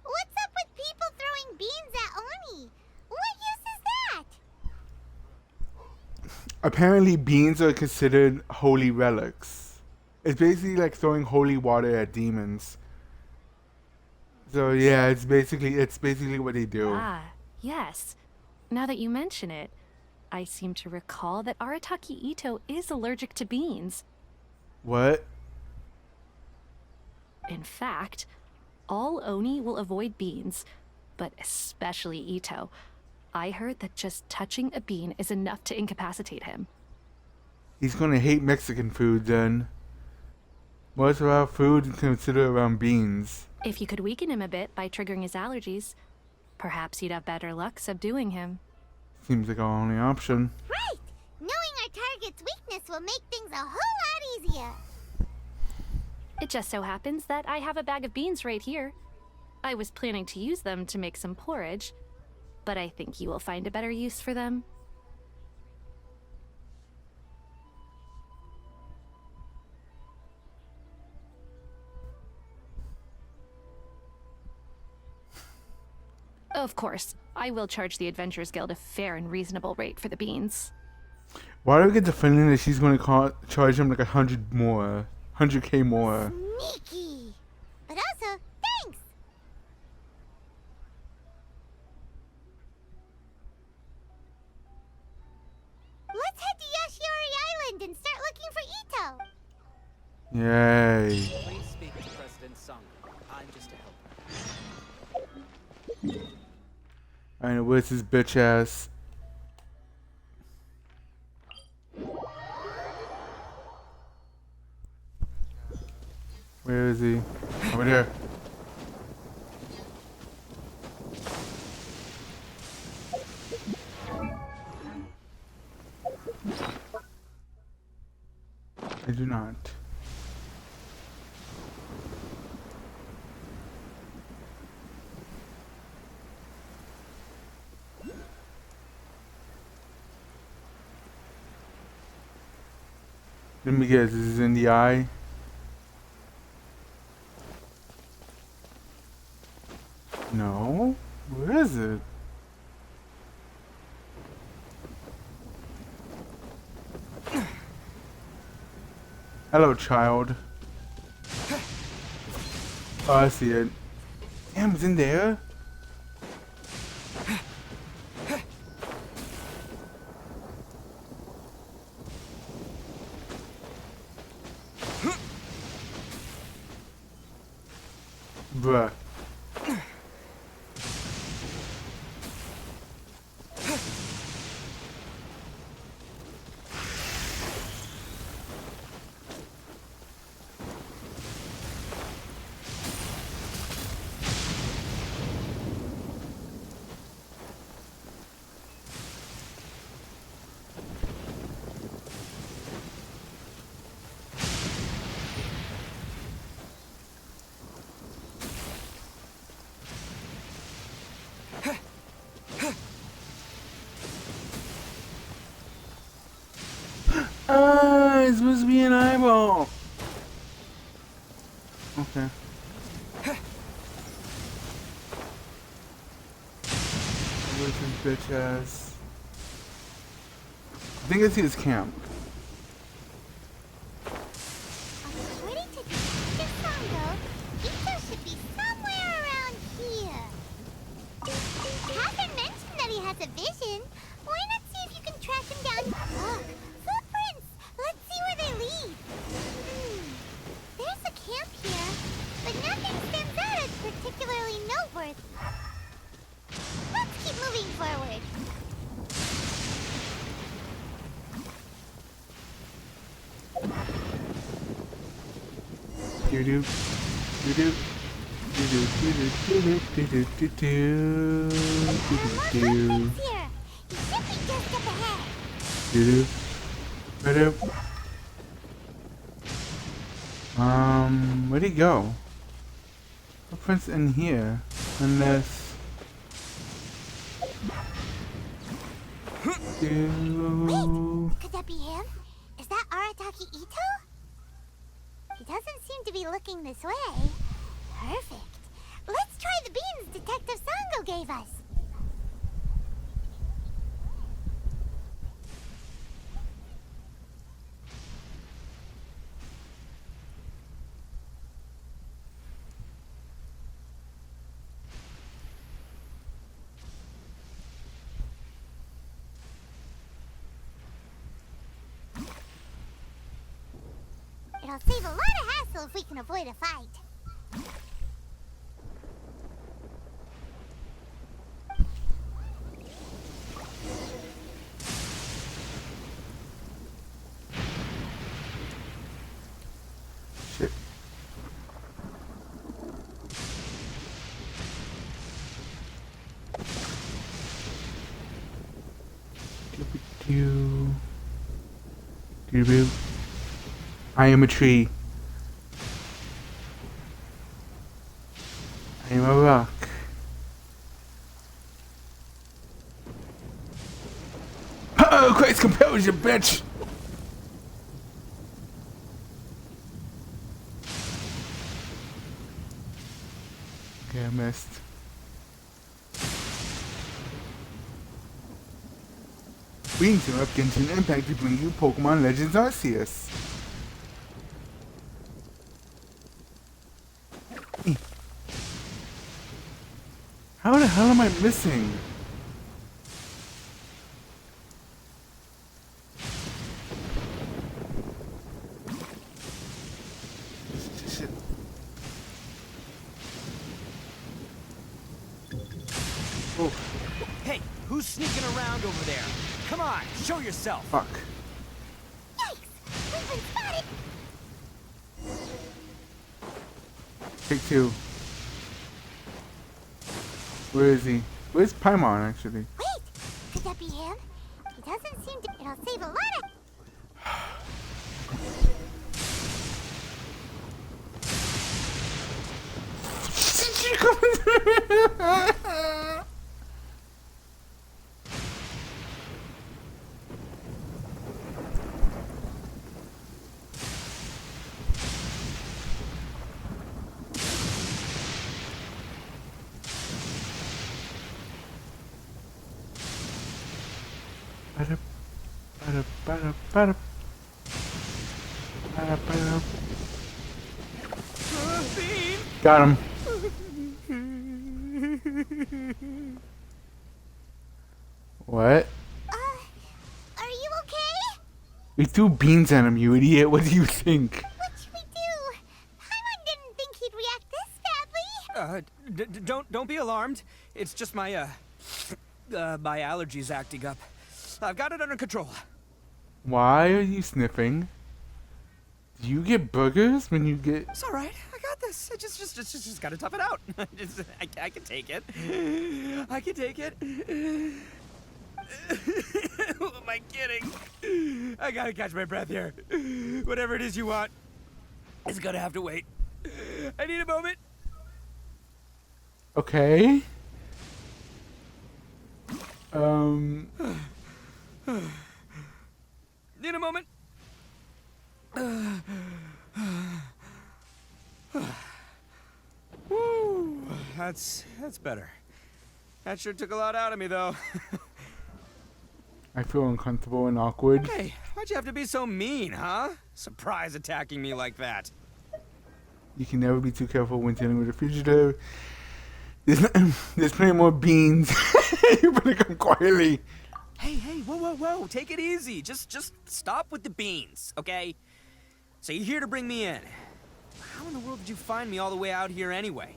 what's up with people throwing beans at Oni? What use is that? Apparently, beans are considered holy relics. It's basically like throwing holy water at demons. So yeah, it's basically what they do. Ah, yes. Now that you mention it, I seem to recall that Arataki Ito is allergic to beans. What? In fact, all Oni will avoid beans, but especially Ito. I heard that just touching a bean is enough to incapacitate him. He's gonna hate Mexican food then. What's about food considered around beans? If you could weaken him a bit by triggering his allergies, perhaps you'd have better luck subduing him. Seems like our only option. Right! Knowing our target's weakness will make things a whole lot easier. It just so happens that I have a bag of beans right here. I was planning to use them to make some porridge, but I think you will find a better use for them. Of course, I will charge the Adventurers Guild a fair and reasonable rate for the beans. Why do we get the feeling that she's gonna charge him like 100 more? 100k more. Sneaky! But also, thanks! Let's head to Yashiori Island and start looking for Ito! Yay. Please speak to President Sung. I'm just a helper. Alright, where's his bitch ass? Where is he? Over there. I do not. Let me guess, this is in the eye? No? Where is it? Hello, child. Oh, I see it. Damn, it's in there? Bruh. supposed to be an eyeball. Okay. Where's his bitch ass? I think I see his camp. According to Detective Sango, Ito should be somewhere around here. Catherine mentioned that he has a vision. Why not see if you can track him down? Look, footprints! Let's see where they lead. There's a camp here, but nothing stands out as particularly noteworthy. Let's keep moving forward. Do do do do do do do do do do do do do. Here, you should be just up ahead. Do do do. Where'd he go? Footprints in here, unless. Wait, could that be him? Is that Arataki Ito? He doesn't seem to be looking this way. Perfect. Let's try the beans Detective Sango gave us. It'll save a lot of hassle if we can avoid a fight. Shit. Do do do. I am a tree. I am a rock. Oh, Christ, composure, bitch! Okay, I missed. We interrupt Genshin Impact to bring you Pokemon Legends Arceus. How the hell am I missing? Shit. Oh. Hey, who's sneaking around over there? Come on, show yourself. Fuck. Yikes! We've been spotted! Take two. Where is he? Where's Paimon, actually? Wait! Could that be him? He doesn't seem to... It'll save a lot of... Got him. What? Are you okay? We threw beans at him, you idiot. What do you think? What should we do? Paimon didn't think he'd react this badly. Don't be alarmed. It's just my my allergies acting up. I've got it under control. Why are you sniffing? Do you get boogers when you get... It's all right. I got this. I just gotta tough it out. I can take it. I can take it. Who am I kidding? I gotta catch my breath here. Whatever it is you want, it's gonna have to wait. I need a moment. Okay. Need a moment. Woo, that's better. That sure took a lot out of me, though. I feel uncomfortable and awkward. Hey, why'd you have to be so mean, huh? Surprise attacking me like that. You can never be too careful when dealing with a fugitive. There's plenty more beans. You better come quietly. Hey, whoa. Take it easy. Just stop with the beans, okay? So you're here to bring me in. How in the world did you find me all the way out here anyway?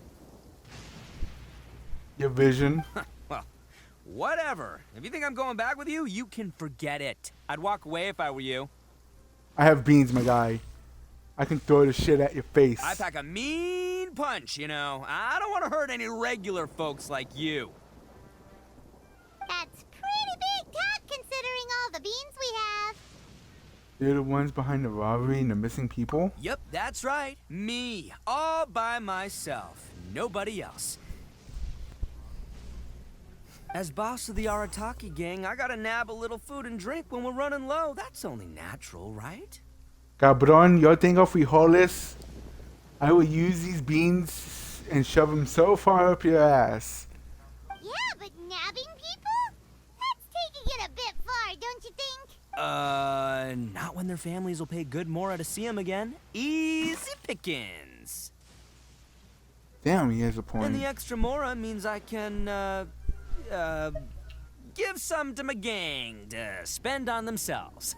Your vision. Well, whatever. If you think I'm going back with you, you can forget it. I'd walk away if I were you. I have beans, my guy. I can throw the shit at your face. I pack a mean punch, you know. I don't want to hurt any regular folks like you. That's pretty big talk considering all the beans we have. You're the ones behind the robbery and the missing people? Yep, that's right. Me. All by myself. Nobody else. As boss of the Arataki gang, I gotta nab a little food and drink when we're running low. That's only natural, right? Cabron, yo tengo frijoles. I will use these beans and shove them so far up your ass. Yeah, but nabbing people? That's taking it a bit far, don't you think? Not when their families will pay good Mora to see them again. Easy pickings. Damn, he has a point. And the extra Mora means I can, give some to my gang to spend on themselves.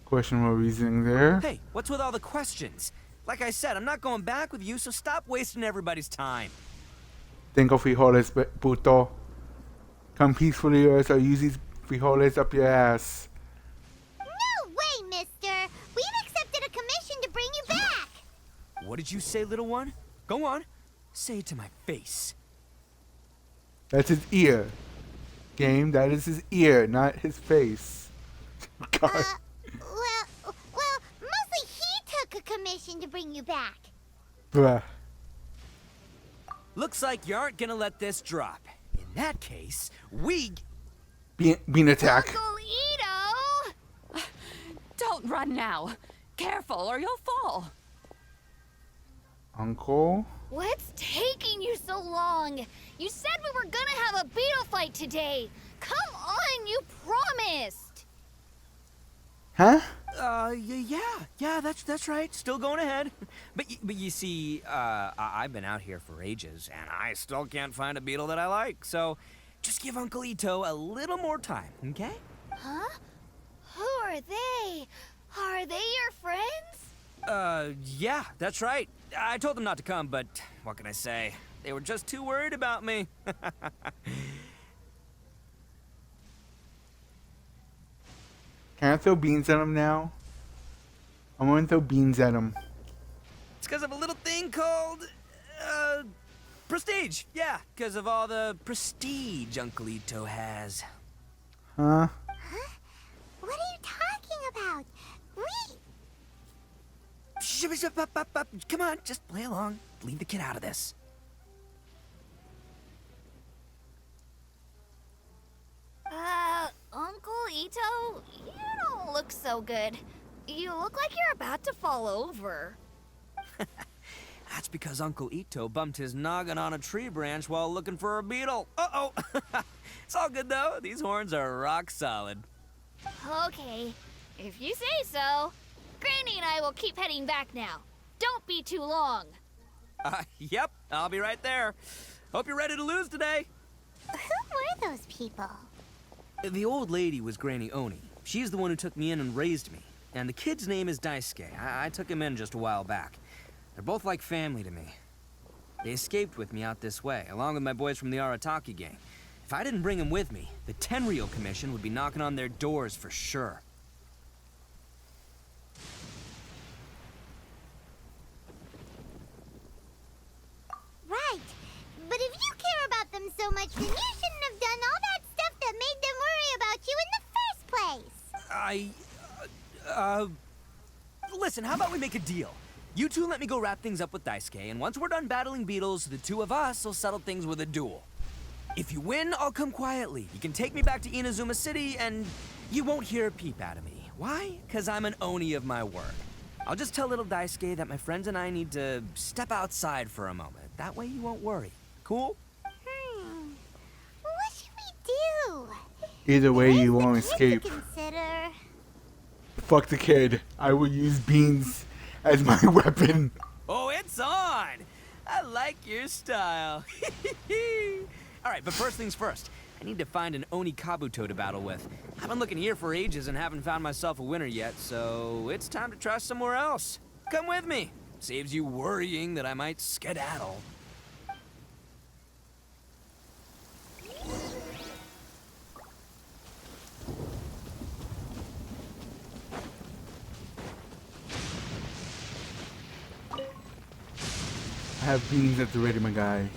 Questionable reasoning there. Hey, what's with all the questions? Like I said, I'm not going back with you, so stop wasting everybody's time. Tengo frijoles, puto. Come peacefully or else I'll use these frijoles up your ass. No way, mister! We've accepted a commission to bring you back! What did you say, little one? Go on. Say it to my face. That's his ear. Game, that is his ear, not his face. God. Well, mostly he took a commission to bring you back. Bruh. Looks like you aren't gonna let this drop. In that case, we... Bean attack. Uncle Ito! Don't run now. Careful or you'll fall. Uncle? What's taking you so long? You said we were gonna have a beetle fight today. Come on, you promised. Huh? Yeah, that's right. Still going ahead. But you see, I've been out here for ages, and I still can't find a beetle that I like. So, just give Uncle Ito a little more time, okay? Huh? Who are they? Are they your friends? Yeah, that's right. I told them not to come, but what can I say? They were just too worried about me. Can I throw beans at him now? I want to throw beans at him. It's because of a little thing called, prestige. Yeah, because of all the prestige Uncle Ito has. Huh? What are you talking about? Come on, just play along. Leave the kid out of this. Uncle Ito, you don't look so good. You look like you're about to fall over. That's because Uncle Ito bumped his noggin on a tree branch while looking for a beetle. Uh-oh. It's all good, though. These horns are rock solid. Okay, if you say so. Granny and I will keep heading back now. Don't be too long. Yep, I'll be right there. Hope you're ready to lose today. Who were those people? The old lady was Granny Oni. She's the one who took me in and raised me. And the kid's name is Daisuke. I took him in just a while back. They're both like family to me. They escaped with me out this way, along with my boys from the Arataki gang. If I didn't bring them with me, the Tenryou Commission would be knocking on their doors for sure. Right. But if you care about them so much, then you shouldn't have done all that stuff that made them worry about you in the first place. Listen, how about we make a deal? You two let me go wrap things up with Daisuke, and once we're done battling beetles, the two of us will settle things with a duel. If you win, I'll come quietly. You can take me back to Inazuma City, and you won't hear a peep out of me. Why? Because I'm an Oni of my word. I'll just tell little Daisuke that my friends and I need to step outside for a moment. That way you won't worry. Cool? What should we do? Either way, you won't Kid to escape. consider. Fuck the kid. I will use beans as my weapon. Oh, it's on! I like your style. Alright, but first things first. I need to find an Oni Kabuto to battle with. I've been looking here for ages and haven't found myself a winner yet, so it's time to try somewhere else. Come with me. Saves you worrying that I might skedaddle. I have beans at the ready, my guy.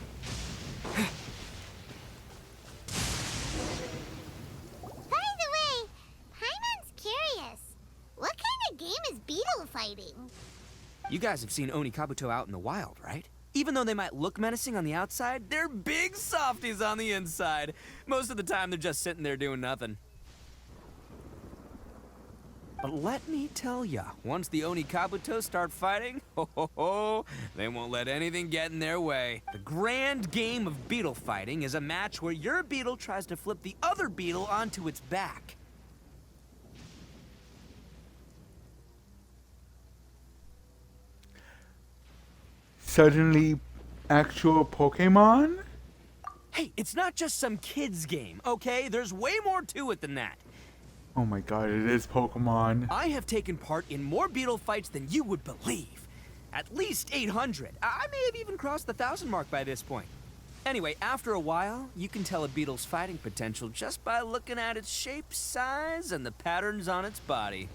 You guys have seen Oni Kabuto out in the wild, right? Even though they might look menacing on the outside, they're big softies on the inside. Most of the time, they're just sitting there doing nothing. But let me tell ya, once the Oni Kabuto start fighting, they won't let anything get in their way. The grand game of beetle fighting is a match where your beetle tries to flip the other beetle onto its back. Suddenly, actual Pokemon? Hey, it's not just some kid's game, okay? There's way more to it than that. Oh my god, it is Pokemon. I have taken part in more beetle fights than you would believe. At least 800. I may have even crossed the 1,000 mark by this point. Anyway, after a while, you can tell a beetle's fighting potential just by looking at its shape, size, and the patterns on its body.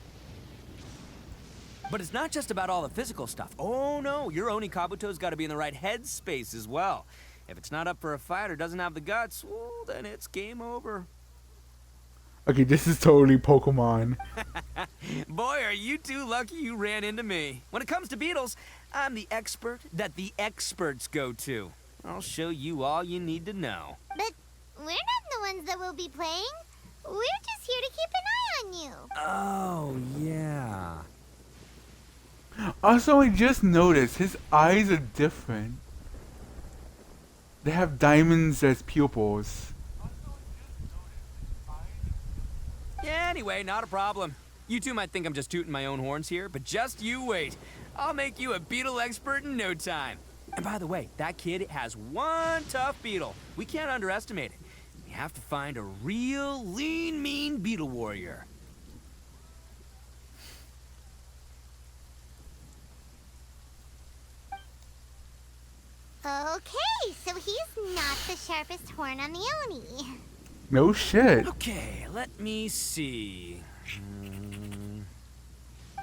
But it's not just about all the physical stuff. Oh no, your Oni Kabuto's got to be in the right headspace as well. If it's not up for a fight or doesn't have the guts, well, then it's game over. Okay, this is totally Pokemon. Boy, are you two lucky you ran into me. When it comes to beetles, I'm the expert that the experts go to. I'll show you all you need to know. But we're not the ones that will be playing. We're just here to keep an eye on you. Oh, yeah. Also, I just noticed his eyes are different. They have diamonds as pupils. Yeah, anyway, not a problem. You two might think I'm just tooting my own horns here, but just you wait. I'll make you a beetle expert in no time. And by the way, that kid has one tough beetle. We can't underestimate it. We have to find a real lean, mean beetle warrior. Okay, so he's not the sharpest horn on the Oni. No shit. Okay, let me see.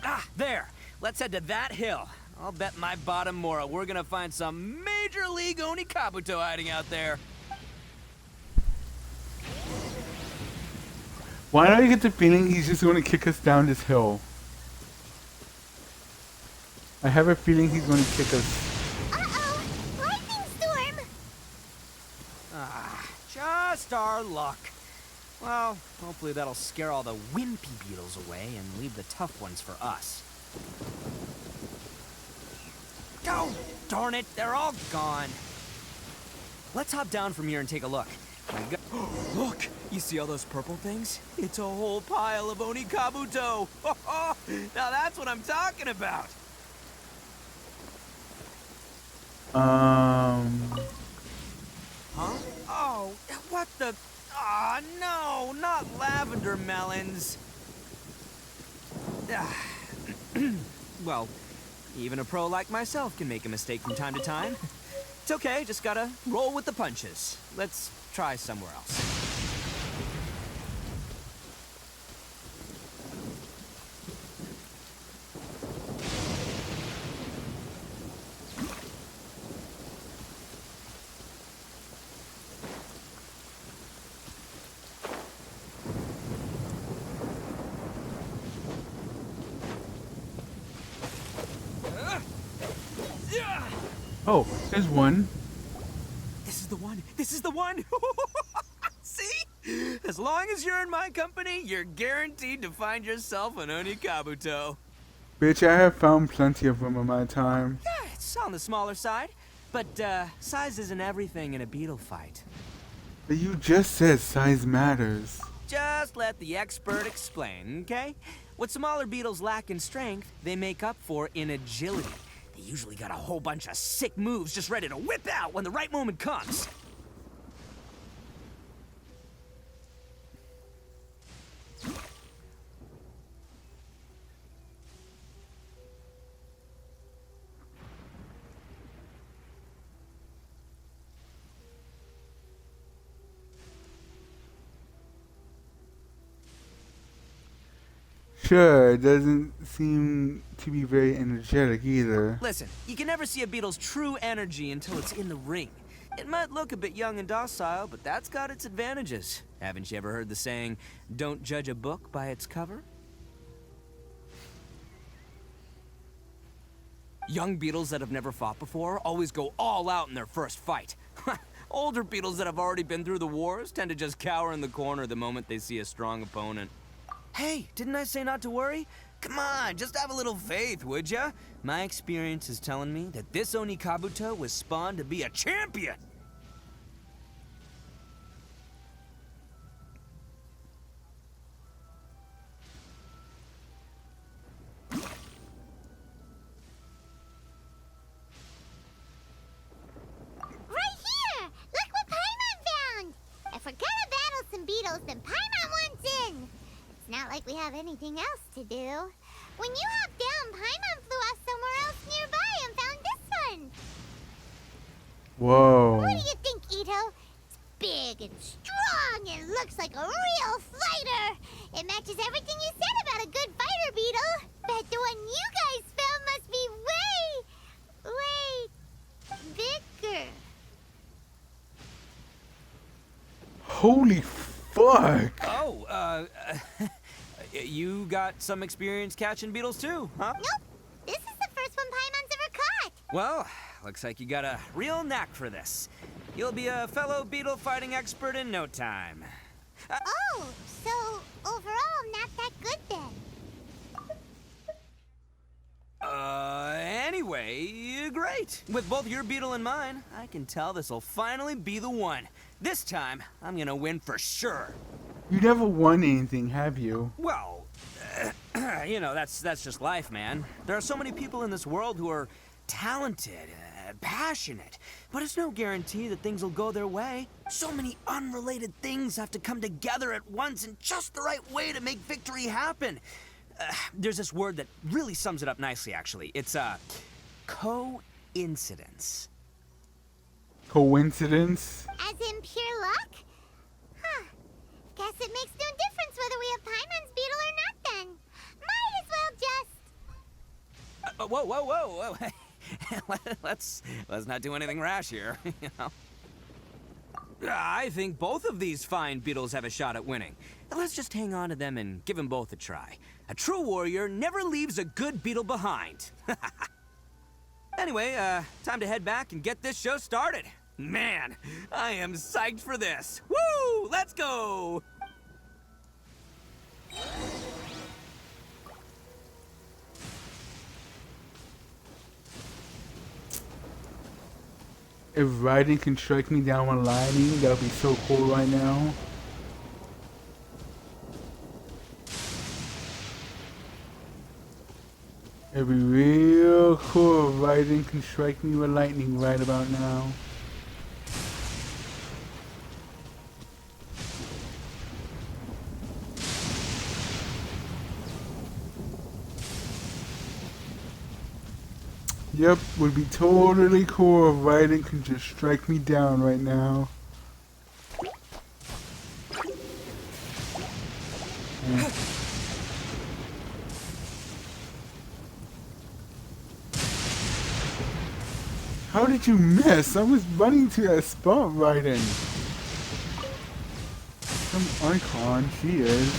Ah, there. Let's head to that hill. I'll bet my bottom Mora we're gonna find some major league Oni Kabuto hiding out there. Why do I get the feeling he's just going to kick us down this hill? I have a feeling he's going to kick us. Just our luck. Well, hopefully that'll scare all the wimpy beetles away and leave the tough ones for us. Oh, darn it, they're all gone. Let's hop down from here and take a look. Look, you see all those purple things? It's a whole pile of Oni Kabuto. Now that's what I'm talking about. Huh? Oh, what the? Ah, no, not lavender melons. Well, even a pro like myself can make a mistake from time to time. It's okay, just gotta roll with the punches. Let's try somewhere else. Oh, there's one. This is the one. This is the one. See? As long as you're in my company, you're guaranteed to find yourself an Onikabuto. Bitch, I have found plenty of them in my time. Yeah, it's on the smaller side, but size isn't everything in a beetle fight. But you just said size matters. Just let the expert explain, okay? What smaller beetles lack in strength, they make up for in agility. They usually got a whole bunch of sick moves just ready to whip out when the right moment comes. Sure, it doesn't seem to be very energetic either. Listen, you can never see a beetle's true energy until it's in the ring. It might look a bit young and docile, but that's got its advantages. Haven't you ever heard the saying, don't judge a book by its cover? Young beetles that have never fought before always go all out in their first fight. Older beetles that have already been through the wars tend to just cower in the corner the moment they see a strong opponent. Hey, didn't I say not to worry? Come on, just have a little faith, would ya? My experience is telling me that this Onikabuto was spawned to be a champion! Right here! Look what Paimon found! If we're gonna battle some beetles, then Paimon wants in! It's not like we have anything else to do. When you hopped down, Paimon flew off somewhere else nearby and found this one! Whoa. What do you think, Ito? It's big and strong and looks like a real fighter! It matches everything you said about a good fighter, Beetle! Bet the one you guys found must be way bigger. Holy fuck! Oh, you got some experience catching beetles too, huh? Nope. This is the first one Paimon's ever caught. Well, looks like you got a real knack for this. You'll be a fellow beetle fighting expert in no time. Oh, so overall not that good then. Anyway, great. With both your beetle and mine, I can tell this'll finally be the one. This time, I'm gonna win for sure. You never won anything, have you? Well, you know, that's just life, man. There are so many people in this world who are talented, passionate, but it's no guarantee that things will go their way. So many unrelated things have to come together at once in just the right way to make victory happen. There's this word that really sums it up nicely, actually. It's, coincidence. Coincidence? As in pure luck? Huh. Guess it makes no difference whether we have Paimon's beetle or not then. Might as well just... Whoa. Let's not do anything rash here, you know. I think both of these fine beetles have a shot at winning. Let's just hang on to them and give them both a try. A true warrior never leaves a good beetle behind. Anyway, time to head back and get this show started. Man, I am psyched for this. Woo! Let's go! If Raiden can strike me down with lightning, that would be so cool right now. It'd be real cool if Raiden can strike me with lightning right about now. Yep, would be totally cool if Raiden can just strike me down right now. Yeah. How did you miss? I was running to that spot, Raiden. Some icon, she is.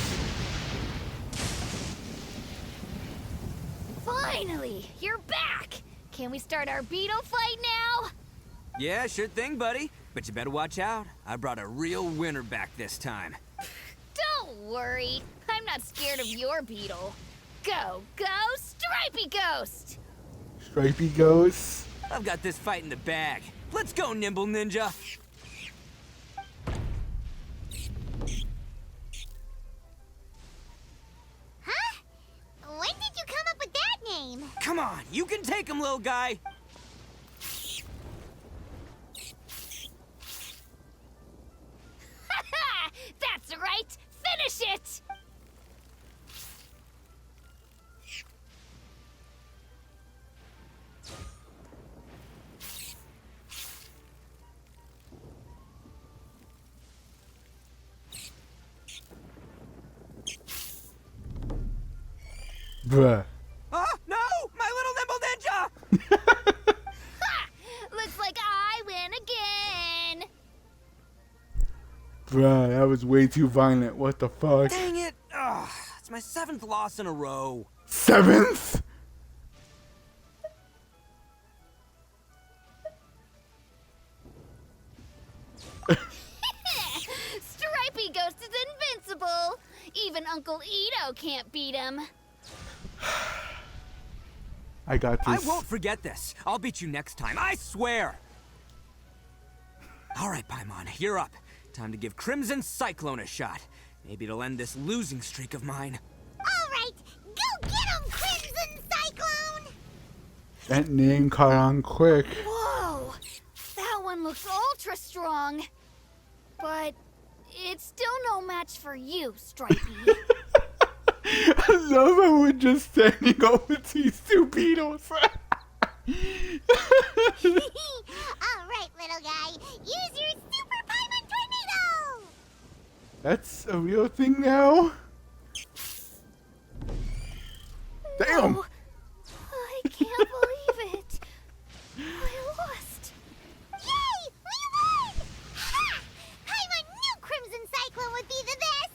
Finally, you're back! Can we start our beetle fight now? Yeah, sure thing, buddy. But you better watch out. I brought a real winner back this time. Don't worry. I'm not scared of your beetle. Go, Stripey Ghost! Stripey Ghost? I've got this fight in the bag. Let's go, Nimble Ninja! Huh? When did you come up with that name? Come on, you can take him, little guy! That's right! Finish it! Bruh. Oh, no! My little Nimble Ninja! Looks like I win again! Bruh, that was way too violent. What the fuck? Dang it! Ugh, it's my 7th loss in a row. 7th? Stripey Ghost is invincible! Even Uncle Ito can't beat him. I got I this. won't forget this. I'll beat you next time, I swear! Alright, Paimon, you're up. Time to give Crimson Cyclone a shot. Maybe it'll end this losing streak of mine. Alright, go get him, Crimson Cyclone! That name caught on quick. Whoa! That one looks ultra strong. But it's still no match for you, Stripey. I love how we're just standing over these two beetles. Alright, little guy. Use your Super Paimon Tornado! That's a real thing now? Damn! No, I can't believe it. I lost. Yay! We won! Ha! Paimon knew Crimson Cyclone would be the best!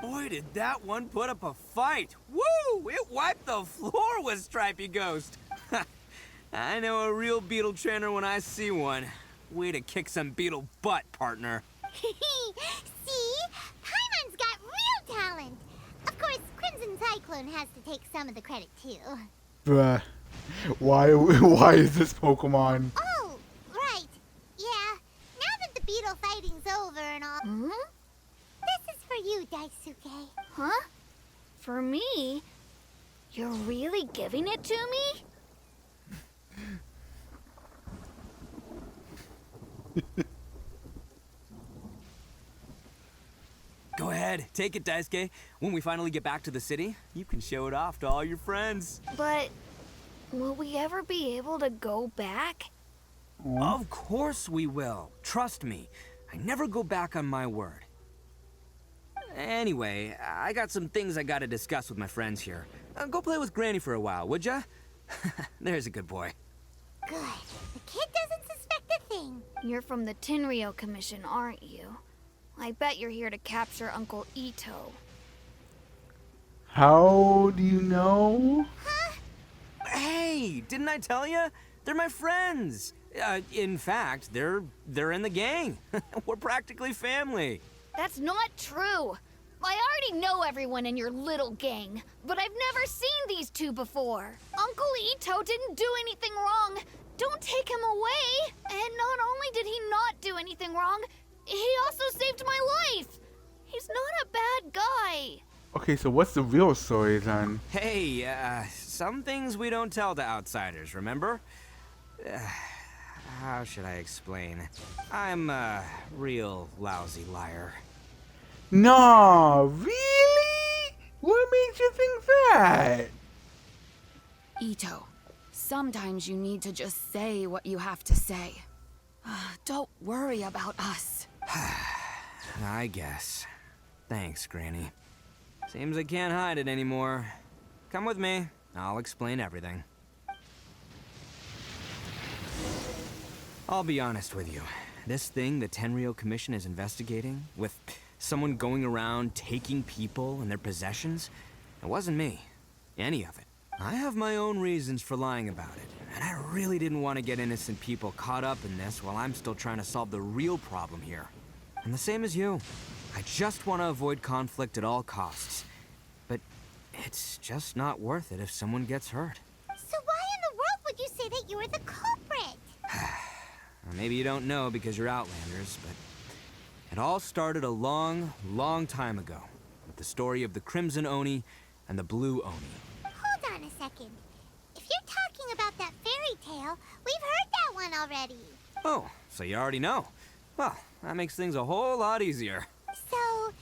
Boy, did that one put up a fight. Woo! It wiped the floor with Stripey Ghost. I know a real beetle trainer when I see one. Way to kick some beetle butt, partner. See? Paimon's got real talent. Of course, Crimson Cyclone has to take some of the credit, too. Bruh. Why is this Pokemon? Oh, right. Yeah. Now that the beetle fighting's over and all... Hmm? This is for you, Daisuke. Huh? For me? You're really giving it to me? Go ahead, take it, Daisuke. When we finally get back to the city, you can show it off to all your friends. But will we ever be able to go back? Of course we will. Trust me. I never go back on my word. Anyway, I got some things I gotta discuss with my friends here. Go play with Granny for a while, would ya? There's a good boy. Good. The kid doesn't suspect a thing. You're from the Tenryou Commission, aren't you? I bet you're here to capture Uncle Ito. How do you know? Hey, didn't I tell you? They're my friends. In fact, they're in the gang. We're practically family. That's not true. I already know everyone in your little gang, but I've never seen these two before. Uncle Ito didn't do anything wrong. Don't take him away. And not only did he not do anything wrong, he also saved my life. He's not a bad guy. Okay, so what's the real story then? Hey, some things we don't tell to outsiders, remember? How should I explain? I'm a real lousy liar. No, really? What made you think that? Ito, sometimes you need to just say what you have to say. Don't worry about us. I guess. Thanks, Granny. Seems I can't hide it anymore. Come with me. I'll explain everything. I'll be honest with you. This thing the Tenryou Commission is investigating, with someone going around taking people and their possessions, it wasn't me. Any of it. I have my own reasons for lying about it. And I really didn't want to get innocent people caught up in this while I'm still trying to solve the real problem here. And the same as you. I just want to avoid conflict at all costs. But it's just not worth it if someone gets hurt. So why in the world would you say that you were the culprit? Maybe you don't know because you're Outlanders, but it all started a long, long time ago with the story of the Crimson Oni and the Blue Oni. Hold on a second. If you're talking about that fairy tale, we've heard that one already. Oh, so you already know. Well, that makes things a whole lot easier. So,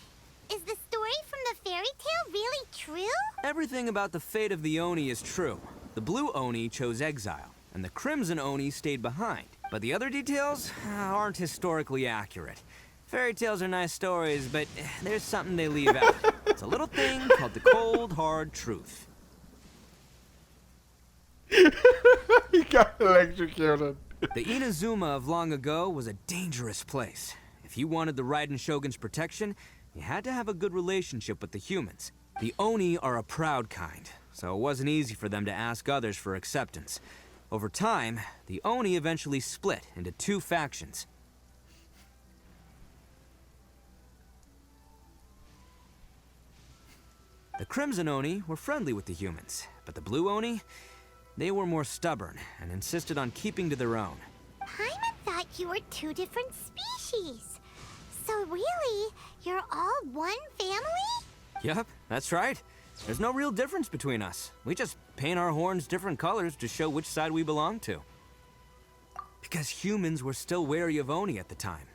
is the story from the fairy tale really true? Everything about the fate of the Oni is true. The Blue Oni chose exile, and the Crimson Oni stayed behind. But the other details aren't historically accurate. Fairy tales are nice stories, but there's something they leave out. It's a little thing called the cold, hard truth. He got electrocuted. The Inazuma of long ago was a dangerous place. If you wanted the Raiden Shogun's protection, you had to have a good relationship with the humans. The Oni are a proud kind, so it wasn't easy for them to ask others for acceptance. Over time, the Oni eventually split into two factions. The Crimson Oni were friendly with the humans, but the Blue Oni, they were more stubborn and insisted on keeping to their own. Paimon thought you were two different species. So really, you're all one family? Yep, that's right. There's no real difference between us. We just paint our horns different colors to show which side we belong to. Because humans were still wary of Oni at the time.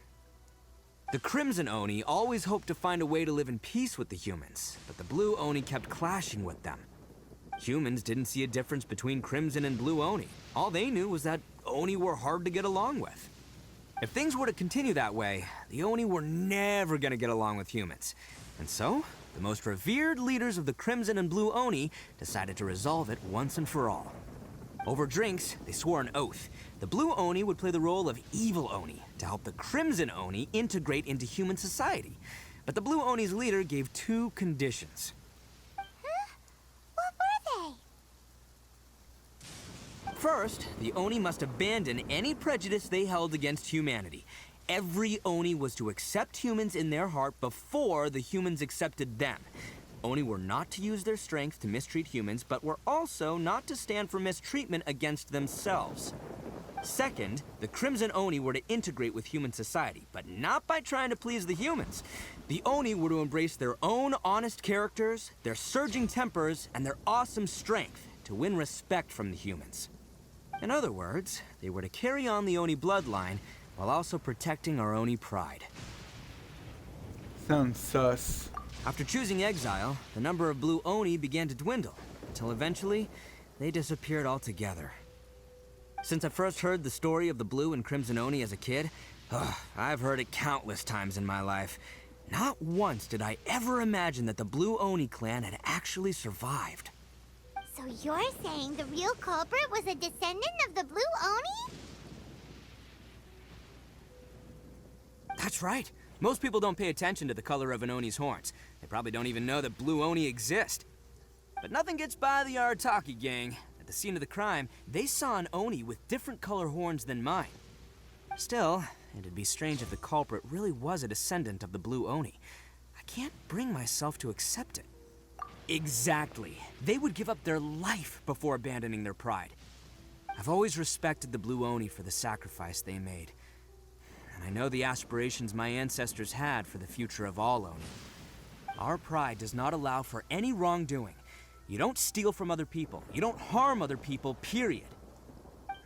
The Crimson Oni always hoped to find a way to live in peace with the humans, but the Blue Oni kept clashing with them. Humans didn't see a difference between Crimson and Blue Oni. All they knew was that Oni were hard to get along with. If things were to continue that way, the Oni were never gonna get along with humans. And so, the most revered leaders of the Crimson and Blue Oni decided to resolve it once and for all. Over drinks, they swore an oath. The Blue Oni would play the role of evil Oni to help the Crimson Oni integrate into human society. But the Blue Oni's leader gave two conditions. What were they? First, the Oni must abandon any prejudice they held against humanity. Every Oni was to accept humans in their heart before the humans accepted them. Oni were not to use their strength to mistreat humans, but were also not to stand for mistreatment against themselves. Second, the Crimson Oni were to integrate with human society, but not by trying to please the humans. The Oni were to embrace their own honest characters, their surging tempers, and their awesome strength to win respect from the humans. In other words, they were to carry on the Oni bloodline while also protecting our Oni pride. Sounds sus. After choosing exile, the number of Blue Oni began to dwindle, until eventually, they disappeared altogether. Since I first heard the story of the Blue and Crimson Oni as a kid, I've heard it countless times in my life. Not once did I ever imagine that the Blue Oni clan had actually survived. So you're saying the real culprit was a descendant of the Blue Oni? That's right. Most people don't pay attention to the color of an Oni's horns. They probably don't even know that Blue Oni exist. But nothing gets by the Arataki gang. At the scene of the crime, they saw an Oni with different color horns than mine. Still, it'd be strange if the culprit really was a descendant of the Blue Oni. I can't bring myself to accept it. Exactly. They would give up their life before abandoning their pride. I've always respected the Blue Oni for the sacrifice they made. And I know the aspirations my ancestors had for the future of all Oni. Our pride does not allow for any wrongdoing. You don't steal from other people. You don't harm other people, period.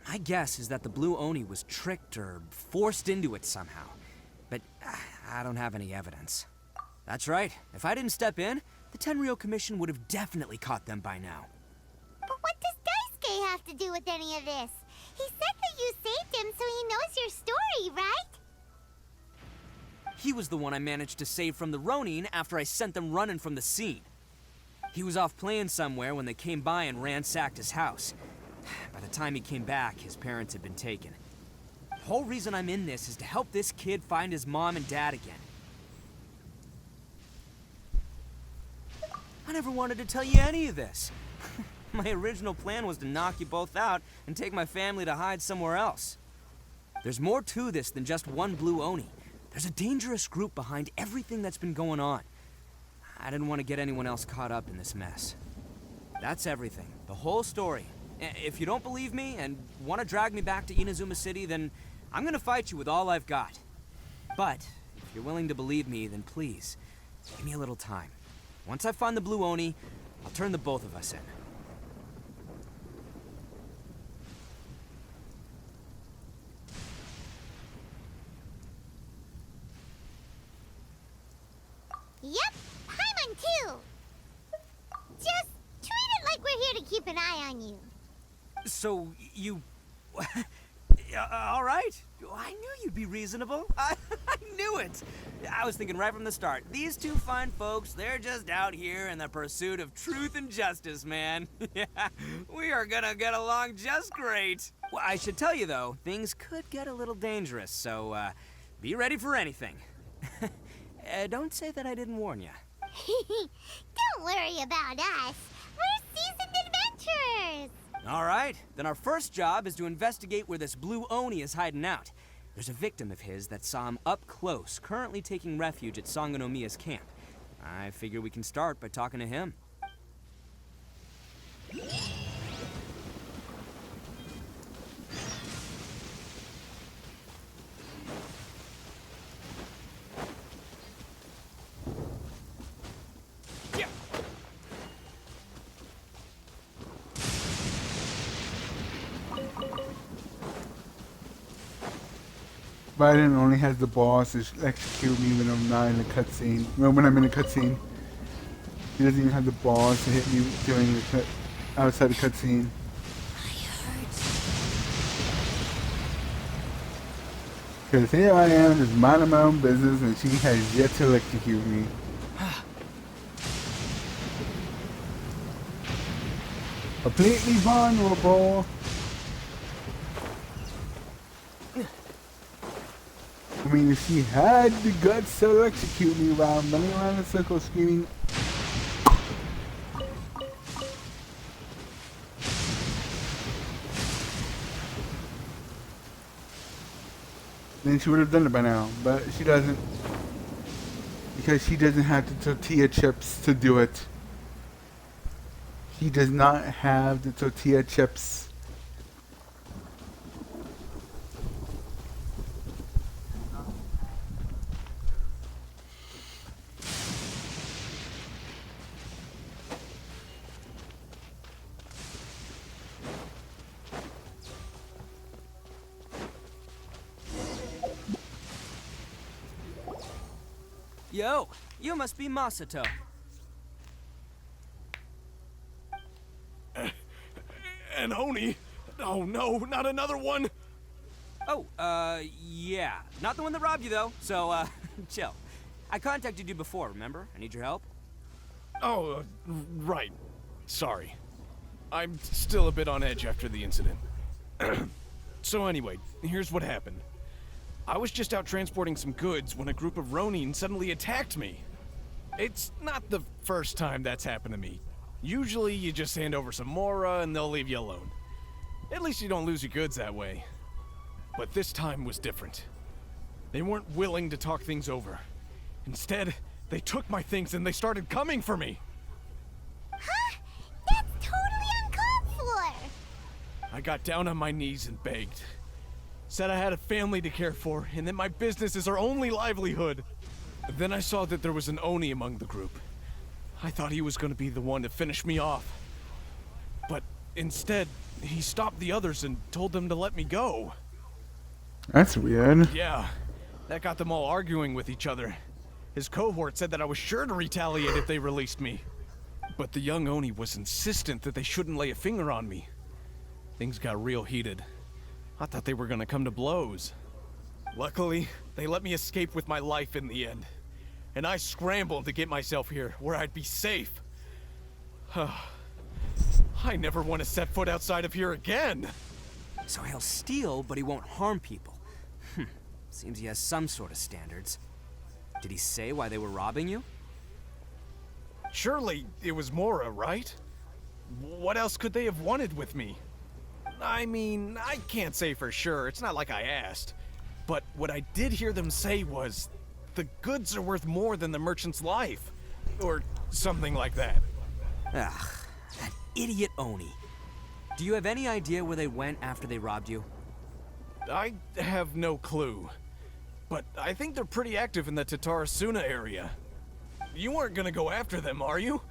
My guess is that the Blue Oni was tricked or forced into it somehow. But I don't have any evidence. That's right. If I didn't step in, the Tenryou Commission would have definitely caught them by now. But what does Daisuke have to do with any of this? He said that you saved him so he knows your story, right? He was the one I managed to save from the Ronin after I sent them running from the scene. He was off playing somewhere when they came by and ransacked his house. By the time he came back, his parents had been taken. The whole reason I'm in this is to help this kid find his mom and dad again. I never wanted to tell you any of this. My original plan was to knock you both out and take my family to hide somewhere else. There's more to this than just one blue Oni. There's a dangerous group behind everything that's been going on. I didn't want to get anyone else caught up in this mess. That's everything. The whole story. If you don't believe me and want to drag me back to Inazuma City, then I'm gonna fight you with all I've got. But if you're willing to believe me, then please, give me a little time. Once I find the blue Oni, I'll turn the both of us in. Yep, Paimon too. Just treat it like we're here to keep an eye on you. So, you... all right. I knew you'd be reasonable. I knew it. I was thinking right from the start. These two fine folks, they're just out here in the pursuit of truth and justice, man. Yeah, we are gonna get along just great. Well, I should tell you, though, things could get a little dangerous, so, be ready for anything. Don't say that I didn't warn you. Don't worry about us. We're seasoned adventurers. All right, then our first job is to investigate where this blue Oni is hiding out. There's a victim of his that saw him up close, currently taking refuge at Sangonomiya's camp. I figure we can start by talking to him. Biden only has the balls to execute me when I'm not in a cutscene. Well, when I'm in a cutscene. He doesn't even have the balls to hit me during the outside the cutscene. Because here I am, just minding my own business, and she has yet to execute me. Completely vulnerable. I mean, if she had the guts to execute me while I'm running around in circles screaming, then she would have done it by now. But she doesn't. Because she doesn't have the tortilla chips to do it. She does not have the tortilla chips. Yo, you must be Masato. An Oni? Oh no, not another one! Oh, yeah. Not the one that robbed you, though, so, chill. I contacted you before, remember? I need your help. Oh, right. Sorry. I'm still a bit on edge after the incident. So anyway, here's what happened. I was just out transporting some goods when a group of Ronin suddenly attacked me. It's not the first time that's happened to me. Usually you just hand over some Mora and they'll leave you alone. At least you don't lose your goods that way. But this time was different. They weren't willing to talk things over. Instead, they took my things and they started coming for me. Huh? That's totally uncalled for! I got down on my knees and begged. Said I had a family to care for, and that my business is our only livelihood. Then I saw that there was an Oni among the group. I thought he was going to be the one to finish me off. But instead, he stopped the others and told them to let me go. That's weird. Yeah, that got them all arguing with each other. His cohort said that I was sure to retaliate if they released me. But the young Oni was insistent that they shouldn't lay a finger on me. Things got real heated. I thought they were gonna come to blows. Luckily, they let me escape with my life in the end. And I scrambled to get myself here, where I'd be safe. I never want to set foot outside of here again! So he'll steal, but he won't harm people. Seems he has some sort of standards. Did he say why they were robbing you? Surely it was Mora, right? what else could they have wanted with me? I mean, I can't say for sure, it's not like I asked. But what I did hear them say was, the goods are worth more than the merchant's life. Or something like that. Ugh, that idiot Oni. Do you have any idea where they went after they robbed you? I have no clue. But I think they're pretty active in the Tatarasuna area. You aren't gonna go after them, are you?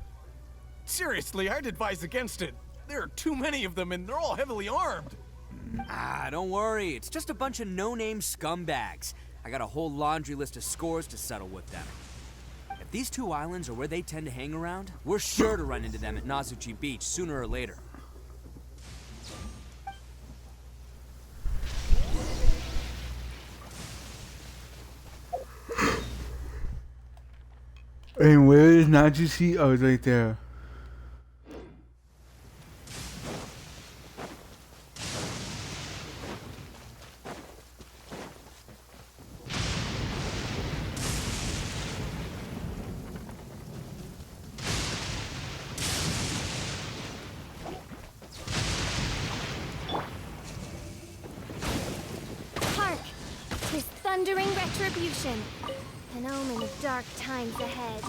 Seriously, I'd advise against it. There are too many of them and they're all heavily armed. Ah, don't worry. It's just a bunch of no-name scumbags. I got a whole laundry list of scores to settle with them. If these two islands are where they tend to hang around, we're sure to run into them at Nazuchi Beach sooner or later. And where is Najushi? Oh, it's right there. Hark! 'Tis thundering retribution. An omen of dark times ahead.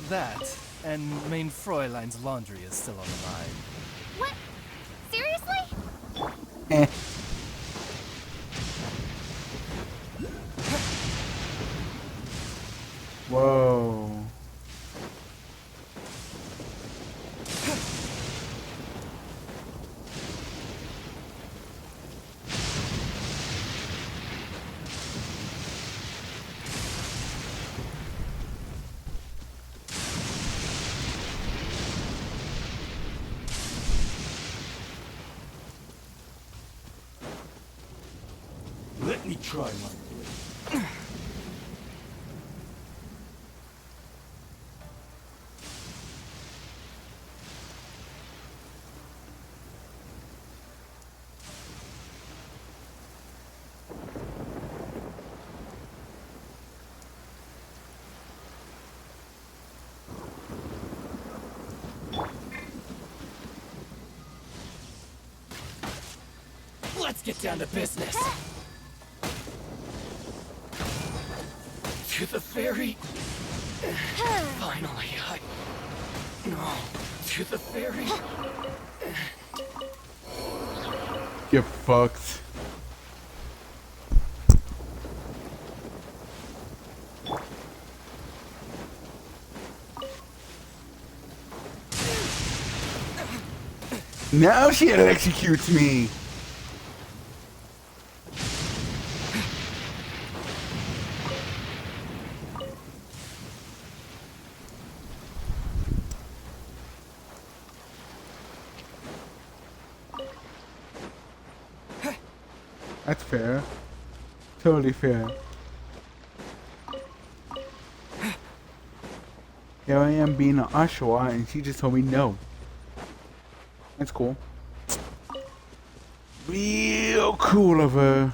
That, and main Fräulein's laundry is still on the line. What? Seriously? Eh. Whoa. Let me try my blade. Let's get down to business. To the ferry. Finally, No, to the ferry. Get fucked. Now she executes me. That's fair. Totally fair. Here I am being an Oshawa and she just told me no. That's cool. Real cool of her.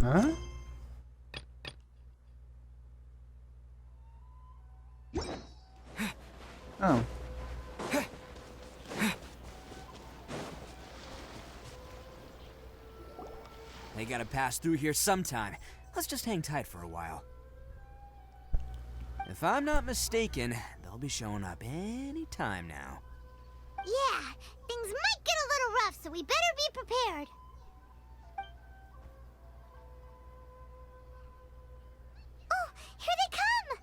Huh? Oh. They gotta pass through here sometime. Let's just hang tight for a while. If I'm not mistaken, they'll be showing up any time now. Yeah, things might get a little rough, so we better be prepared. Oh, here they come!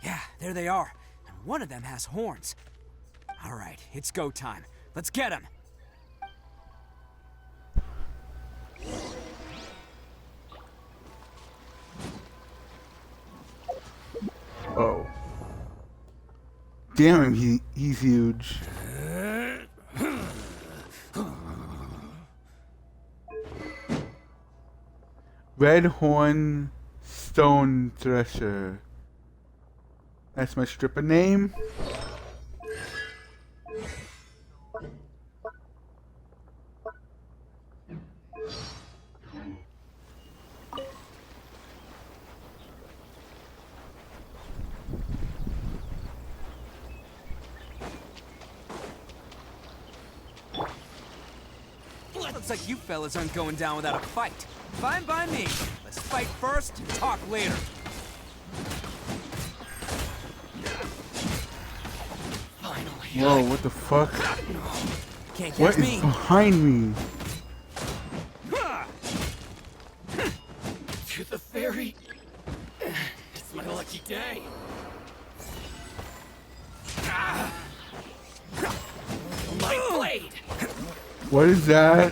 Yeah, there they are. And one of them has horns. All right, it's go time. Let's get him. Oh. Damn him, he's huge. Red Horn Stone Thresher. That's my stripper name. Looks like you fellas aren't going down without a fight. Fine by me. Let's fight first, talk later. Finally. Whoa, what the fuck? Can't What catch is me. behind me? To the ferry. It's my lucky day. My blade. What is that?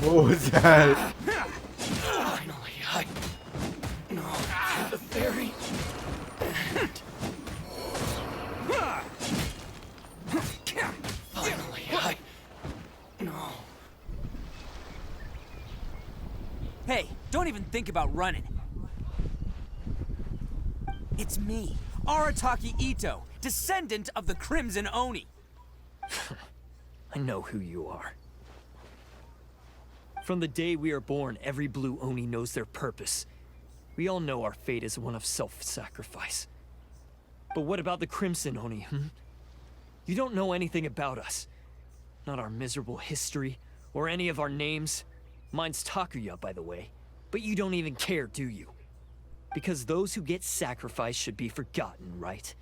What was that? Finally, no, to the ferry. Finally, no. Hey, don't even think about running. It's me, Arataki Ito, descendant of the Crimson Oni. I know who you are. From the day we are born, every Blue Oni knows their purpose. We all know our fate is one of self-sacrifice. But what about the Crimson Oni, You don't know anything about us. Not our miserable history, or any of our names. Mine's Takuya, by the way. But you don't even care, do you? Because those who get sacrificed should be forgotten, right?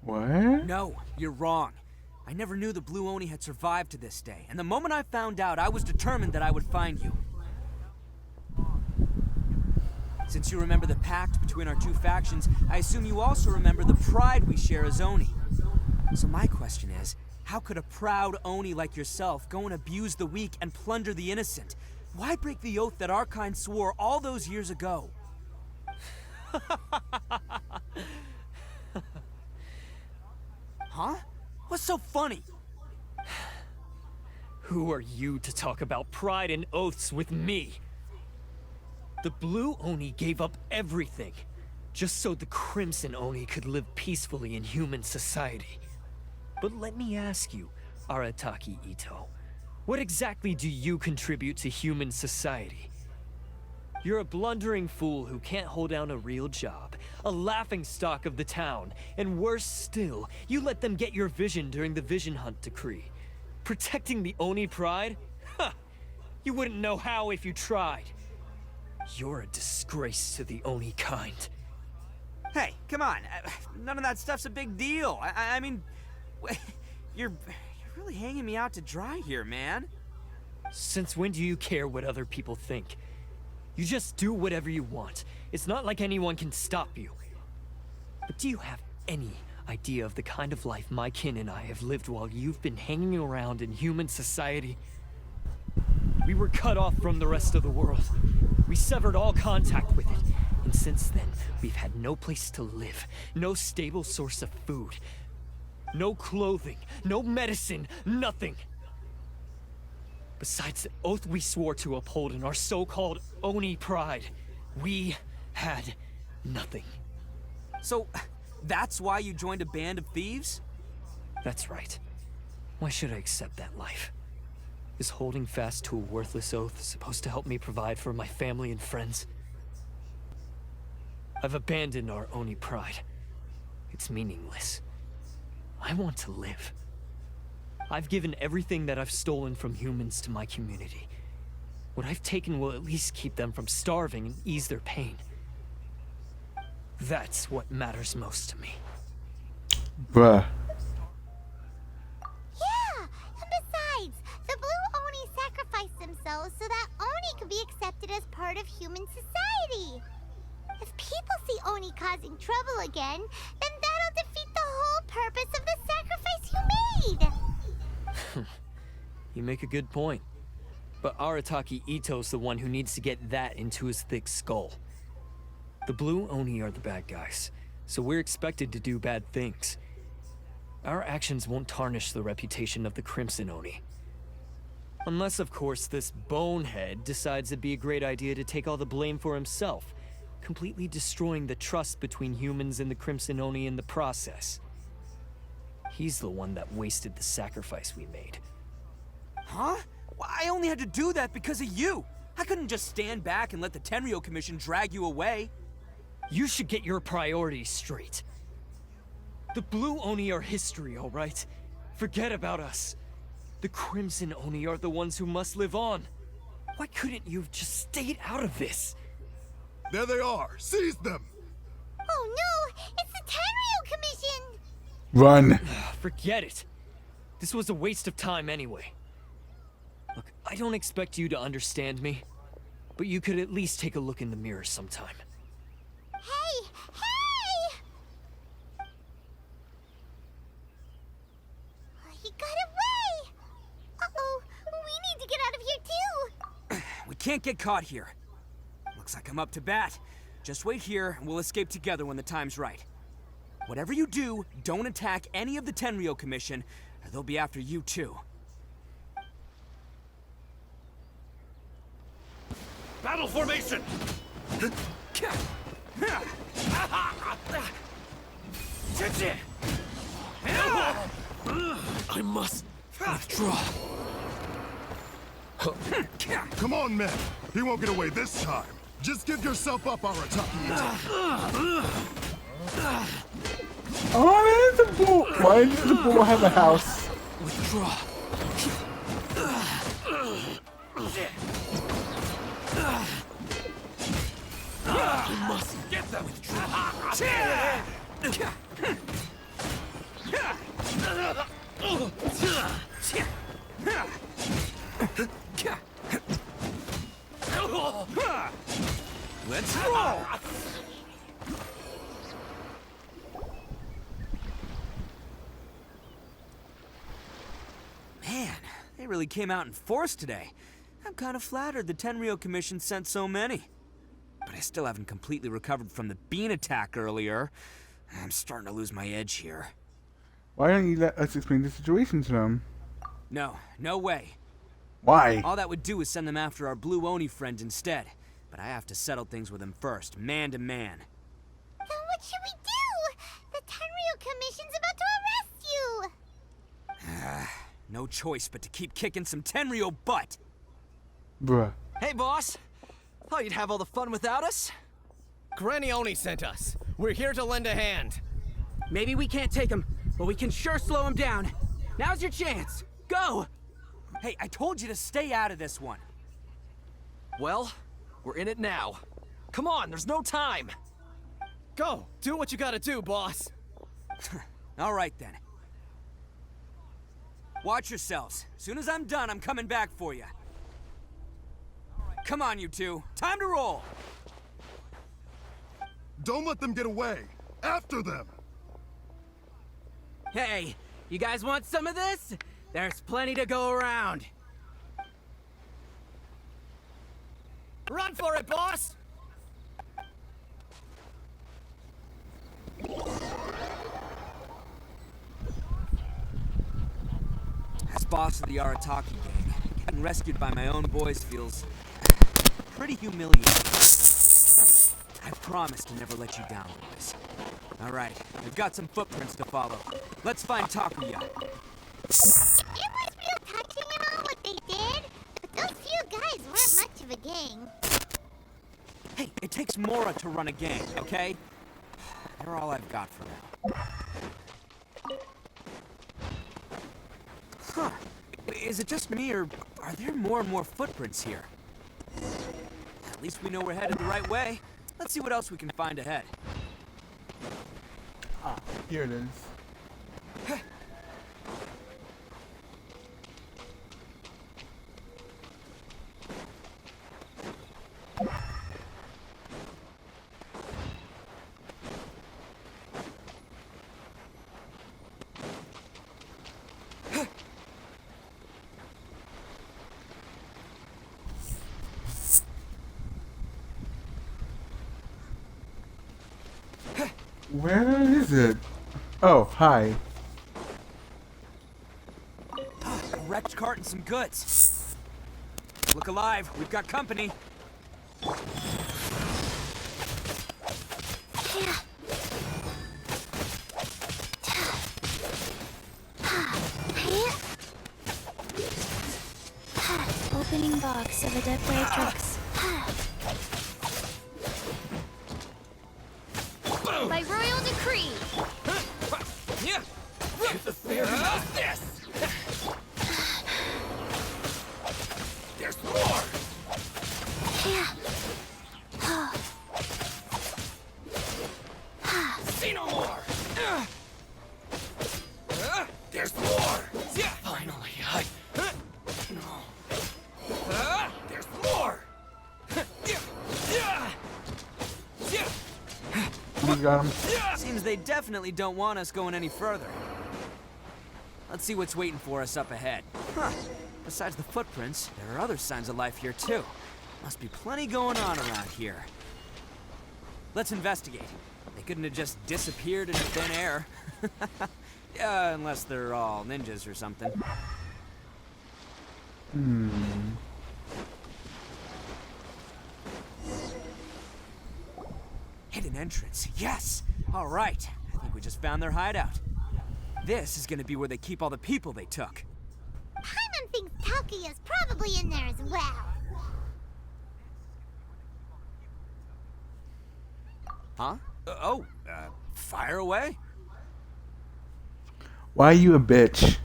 What? No, you're wrong. I never knew the Blue Oni had survived to this day, and the moment I found out, I was determined that I would find you. Since you remember the pact between our two factions, I assume you also remember the pride we share as Oni. So my question is, how could a proud Oni like yourself go and abuse the weak and plunder the innocent? Why break the oath that our kind swore all those years ago? Huh? What's so funny? Who are you to talk about pride and oaths with me? The Blue Oni gave up everything, just so the Crimson Oni could live peacefully in human society. But let me ask you, Arataki Ito, what exactly do you contribute to human society? You're a blundering fool who can't hold down a real job, a laughingstock of the town, and worse still, you let them get your vision during the Vision Hunt decree. Protecting the Oni pride? Ha! You wouldn't know how if you tried. You're a disgrace to the Oni kind. Hey, come on. None of that stuff's a big deal. I mean, you're really hanging me out to dry here, man. Since when do you care what other people think? You just do whatever you want. It's not like anyone can stop you. But do you have any idea of the kind of life my kin and I have lived while you've been hanging around in human society? We were cut off from the rest of the world. We severed all contact with it. And since then, we've had no place to live, no stable source of food, no clothing, no medicine, nothing. Besides the oath we swore to uphold in our so-called Oni pride, we had nothing. So, that's why you joined a band of thieves? That's right. Why should I accept that life? Is holding fast to a worthless oath supposed to help me provide for my family and friends? I've abandoned our Oni pride. It's meaningless. I want to live. I've given everything that I've stolen from humans to my community. What I've taken will at least keep them from starving and ease their pain. That's what matters most to me. Bruh. Yeah, and besides, the Blue Oni sacrificed themselves so that Oni could be accepted as part of human society. If people see Oni causing trouble again, then that'll defeat the whole purpose of the sacrifice you made! You make a good point. But Arataki Ito's the one who needs to get that into his thick skull. The Blue Oni are the bad guys, so we're expected to do bad things. Our actions won't tarnish the reputation of the Crimson Oni. Unless, of course, this bonehead decides it'd be a great idea to take all the blame for himself, completely destroying the trust between humans and the Crimson Oni in the process. He's the one that wasted the sacrifice we made. Huh? Well, I only had to do that because of you. I couldn't just stand back and let the Tenryo Commission drag you away. You should get your priorities straight. The Blue Oni are history, all right? Forget about us. The Crimson Oni are the ones who must live on. Why couldn't you have just stayed out of this? There they are! Seize them! Oh no! It's the Tenryo Commission! Run. Forget it. This was a waste of time anyway. Look, I don't expect you to understand me, but you could at least take a look in the mirror sometime. Hey! Hey! He got away! Uh-oh, we need to get out of here too! We can't get caught here. Looks like I'm up to bat. Just wait here, and we'll escape together when the time's right. Whatever you do, don't attack any of the Tenryo Commission, or they'll be after you too. Battle formation! I must withdraw. Come on, men. He won't get away this time. Just give yourself up, Arataki. Oh, there's a bull. Why does the bull have a house? Withdraw. I must get them! Let's roll! Man, they really came out in force today. I'm kind of flattered the Tenryo Commission sent so many. But I still haven't completely recovered from the bean attack earlier. I'm starting to lose my edge here. Why don't you let us explain the situation to them? No, no way. Why? All that would do is send them after our Blue Oni friend instead. But I have to settle things with them first, man to man. Then what should we do? The Tenryo Commission's about to arrest you! No choice but to keep kicking some Tenryo butt. Bruh. Hey, boss. Thought you'd have all the fun without us? Granny Oni sent us. We're here to lend a hand. Maybe we can't take him, but we can sure slow him down. Now's your chance. Go! Hey, I told you to stay out of this one. Well, we're in it now. Come on, there's no time. Go! Do what you gotta do, boss. All right, then. Watch yourselves. As soon as I'm done, I'm coming back for you. Come on, you two. Time to roll! Don't let them get away. After them. Hey, you guys want some of this? There's plenty to go around. Run for it, boss! As boss of the Arataki gang, getting rescued by my own boys feels pretty humiliating. I promise to never let you down, boys. All right, we've got some footprints to follow. Let's find Takuya. It was real touching and all what they did, but those few guys weren't much of a gang. Hey, it takes Mora to run a gang, okay? They're all I've got for now. Huh. Is it just me, or are there more and more footprints here? At least we know we're headed the right way. Let's see what else we can find ahead. Ah, here it is. Where is it? Oh, hi. A wrecked cart and some goods. Look alive, we've got company. Opening box of Adeptotrix. By royal decree. The fairy knows this! There's more! See no more! There's more! Finally, there's more! We got him. Seems they definitely don't want us going any further. Let's see what's waiting for us up ahead. Huh. Besides the footprints, there are other signs of life here too. Must be plenty going on around here. Let's investigate. They couldn't have just disappeared into thin air. Yeah, unless they're all ninjas or something. Hidden entrance, yes! All right, I think we just found their hideout. This is gonna be where they keep all the people they took. Paimon thinks Takuya's probably in there as well. Huh? Fire away? Why are you a bitch?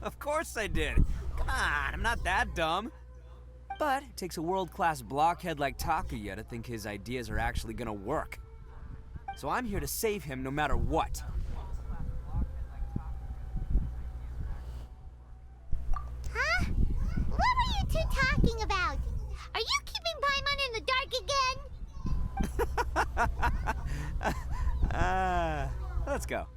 Of course I did. Come on, I'm not that dumb. But it takes a world-class blockhead like Takuya to think his ideas are actually gonna work. So I'm here to save him no matter what. Huh? What were you two talking about? Are you keeping Paimon in the dark again? Let's go.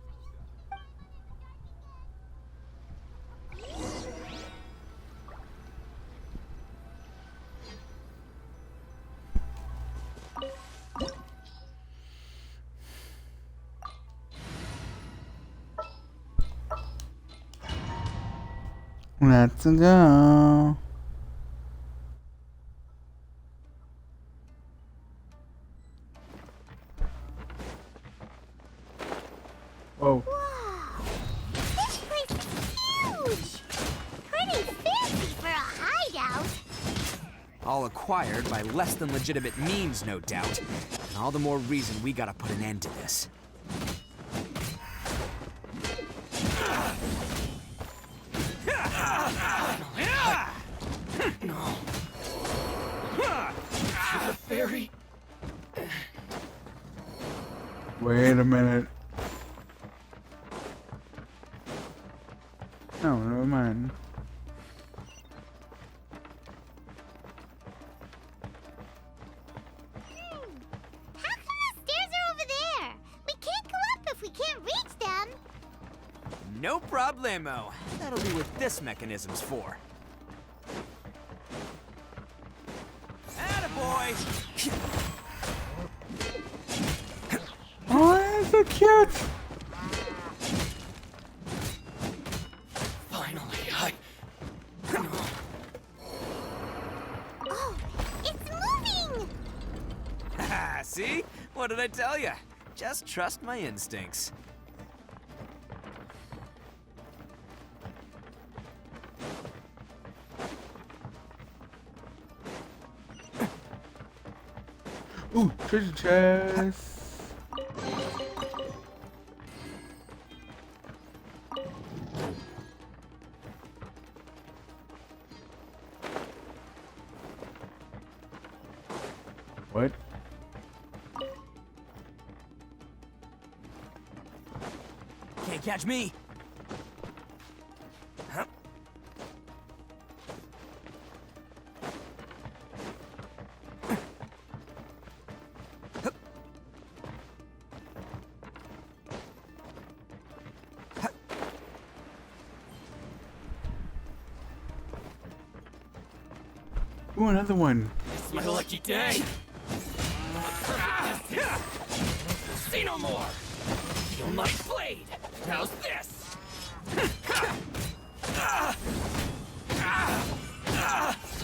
Let's go. Whoa. This place is huge! Pretty fancy for a hideout. All acquired by less than legitimate means, no doubt. And all the more reason we gotta put an end to this. No. The fairy. Wait a minute. No, never mind. How come the stairs are over there? We can't go up if we can't reach them. No problemo. That'll be what this mechanism's for. Attaboy! Oh, that's so cute. Finally, Oh, it's moving! See? What did I tell you? Just trust my instincts. Ooh, treasure chest. What? Can't catch me. Huh? Ooh, another one. It's my lucky day. See no more. Feel my blade. How's this?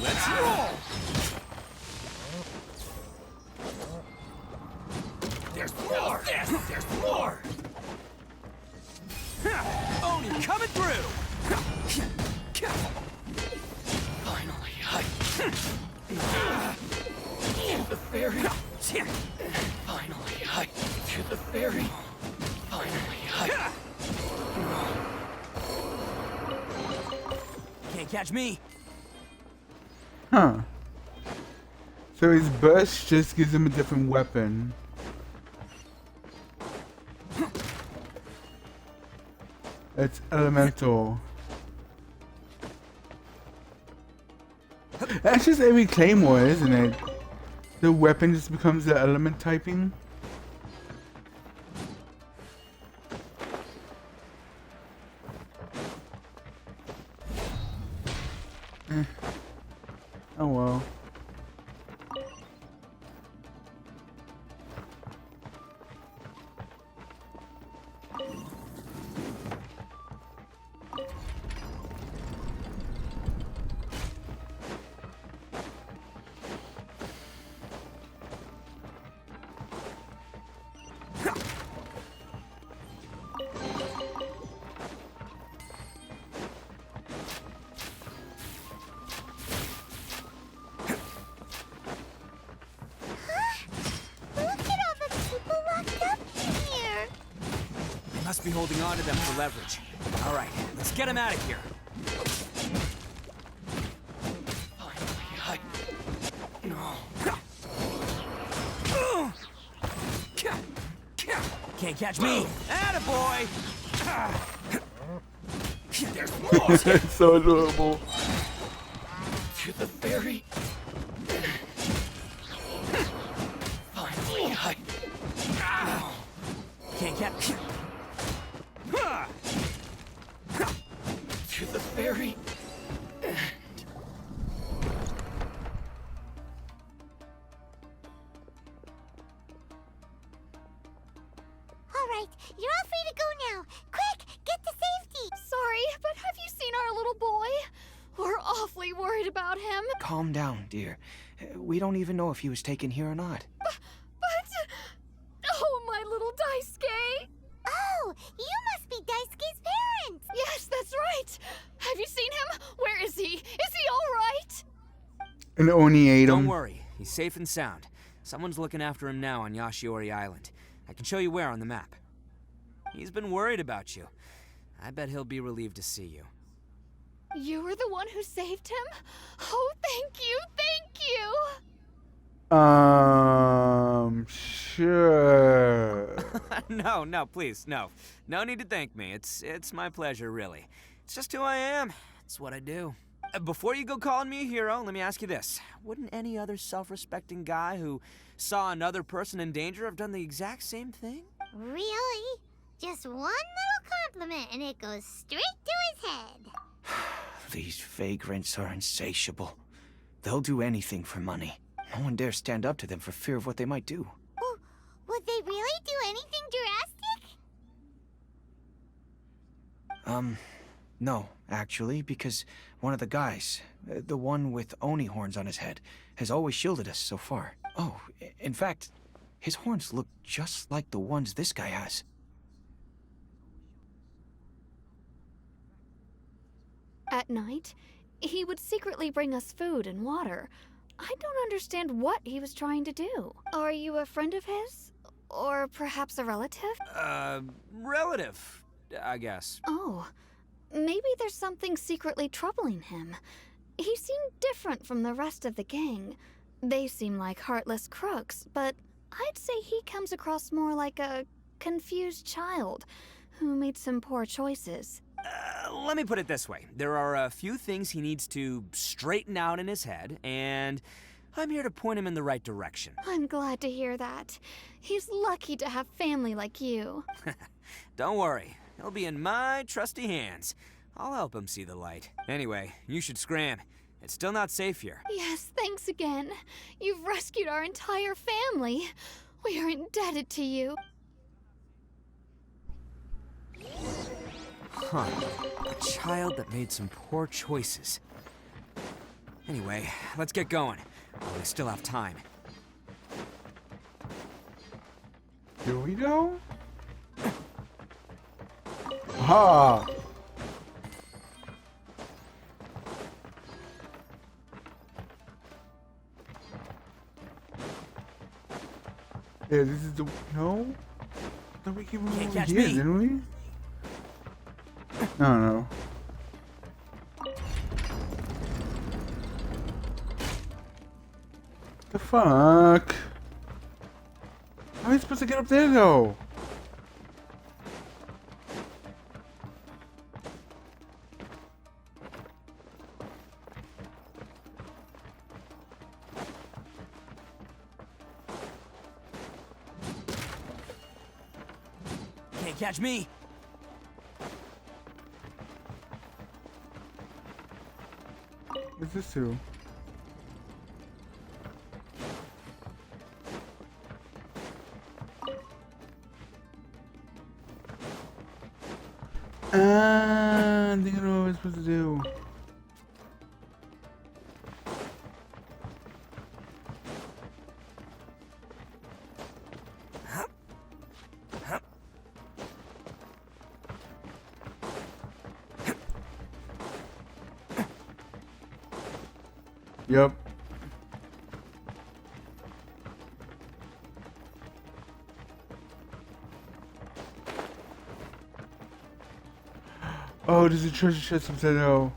Let's roll. There's more. There's more. Oni coming through. Finally, to the ferry. Finally, to the ferry. Finally, Can't catch me. Huh. So his burst just gives him a different weapon. It's elemental. That's just every claymore, isn't it? The weapon just becomes the element typing. Oh well. Must be holding on to them for leverage. All right, let's get him out of here. Can't catch me. Attaboy! There's more. So adorable. To the ferry. Finally, can't catch. To the ferry. Alright, you're all free to go now. Quick, get to safety! Sorry, but have you seen our little boy? We're awfully worried about him. Calm down, dear. We don't even know if he was taken here or not. But... Oh, my little Daisuke! Oh, you must be Daisuke's parents! Yes, that's right! Have you seen him? Where is he? Is he alright? And Oni ate him. Don't worry, he's safe and sound. Someone's looking after him now on Yashiori Island. I can show you where on the map. He's been worried about you. I bet he'll be relieved to see you. You were the one who saved him? Oh, thank you, thank you! Sure. No, please, no. No need to thank me. It's my pleasure, really. It's just who I am. It's what I do. Before you go calling me a hero, let me ask you this. Wouldn't any other self-respecting guy who saw another person in danger have done the exact same thing? Really? Just one little compliment and it goes straight to his head. These vagrants are insatiable. They'll do anything for money. No one dares stand up to them for fear of what they might do. Oh, would they really do anything drastic? No, actually, because one of the guys, the one with Oni horns on his head, has always shielded us so far. Oh, in fact, his horns look just like the ones this guy has. At night, he would secretly bring us food and water. I don't understand what he was trying to do. Are you a friend of his? Or perhaps a relative? Relative, I guess. Oh, maybe there's something secretly troubling him. He seemed different from the rest of the gang. They seem like heartless crooks, but I'd say he comes across more like a confused child who made some poor choices. Let me put it this way. There are a few things he needs to straighten out in his head, and I'm here to point him in the right direction. I'm glad to hear that. He's lucky to have family like you. Don't worry. He'll be in my trusty hands. I'll help him see the light. Anyway, you should scram. It's still not safe here. Yes, thanks again. You've rescued our entire family. We are indebted to you. Huh. A child that made some poor choices. Anyway, let's get going. We still have time. Here we go. Ha! Yeah, this is the no. Thought we came over here, didn't we? No. The fuck? How am I supposed to get up there though? Can't catch me. What's this do? I think I know what I'm supposed to do. Yep. Oh, there's a treasure chest upside down.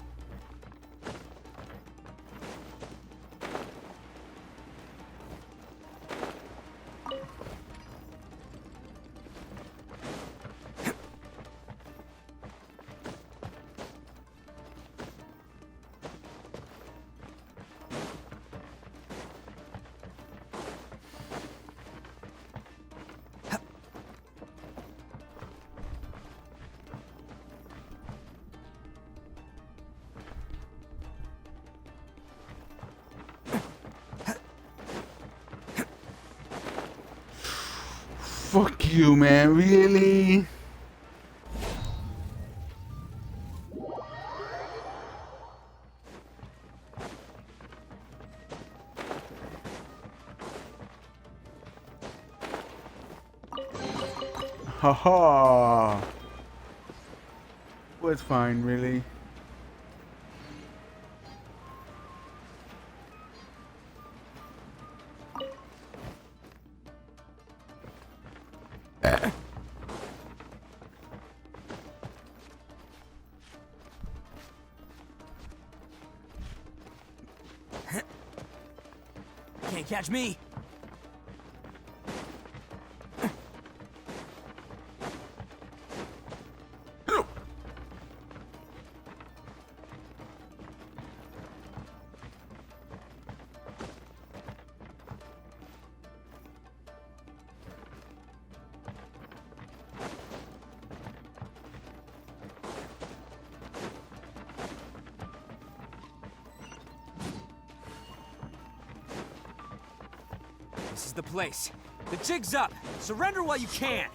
Fuck you, man. Really? Haha. Well, it's fine, really. Can't catch me. This is the place. The jig's up. Surrender while you can.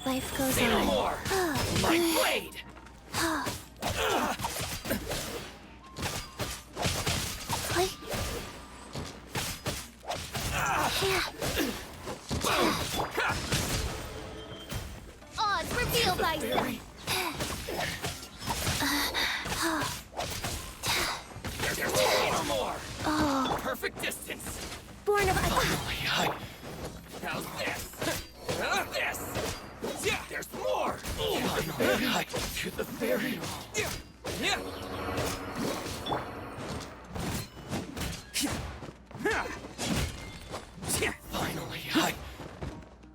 Life goes Say no on. more. My blade. Odds reveal thyself. There's no more. Oh. Perfect distance. Born of How's this? How's this? Yeah, there's more. To the burial. Finally,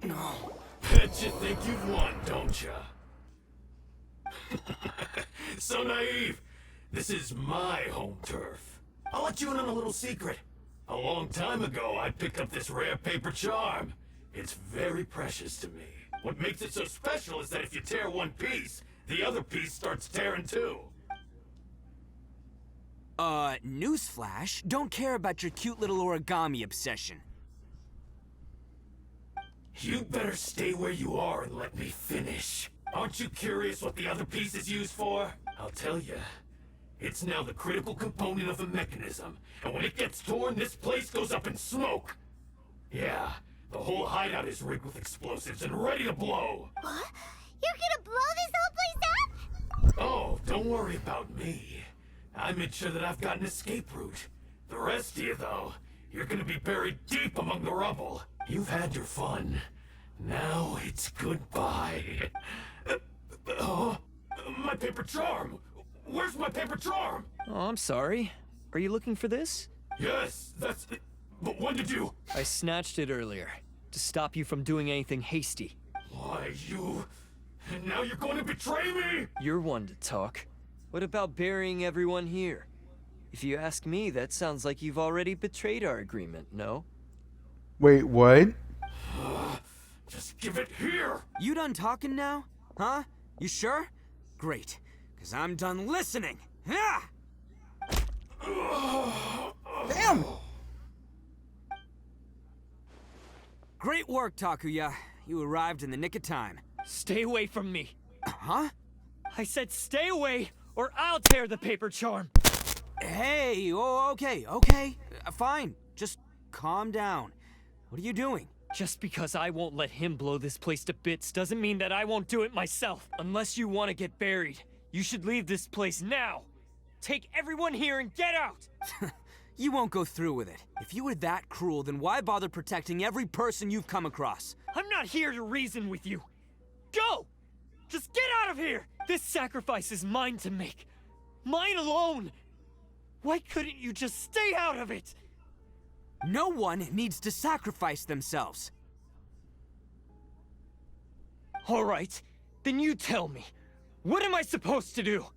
No. Bet you think you've won, don't ya? So naive. This is my home turf. I'll let you in on a little secret. A long time ago, I picked up this rare paper charm. It's very precious to me. What makes it so special is that if you tear one piece, the other piece starts tearing too. Newsflash, don't care about your cute little origami obsession. You better stay where you are and let me finish. Aren't you curious what the other piece is used for? I'll tell you. It's now the critical component of the mechanism, and when it gets torn, this place goes up in smoke. Yeah, the whole hideout is rigged with explosives and ready to blow. What? You're gonna blow this whole place up? Oh, don't worry about me. I made sure that I've got an escape route. The rest of you, though, you're gonna be buried deep among the rubble. You've had your fun. Now it's goodbye. My paper charm! Where's my paper charm? Oh, I'm sorry. Are you looking for this? Yes, that's it. But when did you? I snatched it earlier, to stop you from doing anything hasty. Why, you... And now you're going to betray me? You're one to talk. What about burying everyone here? If you ask me, that sounds like you've already betrayed our agreement, no? Wait, what? Just give it here! You done talking now? Huh? You sure? Great, because I'm done listening. Ah! Damn! Great work, Takuya. You arrived in the nick of time. Stay away from me. Huh? I said stay away, or I'll tear the paper charm. Hey, okay. Fine. Just calm down. What are you doing? Just because I won't let him blow this place to bits doesn't mean that I won't do it myself. Unless you want to get buried, you should leave this place now. Take everyone here and get out! You won't go through with it. If you were that cruel, then why bother protecting every person you've come across? I'm not here to reason with you. Go! Just get out of here! This sacrifice is mine to make. Mine alone! Why couldn't you just stay out of it? No one needs to sacrifice themselves. All right, then you tell me. What am I supposed to do?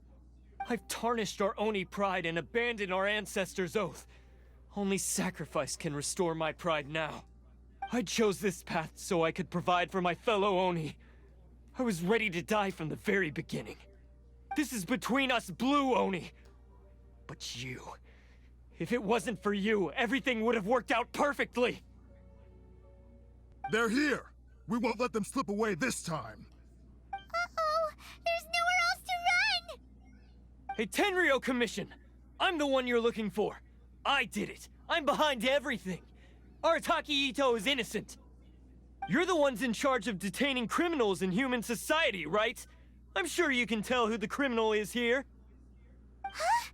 I've tarnished our Oni pride and abandoned our ancestors' oath. Only sacrifice can restore my pride now. I chose this path so I could provide for my fellow Oni. I was ready to die from the very beginning. This is between us Blue Oni. But you... If it wasn't for you, everything would have worked out perfectly! They're here! We won't let them slip away this time! Uh-oh! There's nowhere else to run! Hey, Tenryo Commission! I'm the one you're looking for. I did it. I'm behind everything. Arataki Ito is innocent. You're the ones in charge of detaining criminals in human society, right? I'm sure you can tell who the criminal is here. Huh?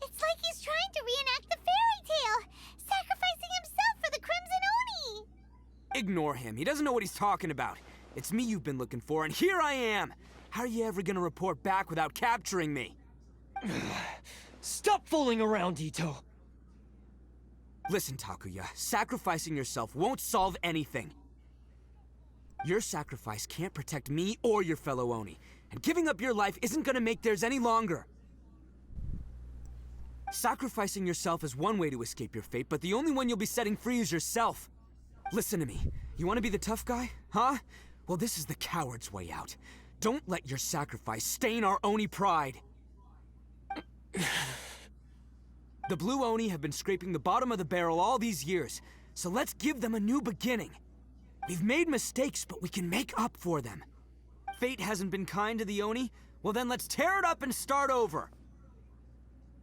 It's like he's trying to reenact the fairy tale, sacrificing himself for the Crimson Oni! Ignore him. He doesn't know what he's talking about. It's me you've been looking for, and here I am! How are you ever gonna report back without capturing me? Stop fooling around, Ito! Listen, Takuya, sacrificing yourself won't solve anything. Your sacrifice can't protect me or your fellow Oni, and giving up your life isn't gonna make theirs any longer. Sacrificing yourself is one way to escape your fate, but the only one you'll be setting free is yourself. Listen to me. You want to be the tough guy? Huh? Well, this is the coward's way out. Don't let your sacrifice stain our Oni pride. The Blue Oni have been scraping the bottom of the barrel all these years, so let's give them a new beginning. We've made mistakes, but we can make up for them. Fate hasn't been kind to the Oni? Well then let's tear it up and start over.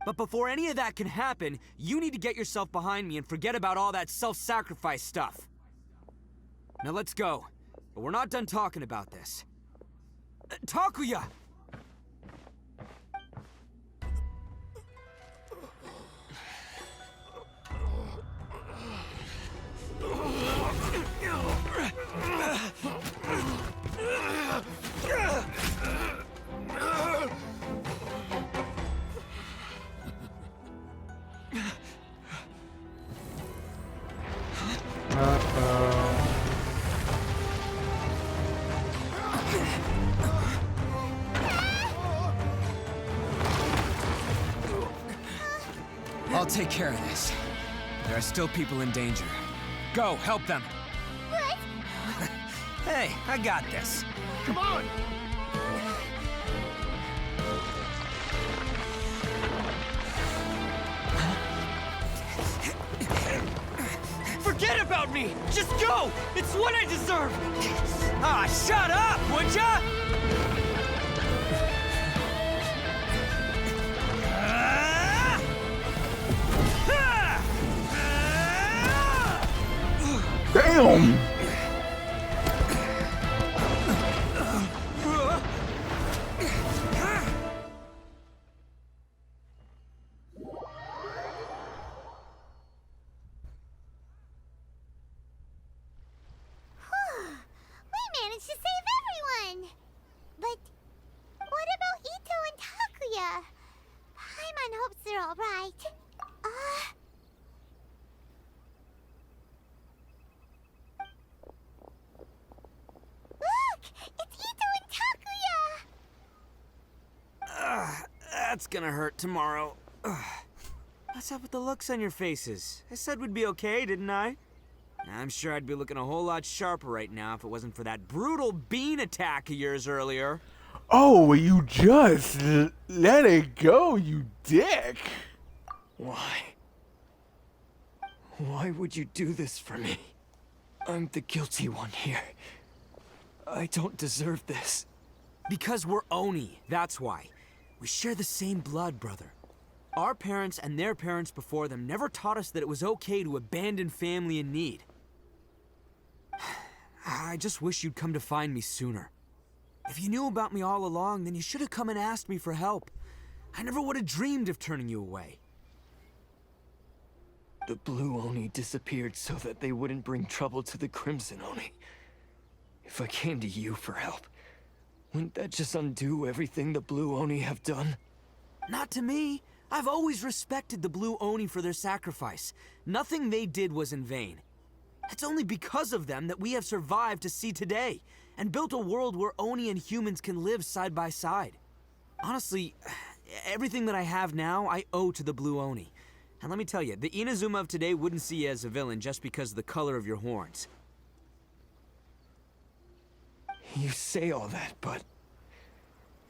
But before any of that can happen, you need to get yourself behind me and forget about all that self-sacrifice stuff. Now let's go. But we're not done talking about this. Takuya! I'll take care of this. There are still people in danger. Go, help them. What? Hey, I got this. Come on! about me! Just go! It's what I deserve! Ah, shut up, would ya? Damn! We managed to save everyone! But what about Ito and Takuya? Paimon hopes they're alright. Look! It's Ito and Takuya! That's gonna hurt tomorrow. What's up with the looks on your faces? I said we'd be okay, didn't I? I'm sure I'd be looking a whole lot sharper right now if it wasn't for that brutal bean attack of yours earlier. Oh, will you just let it go, you dick? Why? Why would you do this for me? I'm the guilty one here. I don't deserve this. Because we're Oni, that's why. We share the same blood, brother. Our parents and their parents before them never taught us that it was okay to abandon family in need. I just wish you'd come to find me sooner. If you knew about me all along, then you should have come and asked me for help. I never would have dreamed of turning you away. The Blue Oni disappeared so that they wouldn't bring trouble to the Crimson Oni. If I came to you for help, wouldn't that just undo everything the Blue Oni have done? Not to me. I've always respected the Blue Oni for their sacrifice. Nothing they did was in vain. It's only because of them that we have survived to see today, and built a world where Oni and humans can live side by side. Honestly, everything that I have now, I owe to the Blue Oni. And let me tell you, the Inazuma of today wouldn't see you as a villain just because of the color of your horns. You say all that, but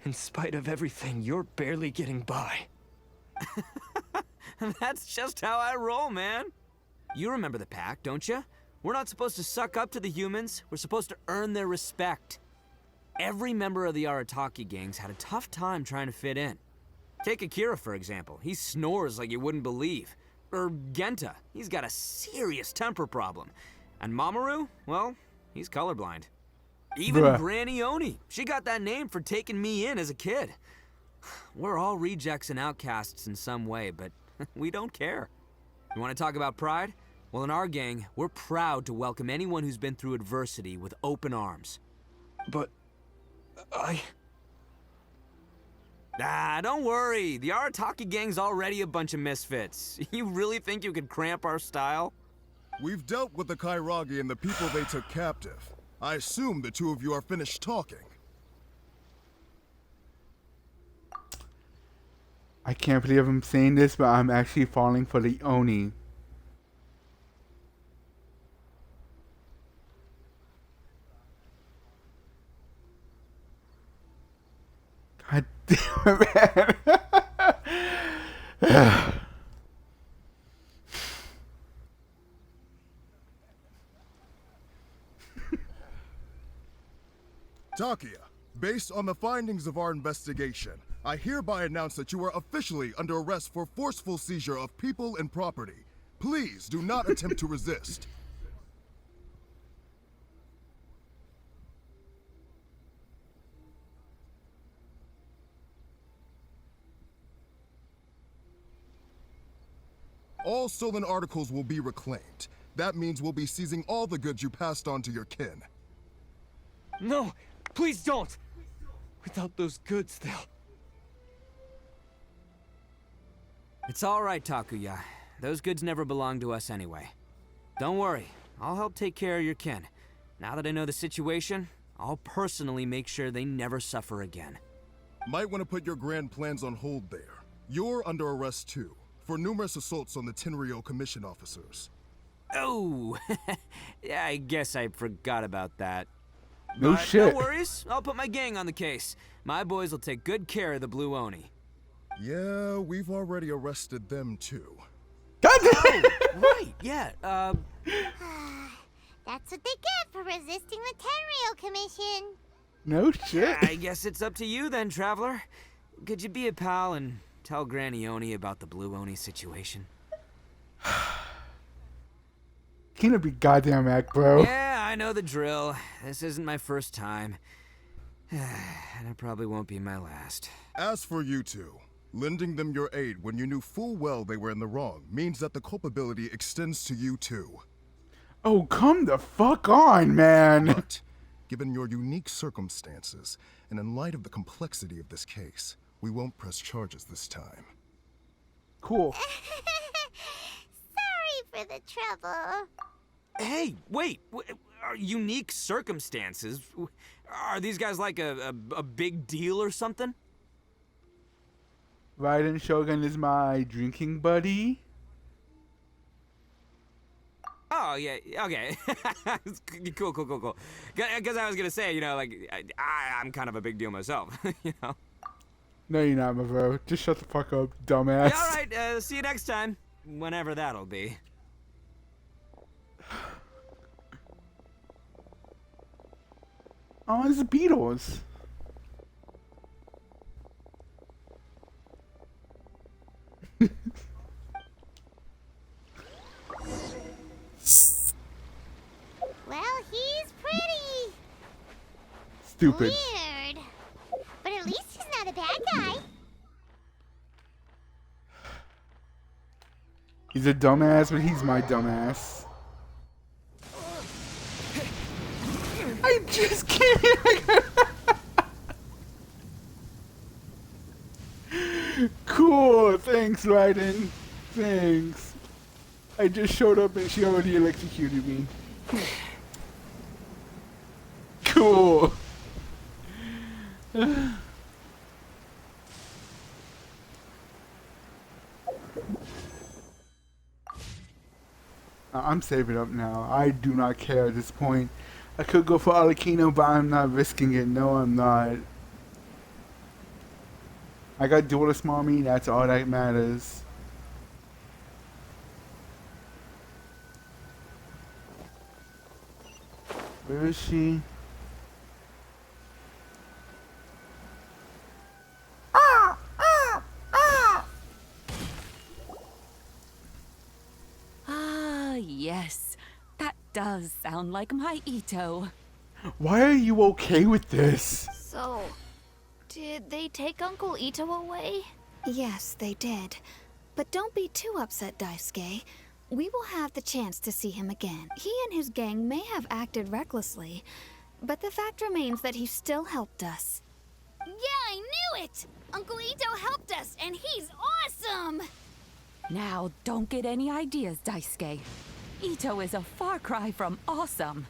in spite of everything, you're barely getting by. That's just how I roll, man. You remember the pact, don't you? We're not supposed to suck up to the humans. We're supposed to earn their respect. Every member of the Arataki gangs had a tough time trying to fit in. Take Akira, for example. He snores like you wouldn't believe. Or Genta. He's got a serious temper problem. And Mamoru, well, he's colorblind. Even Bruh. Granny Oni. She got that name for taking me in as a kid. We're all rejects and outcasts in some way, but we don't care. You want to talk about pride? Well, in our gang, we're proud to welcome anyone who's been through adversity with open arms. But Don't worry. The Arataki gang's already a bunch of misfits. You really think you could cramp our style? We've dealt with the Kairagi and the people they took captive. I assume the two of you are finished talking. I can't believe I'm saying this, but I'm actually falling for the Oni. God damn it, man. Takuya, based on the findings of our investigation, I hereby announce that you are officially under arrest for forceful seizure of people and property. Please do not attempt to resist. All stolen articles will be reclaimed. That means we'll be seizing all the goods you passed on to your kin. no, please don't. Without those goods, they'll... It's all right, Takuya. Those goods never belonged to us anyway. Don't worry. I'll help take care of your kin. Now that I know the situation, I'll personally make sure they never suffer again. Might want to put your grand plans on hold there. You're under arrest too, for numerous assaults on the Tenryou Commission officers. Oh, yeah, I guess I forgot about that. No But shit. No worries. I'll put my gang on the case. My boys will take good care of the Blue Oni. Yeah, we've already arrested them too. God Right, yeah, That's what they get for resisting the Tenryou Commission. No shit. I guess it's up to you then, Traveler. Could you be a pal and tell Granny Oni about the Blue Oni situation? Can't it be goddamn act, bro? Yeah, I know the drill. This isn't my first time. And it probably won't be my last. As for you two, lending them your aid when you knew full well they were in the wrong means that the culpability extends to you too. Oh, come the fuck on, man. But, given your unique circumstances, and in light of the complexity of this case, we won't press charges this time. Cool. Sorry for the trouble. Hey, wait! Are unique circumstances? Are these guys like a big deal or something? Raiden Shogun is my drinking buddy. Oh, yeah, okay. Cool. Because I was gonna say, you know, like, I'm kind of a big deal myself, you know? No, you're not, my bro. Just shut the fuck up, dumbass. Yeah, alright, see you next time. Whenever that'll be. Oh, it's the Beatles. Well, he's pretty. Stupid. Weird. But at least he's not a bad guy. He's a dumbass, but he's my dumbass. I just can't. Cool. Thanks, Raiden. Thanks. I just showed up and she already electrocuted me. Cool. I'm saving up now. I do not care at this point. I could go for Arlecchino, but I'm not risking it. No, I'm not. I got Duelist Mommy, that's all that matters. Where is she? Ah, yes. That does sound like my Ito. Why are you okay with this? So, did they take Uncle Ito away? Yes, they did. But don't be too upset, Daisuke. We will have the chance to see him again. He and his gang may have acted recklessly, but the fact remains that he still helped us. Yeah, I knew it! Uncle Ito helped us, and he's awesome! Now, don't get any ideas, Daisuke. Ito is a far cry from awesome.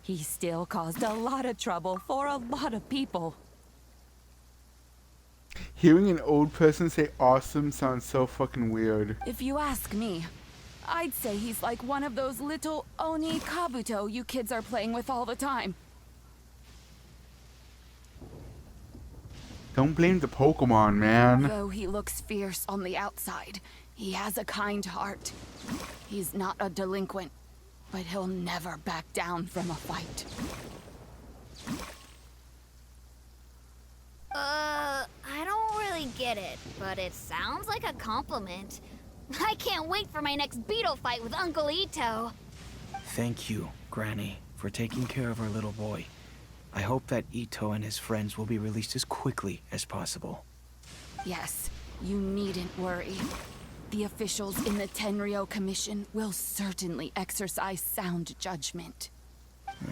He still caused a lot of trouble for a lot of people. Hearing an old person say awesome sounds so fucking weird. If you ask me, I'd say he's like one of those little Oni Kabuto you kids are playing with all the time. Don't blame the Pokemon, man. Though he looks fierce on the outside, he has a kind heart. He's not a delinquent, but he'll never back down from a fight. I don't really get it, but it sounds like a compliment. I can't wait for my next beetle fight with Uncle Ito. Thank you, Granny, for taking care of our little boy. I hope that Ito and his friends will be released as quickly as possible. Yes, you needn't worry. The officials in the Tenryou Commission will certainly exercise sound judgment.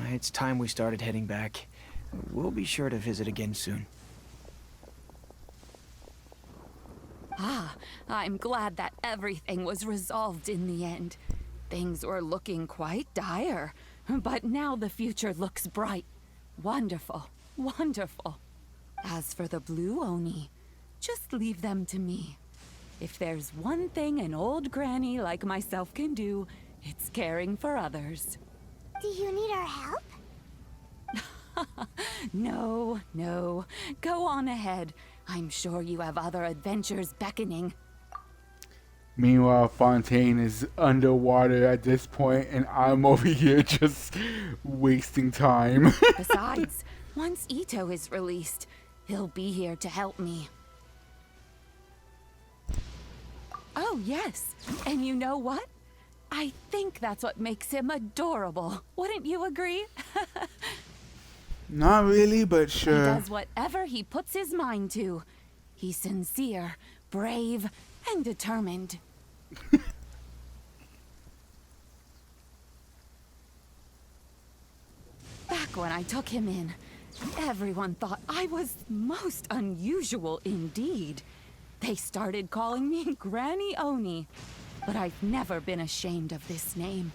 It's time we started heading back. We'll be sure to visit again soon. Ah, I'm glad that everything was resolved in the end. Things were looking quite dire, but now the future looks bright. Wonderful, wonderful. As for the Blue Oni, just leave them to me. If there's one thing an old granny like myself can do, it's caring for others. Do you need our help? No, no. Go on ahead. I'm sure you have other adventures beckoning. Meanwhile, Fontaine is underwater at this point, and I'm over here just wasting time. Besides, once Ito is released, he'll be here to help me. Oh, yes. And you know what? I think that's what makes him adorable. Wouldn't you agree? Not really, but sure. He does whatever he puts his mind to. He's sincere, brave, and determined. Back when I took him in, everyone thought I was most unusual indeed. They started calling me Granny Oni, but I've never been ashamed of this name.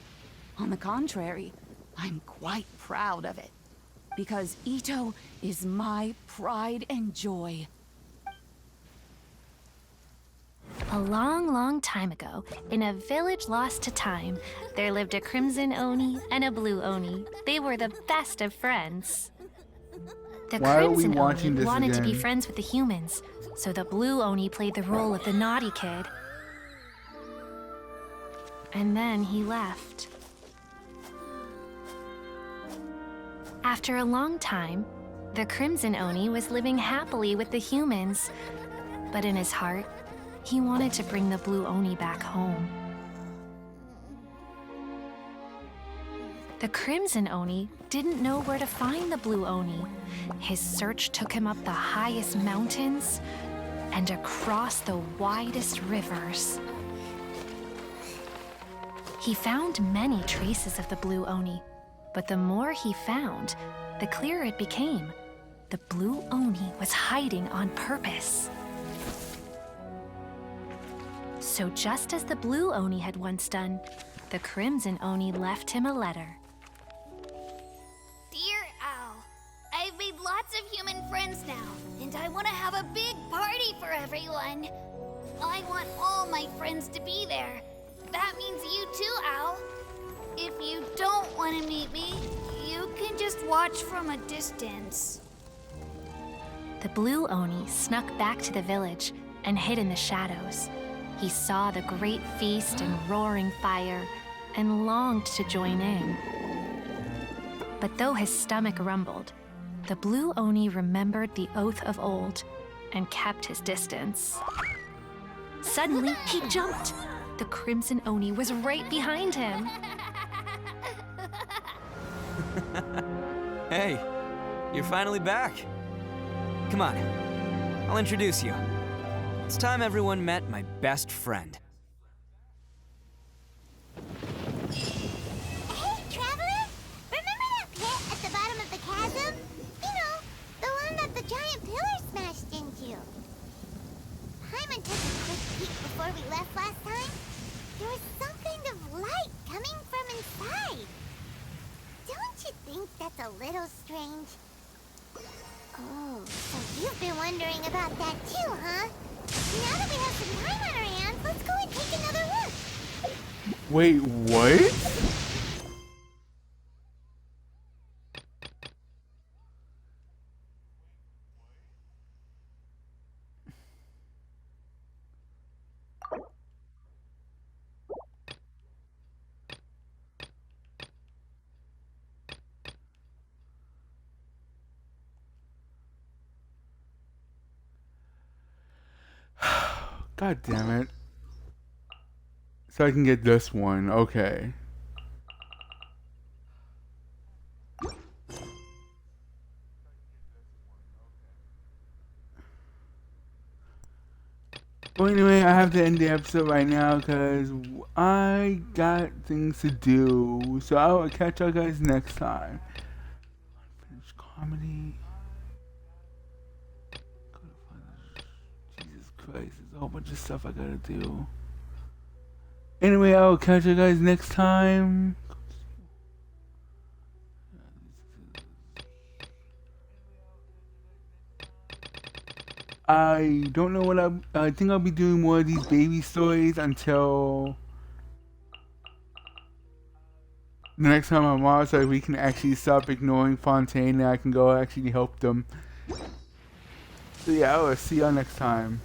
On the contrary, I'm quite proud of it, because Ito is my pride and joy. A long, long time ago, in a village lost to time, there lived a crimson Oni and a blue Oni. They were the best of friends. The Why are we crimson watching Oni this wanted to be again? friends with the humans, so the blue Oni played the role of the naughty kid. And then he left. After a long time, the crimson Oni was living happily with the humans, but in his heart, he wanted to bring the blue Oni back home. The crimson Oni didn't know where to find the blue Oni. His search took him up the highest mountains and across the widest rivers. He found many traces of the blue Oni, but the more he found, the clearer it became. The blue Oni was hiding on purpose. So just as the blue Oni had once done, the crimson Oni left him a letter. Dear Owl, I've made lots of human friends now, and I want to have a big party for everyone. I want all my friends to be there. That means you too, Owl. If you don't want to meet me, you can just watch from a distance. The blue Oni snuck back to the village and hid in the shadows. He saw the great feast and roaring fire and longed to join in. But though his stomach rumbled, the blue Oni remembered the oath of old and kept his distance. Suddenly, he jumped. The crimson Oni was right behind him. Hey, you're finally back. Come on, I'll introduce you. It's time everyone met my best friend. Hey, Traveler! Remember that pit at the bottom of the chasm? You know, the one that the giant pillar smashed into. Paimon took a quick peek before we left last time. There was some kind of light coming from inside. Don't you think that's a little strange? Oh, so you've been wondering about that too, huh? Now that we have some time on our hands, let's go and take another look. Wait, what? God damn it. So I can get this one, okay. Well, anyway, I have to end the episode right now because I got things to do. So I will catch y'all guys next time. Unfinished comedy. Jesus Christ, there's a whole bunch of stuff I gotta do. Anyway, I will catch you guys next time. I don't know what I think I'll be doing more of these baby stories until the next time I'm on, so we can actually stop ignoring Fontaine and I can go actually help them. So yeah, I will see y'all next time.